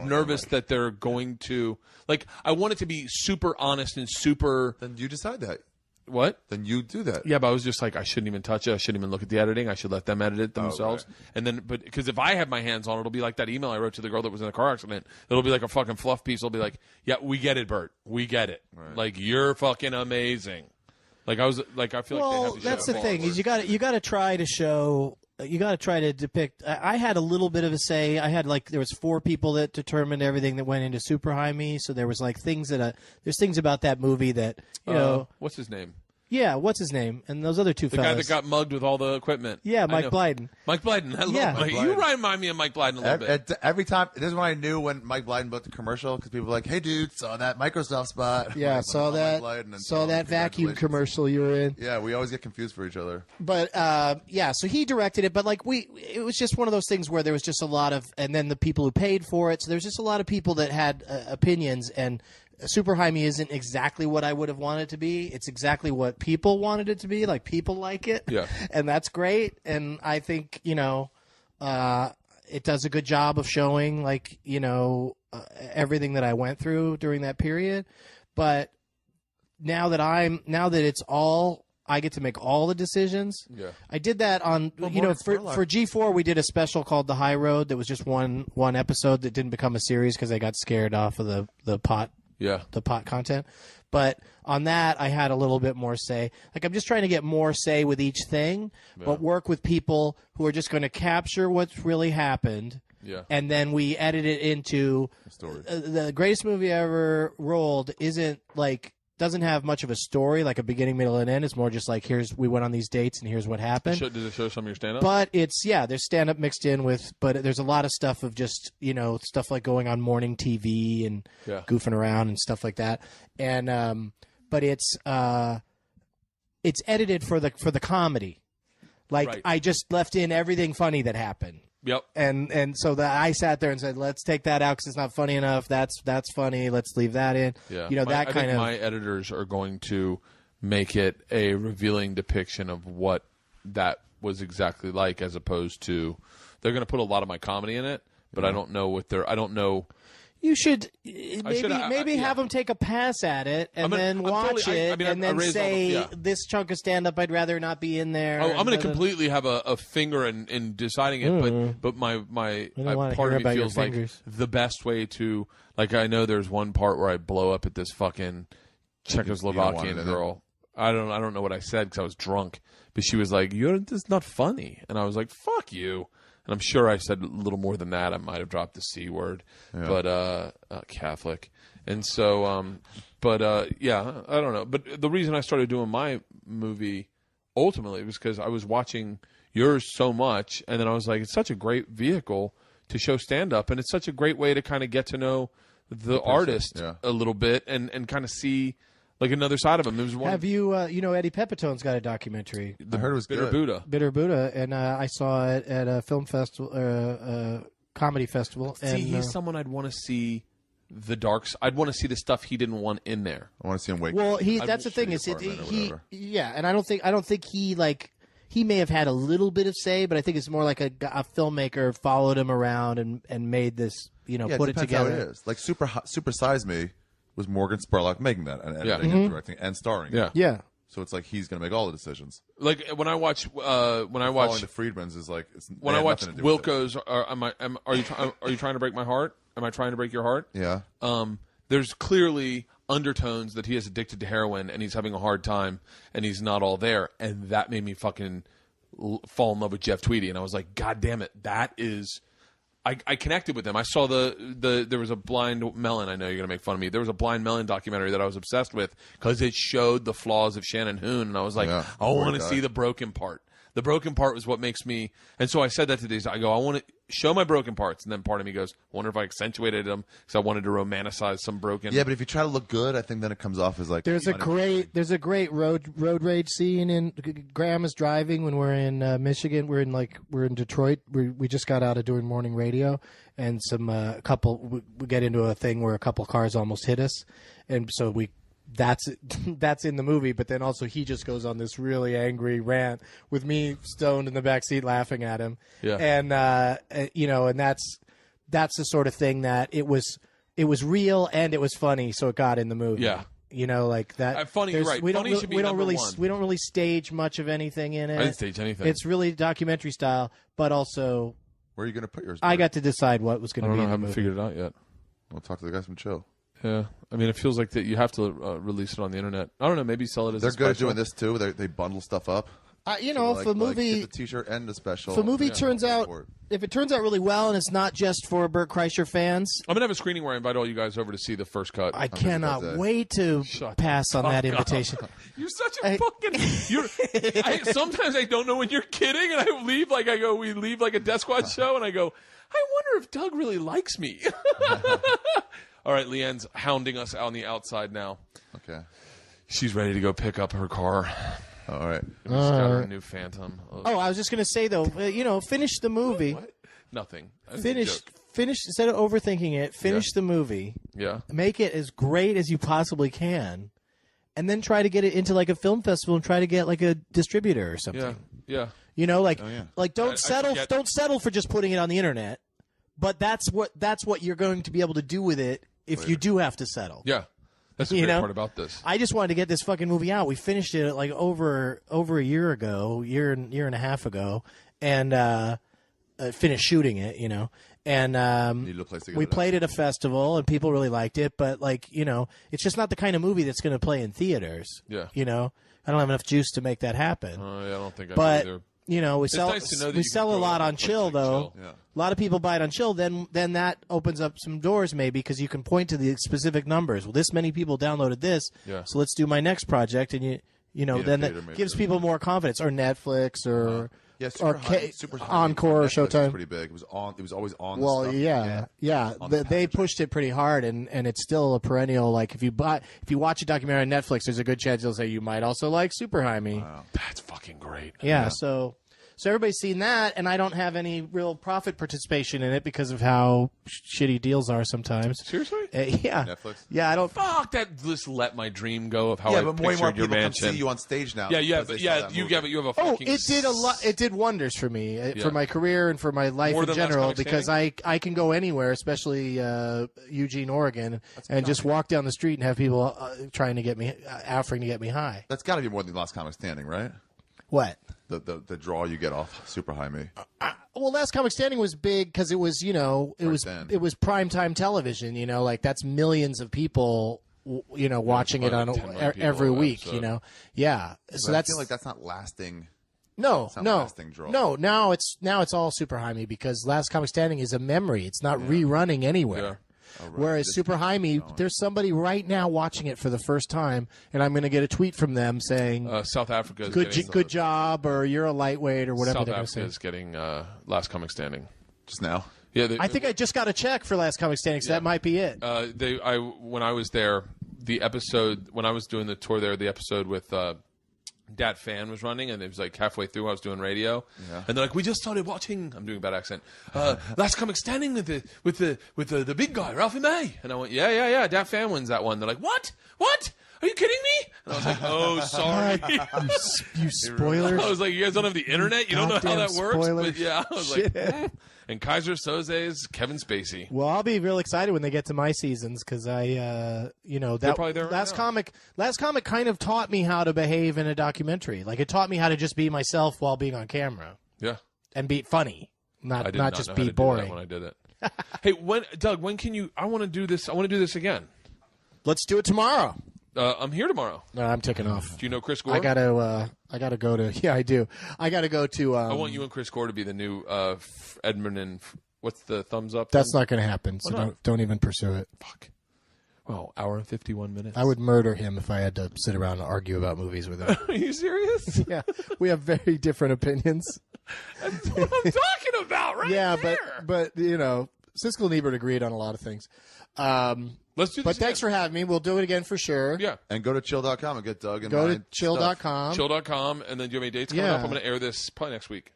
A: nervous that they're going to like. I want it to be super honest and super.
C: Then you decide that.
A: What?
C: Then you do that.
A: Yeah, but I was just like, I shouldn't even touch it. I shouldn't even look at the editing. I should let them edit it themselves. Okay. And then, because if I have my hands on it, it'll be like that email I wrote to the girl that was in a car accident. It'll be like a fucking fluff piece. It'll be like, yeah, we get it, Bert. We get it. Right. Like, you're fucking amazing. Like, I feel like they have to show
B: that's the thing, is you got to try to show. You got to try to depict. I had a little bit of a say. I had there was 4 people that determined everything that went into Super High Me. So there was like things there's things about that movie that you know.
A: What's his name?
B: Yeah, what's his name? And those other 2 fellas.
A: The guy that got mugged with all the equipment.
B: Yeah, Mike Blyden.
A: Mike Blyden. I love Mike. You remind me of Mike Blyden a little bit.
C: Every time, this is when I knew when Mike Blyden booked the commercial, because people were like, hey, dude, saw that Microsoft spot.
B: Yeah, saw that vacuum commercial you were in.
C: Yeah, we always get confused for each other.
B: But, so he directed it, but it was just one of those things where there was just a lot of, and then the people who paid for it, so there was just a lot of people that had opinions, and Super High Me isn't exactly what I would have wanted it to be. It's exactly what people wanted it to be. Like, people like it.
A: Yeah.
B: And that's great. And I think, it does a good job of showing, everything that I went through during that period. But now that it's all, I get to make all the decisions.
A: Yeah.
B: I did that on, for G4, we did a special called The High Road that was just one episode that didn't become a series because I got scared off of the pot content. But on that, I had a little bit more say. Like, I'm just trying to get more say with each thing, but work with people who are just going to capture what's really happened.
A: Yeah.
B: And then we edit it into
C: a story.
B: The greatest movie ever rolled doesn't have much of a story, like a beginning, middle, and end. It's more just like, we went on these dates and here's what happened.
A: Does it show some of your stand-up?
B: But there's stand-up mixed in with, but there's a lot of stuff of just, stuff like going on morning TV and goofing around and stuff like that. And, but it's edited for the comedy. Like, I just left in everything funny that happened.
A: Yep.
B: And so I sat there and said, let's take that out because it's not funny enough. That's funny. Let's leave that in.
A: Yeah.
B: I think
A: my editors are going to make it a revealing depiction of what that was exactly like, as opposed to they're going to put a lot of my comedy in it, but I don't know I don't know.
B: You should maybe have them take a pass at it and then watch it and then say, this chunk of stand-up I'd rather not be in there.
A: Oh, I'm going to completely have a finger in deciding it, but my part of me feels like the best way to, like, I know there's one part where I blow up at this fucking Czechoslovakian girl. I don't know what I said because I was drunk, but she was like, "You're just not funny," and I was like, "Fuck you." And I'm sure I said a little more than that. I might have dropped the C word, but Catholic. And so, I don't know. But the reason I started doing my movie ultimately was because I was watching yours so much, and then I was like, it's such a great vehicle to show stand-up, and it's such a great way to kind of get to know the artist a little bit and kind of see like another side of him. There was one.
B: Have you, Eddie Pepitone's got a documentary.
C: I heard it was
A: Bitter
C: good.
A: Buddha,
B: and I saw it at a film festival, comedy festival.
A: See, he's someone I'd want to see the darks. I'd want to see the stuff he didn't want in there.
C: I want to see him wake.
B: Well, that's the thing is, and I don't think he may have had a little bit of say, but I think it's more like a filmmaker followed him around and made this, put it together.
C: How it is. Like Super Size Me was Morgan Spurlock making that and editing and directing and starring.
B: Yeah.
C: So it's like he's going to make all the decisions.
A: Like when I watch
C: Following the Friedmans is like
A: when I watch Wilco's. Are you trying to break my heart? Am I trying to break your heart?
C: Yeah.
A: There's clearly undertones that he is addicted to heroin and he's having a hard time and he's not all there, and that made me fucking fall in love with Jeff Tweedy, and I was like, God damn it, that is. I connected with him. I saw there was a Blind Melon. I know you're going to make fun of me. There was a Blind Melon documentary that I was obsessed with because it showed the flaws of Shannon Hoon, and I was like, I want to see the broken part. The broken part was what makes me, and so I said that to these. I go, I want to show my broken parts, and then part of me goes, I wonder if I accentuated them because I wanted to romanticize some broken.
C: Yeah, but if you try to look good, I think then it comes off as like
B: there's a great road rage scene in Graham is driving when we're in Michigan. We're in Detroit. We just got out of doing morning radio, and we get into a thing where a couple cars almost hit us, and so that's in the movie, but then also he just goes on this really angry rant with me stoned in the back seat laughing at him.
A: Yeah.
B: And and that's the sort of thing that it was real and it was funny, so it got in the movie.
A: Yeah.
B: Like that.
A: Funny, you're right. Funny should be number one.
B: We don't really stage much of anything in it.
A: I didn't stage anything.
B: It's really documentary style, but also
C: where are you going to put yours?
B: I got to decide what was going to be in the movie.
A: I haven't figured it out yet.
C: We'll talk to the guys from Chill.
A: Yeah, I mean, it feels like that you have to release it on the internet. I don't know, maybe sell it as.
C: They're good at doing this too. They bundle stuff up.
B: If a movie,
C: get the T-shirt and the special.
B: If a movie turns out really well, and it's not just for Bert Kreischer fans,
A: I'm gonna have a screening where I invite all you guys over to see the first cut.
B: I cannot wait to pass on that invitation.
A: You're such a fucking. Sometimes I don't know when you're kidding, and we leave like a Death Squad show, and I go, I wonder if Doug really likes me. All right, Leanne's hounding us on the outside now.
C: Okay.
B: She's ready to go pick up her car.
C: All right.
A: She's got her new Phantom.
B: Oh, I was just going to say, though, finish the movie.
A: What? Nothing.
B: Finish, instead of overthinking it, finish the movie.
A: Yeah.
B: Make it as great as you possibly can. And then try to get it into like a film festival and try to get like a distributor or something.
A: Yeah.
B: Don't settle for just putting it on the internet. But that's what you're going to be able to do with it if you do have to settle.
A: Yeah. That's the great part about this.
B: I just wanted to get this fucking movie out. We finished it like over a year ago, year and a half ago, and finished shooting it, and we played at a festival and people really liked it, but it's just not the kind of movie that's going to play in theaters.
A: Yeah.
B: I don't have enough juice to make that happen.
A: I don't think I
B: but,
A: do either.
B: We sell a lot on chill though.
A: Yeah.
B: A lot of people buy it on chill. Then that opens up some doors maybe because you can point to the specific numbers. Well, this many people downloaded this, so let's do my next project, and then that gives people more confidence. Or Netflix or
C: Super
B: Encore or Showtime.
C: Pretty big. It was always on.
B: Well,
C: the stuff.
B: They pushed it pretty hard, and it's still a perennial. Like if you watch a documentary on Netflix, there's a good chance they'll say you might also like Super Jaime.
C: Wow.
A: That's fucking great.
B: Yeah. So everybody's seen that, and I don't have any real profit participation in it because of how shitty deals are sometimes.
A: Seriously?
B: Yeah.
C: Netflix?
B: Yeah, I don't.
A: Fuck that! Just let my dream go of how I
C: but way more
A: pictured your
C: people
A: mansion.
C: come see you on stage now.
A: Yeah, you have a
B: Oh,
A: fucking.
B: it did a lot. It did wonders for me, for my career and for my life
A: More
B: in
A: than
B: general,
A: Last Comic
B: because I can go anywhere, especially Eugene, Oregon, and just walk down the street and have people offering to get me high.
C: That's got to be more than Last Comic Standing, right?
B: What?
C: The draw you get off Super Jaime.
B: Well, Last Comic Standing was big because it was it was primetime television. That's millions of people. Watching it on every week. Yeah. So
C: I feel like that's not lasting.
B: No.
C: Lasting draw.
B: No. Now it's all Super Jaime because Last Comic Standing is a memory. It's not rerunning anywhere.
A: Yeah.
C: Oh, right.
B: Whereas Super Jaime, there's somebody right now watching it for the first time, and I'm going to get a tweet from them saying,
A: South Africa is
B: good job, or you're a lightweight, or whatever
A: South
B: they're
A: Africa
B: going to
A: is getting Last Comic Standing.
C: Just now?
A: Yeah,
B: I think I just got a check for Last Comic Standing, so that might be it.
A: When I was there, when I was doing the tour there, the episode with Dat Fan was running, and it was like halfway through I was doing radio, and they're like, "We just started watching." I'm doing a bad accent. Last Comic Standing with the big guy, Ralphie May, and I went, "Yeah. Dat Fan wins that one." They're like, "What? Are you kidding me?" And I was like, "Oh, sorry,
B: you spoilers."
A: I was like, "You guys don't have the internet. You don't know how that works."
B: Spoilers.
A: But yeah, I was like, And Kaiser Soze's Kevin Spacey.
B: Well, I'll be real excited when they get to my seasons because that
A: probably there
B: Last Comic kind of taught me how to behave in a documentary. Like it taught me how to just be myself while being on camera.
A: Yeah,
B: and be funny, not just
A: know
B: be
A: how to
B: boring.
A: do that when I did it. Hey, Doug? When can you? I want to do this. I want to do this again.
B: Let's do it tomorrow.
A: I'm here tomorrow.
B: No, I'm taking off.
A: Do you know Chris Gore?
B: I gotta go to. Yeah, I do. I gotta go to.
A: I want you and Chris Gore to be the new Edmund and what's the thumbs up?
B: That's not going to happen. So don't even pursue it.
A: Fuck. Well, hour and 51 minutes.
B: I would murder him if I had to sit around and argue about movies with him.
A: Are you serious?
B: Yeah, we have very different opinions.
A: That's what I'm talking about, right?
B: Yeah,
A: there.
B: but Siskel and Ebert agreed on a lot of things.
A: Let's do this.
B: But thanks for having me. We'll do it again for sure.
A: Yeah.
C: And go to chill.com and get Doug and
B: go
C: my
B: to chill.com.
A: Chill.com. And then do you have any dates coming up? I'm going to air this probably next week.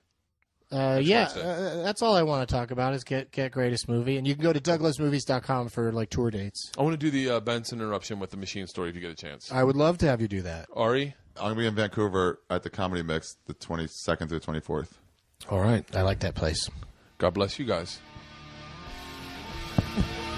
B: That's all I want to talk about is get greatest movie. And you can go to douglasmovies.com for like tour dates.
A: I want to do the Benson interruption with the machine story if you get a chance.
B: I would love to have you do that.
A: Ari?
C: I'm going to be in Vancouver at the Comedy Mix the 22nd through the 24th.
B: All right. I like that place.
A: God bless you guys.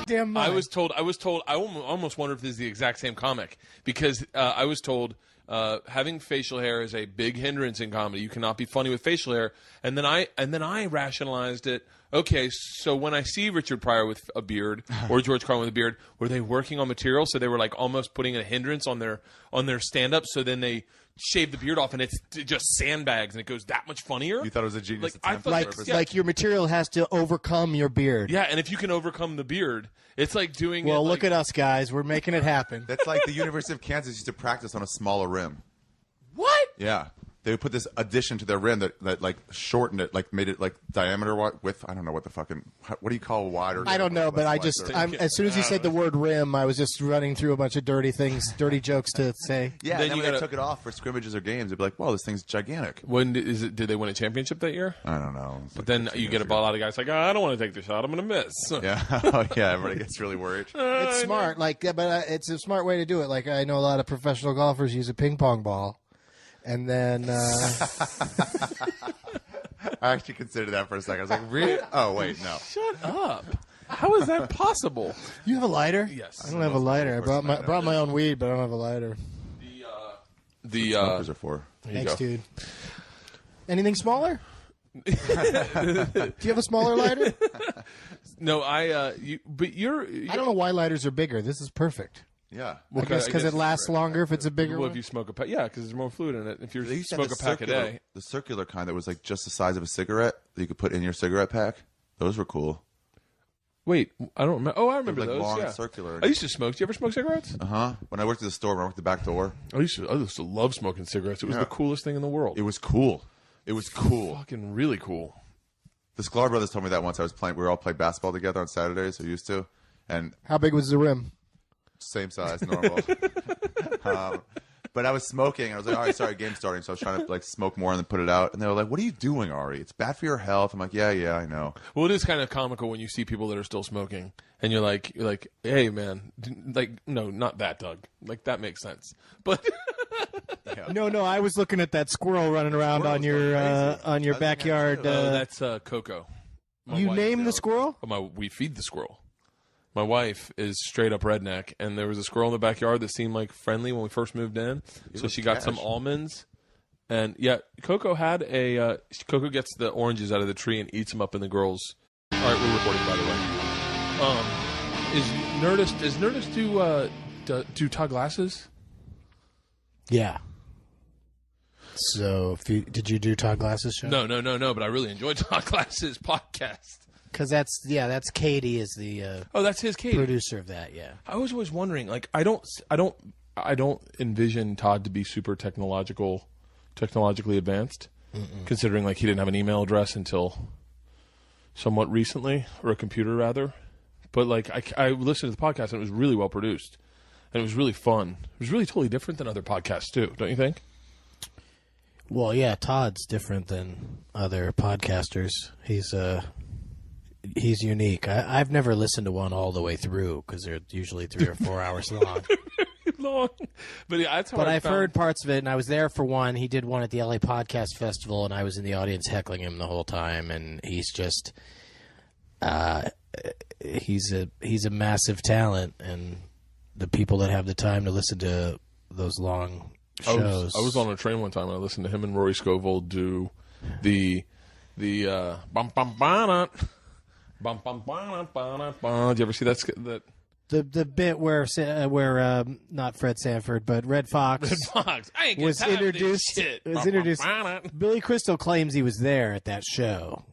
B: Damn
A: I was told, I almost wonder if this is the exact same comic because I was told having facial hair is a big hindrance in comedy. You cannot be funny with facial hair. And then I rationalized it. Okay, so when I see Richard Pryor with a beard or George Carlin with a beard, were they working on material? So they were like almost putting a hindrance on their stand-up. So then they shave the beard off and it's just sandbags and it goes that much funnier.
C: You thought it was a genius attempt.
B: Like your material has to overcome your beard.
A: Yeah, and if you can overcome the beard, it's like doing.
B: Well, look at us guys. We're making it happen.
C: That's like the University of Kansas used to practice on a smaller rim.
A: What?
C: Yeah. They would put this addition to their rim that like shortened it, like made it like diameter width. I don't know what the fucking what do you call wider?
B: I don't know, but as soon as you said the word rim, I was just running through a bunch of dirty jokes to say.
C: Yeah, then when they took it off for scrimmages or games, they'd be like, "Wow, this thing's gigantic."
A: When is it? Did they win a championship that year?
C: I don't know.
A: But then you get a lot of guys like, I don't want to take the shot. I'm going to miss.
C: Yeah, oh, yeah. Everybody gets really worried.
B: It's smart, but it's a smart way to do it. Like I know a lot of professional golfers use a ping pong ball. And then
C: I actually considered that for a second. I was like, really? Oh, wait, no.
A: Shut up. How is that possible?
B: You have a lighter?
A: Yes.
B: I don't have a lighter. I brought my own weed, but I don't have a lighter.
C: The smokers are for.
B: Thanks, dude. Anything smaller? Do you have a smaller lighter?
A: No, I
B: don't know why lighters are bigger. This is perfect.
C: Yeah.
B: I guess because it lasts longer if it's a bigger
A: well,
B: one.
A: if you smoke a pack, yeah, because there's more fluid in it. If you smoke a pack a day,
C: the circular kind that was like just the size of a cigarette that you could put in your cigarette pack. Those were cool.
A: Wait, I don't remember. Oh, I remember those.
C: Long
A: yeah.
C: and circular.
A: I used to smoke. Do you ever smoke cigarettes?
C: When I worked at the store, when I worked at the back door.
A: I used to love smoking cigarettes. It was the coolest thing in the world.
C: It was cool. It was cool.
A: Fucking really cool.
C: The Sklar brothers told me that once I was playing. We were all playing basketball together on Saturdays. We used to. And
B: how big was the rim?
C: Same size, normal. But I was smoking, and I was like, all right, sorry, game's starting. So I was trying to like smoke more and then put it out. And they were like, what are you doing, Ari? It's bad for your health. I'm like, yeah, I know.
A: Well, it is kind of comical when you see people that are still smoking, and you're like, hey, man, like, no, not that, Doug. Like, that makes sense. But
B: yeah. No, I was looking at that squirrel running around on your backyard.
A: That's Coco.
B: You named the squirrel?
A: We feed the squirrel. My wife is straight up redneck, and there was a squirrel in the backyard that seemed like friendly when we first moved in. So she got some almonds, and yeah, Coco had a. Coco gets the oranges out of the tree and eats them up in the girls. All right, we're recording, by the way. Is Nerdist do Todd Glasses?
B: Yeah. So, did you do Todd Glasses' show?
A: No. But I really enjoyed Todd Glasses' podcast.
B: Because that's Katie is the
A: that's his Katie
B: producer of that. Yeah,
A: I was always wondering. Like, I don't envision Todd to be super technologically advanced, considering like he didn't have an email address until somewhat recently, or a computer rather. But like I listened to the podcast and it was really well produced, and it was really fun. It was really totally different than other podcasts too, don't you think?
B: Well, yeah, Todd's different than other podcasters. He's unique. I've never listened to one all the way through because they're usually 3 or 4 hours long.
A: But yeah, that's how
B: I've heard parts of it, and I was there for one. He did one at the LA Podcast Festival, and I was in the audience heckling him the whole time. And he's just, he's a massive talent, and the people that have the time to listen to those long shows.
A: I was on a train one time and I listened to him and Rory Scovel do the bum bum bum. Bum, bum, bum, bum, bum, bum. Did you ever see that?
B: The bit where not Fred Sanford but Red Fox was introduced. Billy Crystal claims he was there at that show.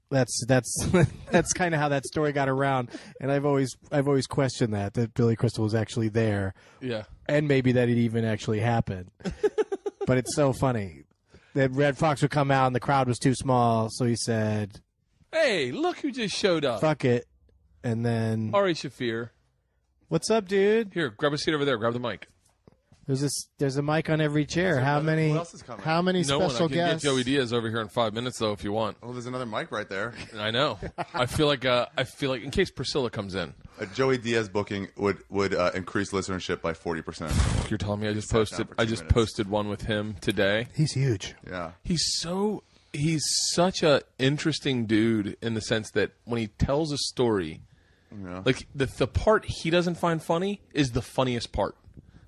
B: That's kind of how that story got around, and I've always questioned that Billy Crystal was actually there.
A: Yeah,
B: and maybe that it even actually happened. But it's so funny that Red Fox would come out and the crowd was too small, so he said,
A: hey, look who just showed up.
B: Fuck it. And then
A: Ari Shaffir.
B: What's up, dude?
A: Here, grab a seat over there. Grab the mic.
B: There's a mic on every chair. How many special guests?
A: Get Joey Diaz over here in 5 minutes, though, if you want.
C: Oh, there's another mic right there.
A: I know. I feel like in case Priscilla comes in,
C: a Joey Diaz booking would increase listenership by 40%.
A: You're telling me I just posted one with him today.
B: He's huge.
C: Yeah.
A: He's such a interesting dude in the sense that when he tells a story, like the part he doesn't find funny is the funniest part.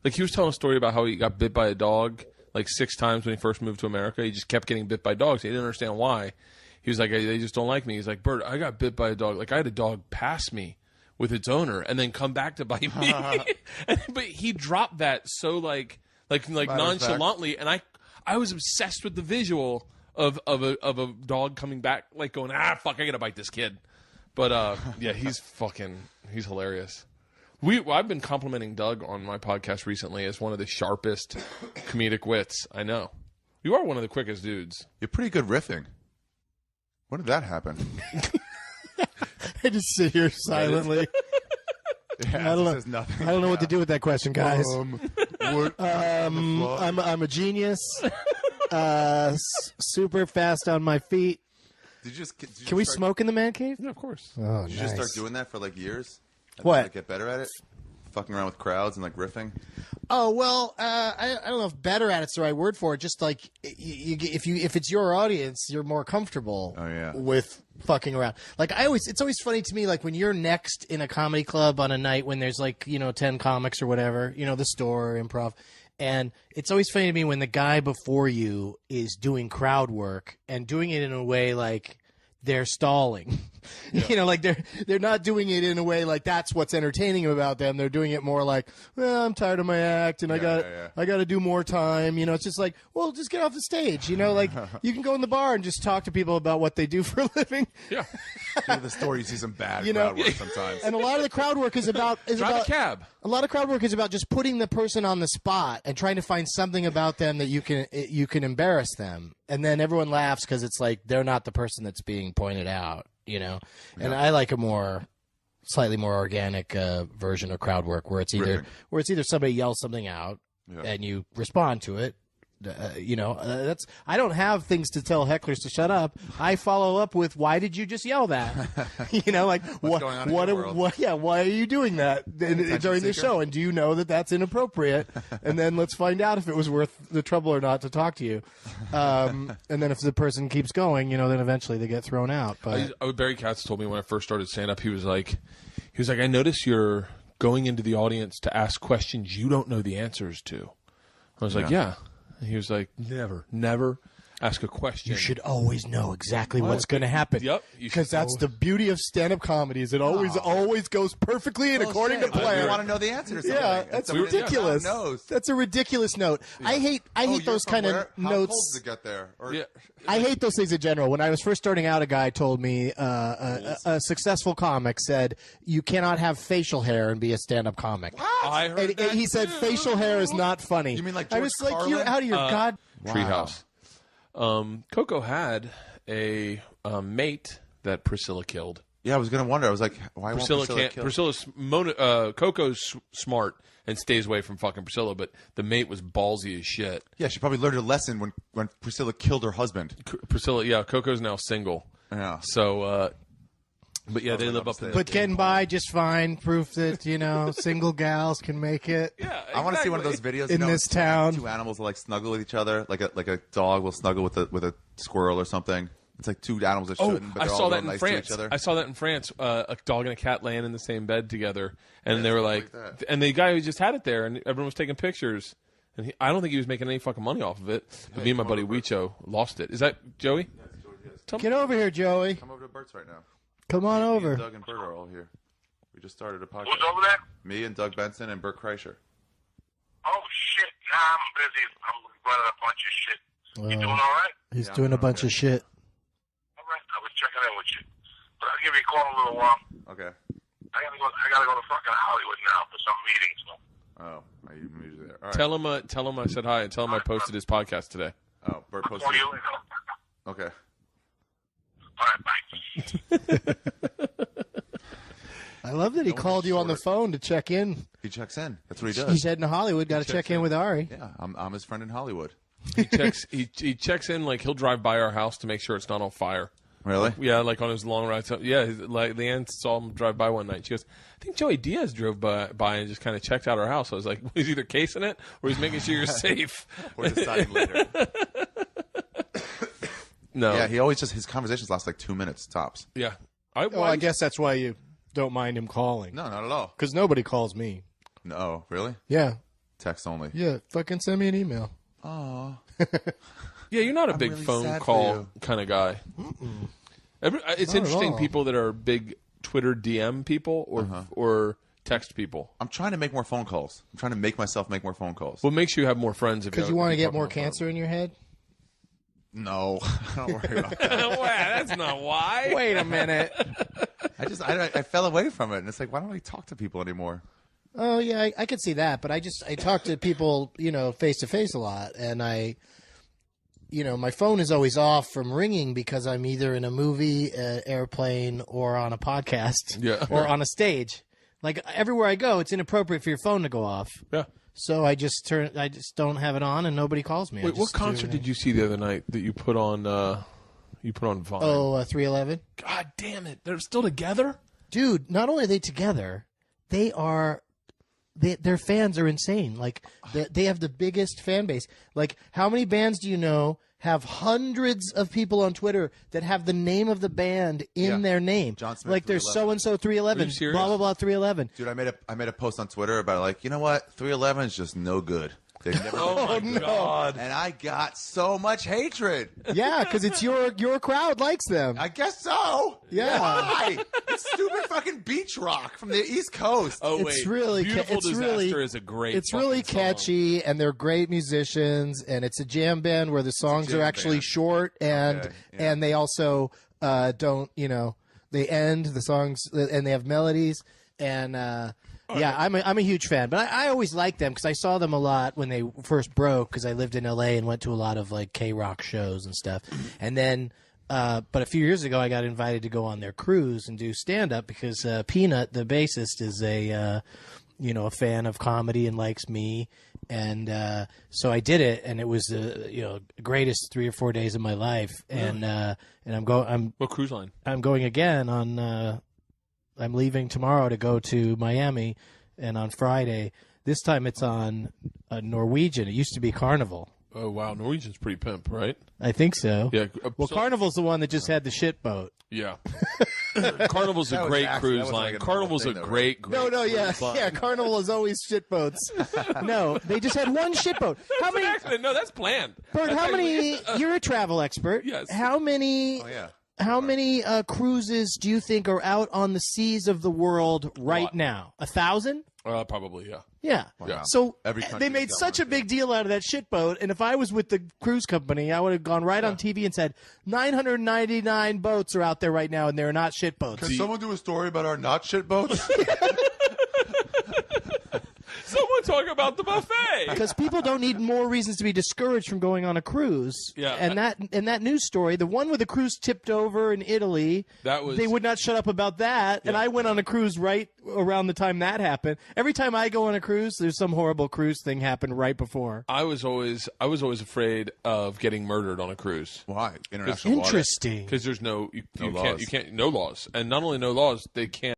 A: Like, he was telling a story about how he got bit by a dog like 6 times when he first moved to America. He just kept getting bit by dogs. He didn't understand why. He was like, they just don't like me. He's like, Bert, I got bit by a dog. Like, I had a dog pass me with its owner and then come back to bite me. But he dropped that so like nonchalantly, and I was obsessed with the visual of a dog coming back, like going, fuck, I gotta bite this kid. But yeah, he's hilarious. I've been complimenting Doug on my podcast recently as one of the sharpest comedic wits I know. You are one of the quickest dudes.
C: You're pretty good riffing. When did that happen?
B: I just sit here silently.
C: Yeah,
B: I don't know what to do with that question, guys. I'm a genius. Super fast on my feet. Can we smoke in the man cave?
A: Yeah, of course.
B: Oh,
C: did you just start doing that for like years?
B: What?
C: Like, get better at it? fucking around with crowds and like riffing?
B: Oh well, I don't know if better at it's the right word for it. Just like if it's your audience, you're more comfortable.
C: Oh, yeah.
B: With fucking around. Like it's always funny to me. Like when you're next in a comedy club on a night when there's like 10 comics or whatever, the store or improv. And it's always funny to me when the guy before you is doing crowd work and doing it in a way like they're stalling. Yeah. Like they're not doing it in a way like that's what's entertaining about them. They're doing it more like, well, I'm tired of my act and I got to do more time. It's just like, well, just get off the stage. Like you can go in the bar and just talk to people about what they do for a living.
A: Yeah.
C: The story, you see some bad crowd work sometimes.
B: And a lot of the crowd work is about
A: drive a cab.
B: A lot of crowd work is about just putting the person on the spot and trying to find something about them that you can embarrass them. And then everyone laughs because it's like they're not the person that's being pointed out, And I like a slightly more organic version of crowd work where it's either somebody yells something out and you respond to it. I don't have things to tell hecklers to shut up. I follow up with, why did you just yell that? Like
C: what's going on in your world?
B: Why are you doing that during the show? And do you know that that's inappropriate? And then let's find out if it was worth the trouble or not to talk to you. And then if the person keeps going, then eventually they get thrown out. But
A: Barry Katz told me when I first started stand up, he was like, I notice you're going into the audience to ask questions you don't know the answers to. I was like, yeah. He was like, never ask a question.
B: You should always know exactly what's going to happen.
A: Yep.
B: Because that's the beauty of stand-up comedy is it always goes perfectly and according to plan.
C: You want to know the answer to something.
B: Yeah, that's ridiculous. That's a ridiculous note. Yeah. I hate those kind of notes. How
C: cold does it get there?
B: I hate those things in general. When I was first starting out, a guy told me, a successful comic said, you cannot have facial hair and be a stand-up comic.
C: What?
A: I heard that
B: he said facial hair is not funny.
C: You mean like George Carlin?
B: Like, out of your god.
A: Treehouse. Coco had a mate that Priscilla killed.
C: Yeah, I was going to wonder. I was like, why won't Priscilla kill?
A: Coco's smart and stays away from fucking Priscilla, but the mate was ballsy as shit.
C: Yeah, she probably learned a lesson when Priscilla killed her husband.
A: Coco's now single.
C: Yeah.
A: So, but yeah, they live up in.
B: But getting by just fine. Proof that single gals can make it.
A: Yeah, exactly.
C: I want to see one of those videos
B: in this town.
C: Two animals will like snuggle with each other, like a dog will snuggle with a squirrel or something. It's like two animals that shouldn't, but they're all real nice to each other.
A: I saw that in France. A dog and a cat laying in the same bed together, and they were like and the guy who just had it there, and everyone was taking pictures. And I don't think he was making any fucking money off of it. But me and my buddy Weicho lost it. Is that Joey?
C: Yeah, it's Joey. Yes.
B: Get over here, Joey.
C: Come over to Bert's right now.
B: Come on over.
C: Doug and Bert are all here. We just started a podcast.
D: Who's over there?
C: Me and Doug Benson and Bert Kreischer.
D: Oh, shit. Nah, I'm busy. I'm running a bunch of shit. You doing all right?
B: He's doing a bunch of shit.
D: All right. I was checking in with you. But I'll give you a call in a little while.
C: Okay.
D: I gotta go to fucking Hollywood now for some meetings. So.
C: Oh, I'm usually there. All right.
A: Tell him I said hi and tell him I posted his podcast today.
C: Oh, Bert posted.
D: I'll call you later.
C: Okay.
D: All right, bye.
B: I love that he called you on the phone to check in.
C: He checks in. That's what he does.
B: He's heading to Hollywood. Got to check in with Ari.
C: Yeah, I'm his friend in Hollywood.
A: He checks in, like he'll drive by our house to make sure it's not on fire.
C: Really?
A: Yeah, like on his long ride. So, yeah, like Leanne saw him drive by one night. She goes, I think Joey Diaz drove by and just kind of checked out our house. I was like, he's either casing it or he's making sure you're safe.
C: Or deciding later.
A: No.
C: Yeah, he always his conversations last like 2 minutes tops.
A: Yeah.
B: I guess that's why you don't mind him calling.
C: No, not at all.
B: Because nobody calls me.
C: No, really?
B: Yeah.
C: Text only.
B: Yeah, fucking send me an email.
C: Aw.
A: Yeah, you're not a big
C: really
A: phone call kind of guy. It's interesting people that are big Twitter DM people or text people.
C: I'm trying to make more phone calls. I'm trying to make myself make more phone calls.
A: What makes you have more friends?
B: Because you want to get more cancer in your head?
C: No, don't worry about that.
A: Wow, that's not why.
B: Wait a minute.
C: I fell away from it, and it's like, why don't I talk to people anymore?
B: Oh yeah, I could see that, but I talk to people, face to face a lot, and my phone is always off from ringing because I'm either in a movie, airplane, or on a podcast, or on a stage. Like everywhere I go, it's inappropriate for your phone to go off.
A: Yeah.
B: So I just don't have it on, and nobody calls me.
A: Wait, what concert did you see the other night that you put on? You put on Vine?
B: Oh, 311.
A: God damn it! They're still together,
B: dude. Not only are they together, they are their fans are insane. Like they have the biggest fan base. Like how many bands do you know have hundreds of people on Twitter that have the name of the band in their name?
C: John Smith,
B: like there's so and so 311, blah blah blah 311.
C: Dude, I made a post on Twitter about like, you know what, 311 is just no good. They've never
A: Oh my God!
C: And I got so much hatred.
B: Yeah, because it's your crowd likes them.
C: I guess so.
B: Yeah.
C: Why? It's stupid fucking beach rock from the East Coast.
A: Oh
B: It's really
A: Beautiful
B: it's
A: Disaster
B: really,
A: is a great.
B: It's really
A: fucking song.
B: catchy, and they're great musicians, and it's a jam band where the songs are actually
C: band.
B: short, and
C: Okay, yeah.
B: and they also don't, they end the songs and they have melodies, and yeah, I'm a huge fan. But I always liked them because I saw them a lot when they first broke, because I lived in LA and went to a lot of like K-rock shows and stuff, and then. But a few years ago, I got invited to go on their cruise and do stand-up because Peanut, the bassist, is a fan of comedy and likes me, and so I did it, and it was the greatest 3 or 4 days of my life, and I'm going.
A: What cruise line?
B: I'm going again on. I'm leaving tomorrow to go to Miami, and on Friday, this time it's on Norwegian. It used to be Carnival.
A: Oh wow, Norwegian's pretty pimp, right?
B: I think so.
A: Yeah.
B: Well, Carnival's the one that just had the shit boat.
A: Yeah. Carnival's a
C: That was
A: great
C: actually-
A: cruise
C: that wasn't
A: line.
C: like a
A: Carnival's a
C: normal thing,
A: great.
B: Yeah,
A: cruise line.
B: yeah. Carnival is always shitboats. No, they just had one shitboat. How many?
A: Accident. No, that's planned.
B: Bert,
A: That's
B: how
A: actually-
B: many? You're a travel expert.
A: Yes.
B: How many?
C: Oh, yeah.
B: How many cruises do you think are out on the seas of the world right
A: lot.
B: now? 1,000?
A: Probably, yeah.
B: Yeah.
A: Yeah.
B: So
C: Every country's
B: they made
C: got
B: such
C: one,
B: a big deal out of that shitboat, and if I was with the cruise company, I would have gone right on TV and said 999 boats are out there right now, and they're not shitboats.
C: Can someone do a story about our not shit boats?
A: Someone talk about the buffet.
B: Because people don't need more reasons to be discouraged from going on a cruise.
A: Yeah.
B: And that news story, the one where the cruise tipped over in Italy,
A: That was-
B: they would not shut up about that. And I went on a cruise right around the time that happened. Every time I go on a cruise, there's some horrible cruise thing happen right before.
A: I was always afraid of getting murdered on a cruise
C: Why? International water.
B: Interesting.
A: because there's no
C: laws.
A: no laws, and not only no laws, they can't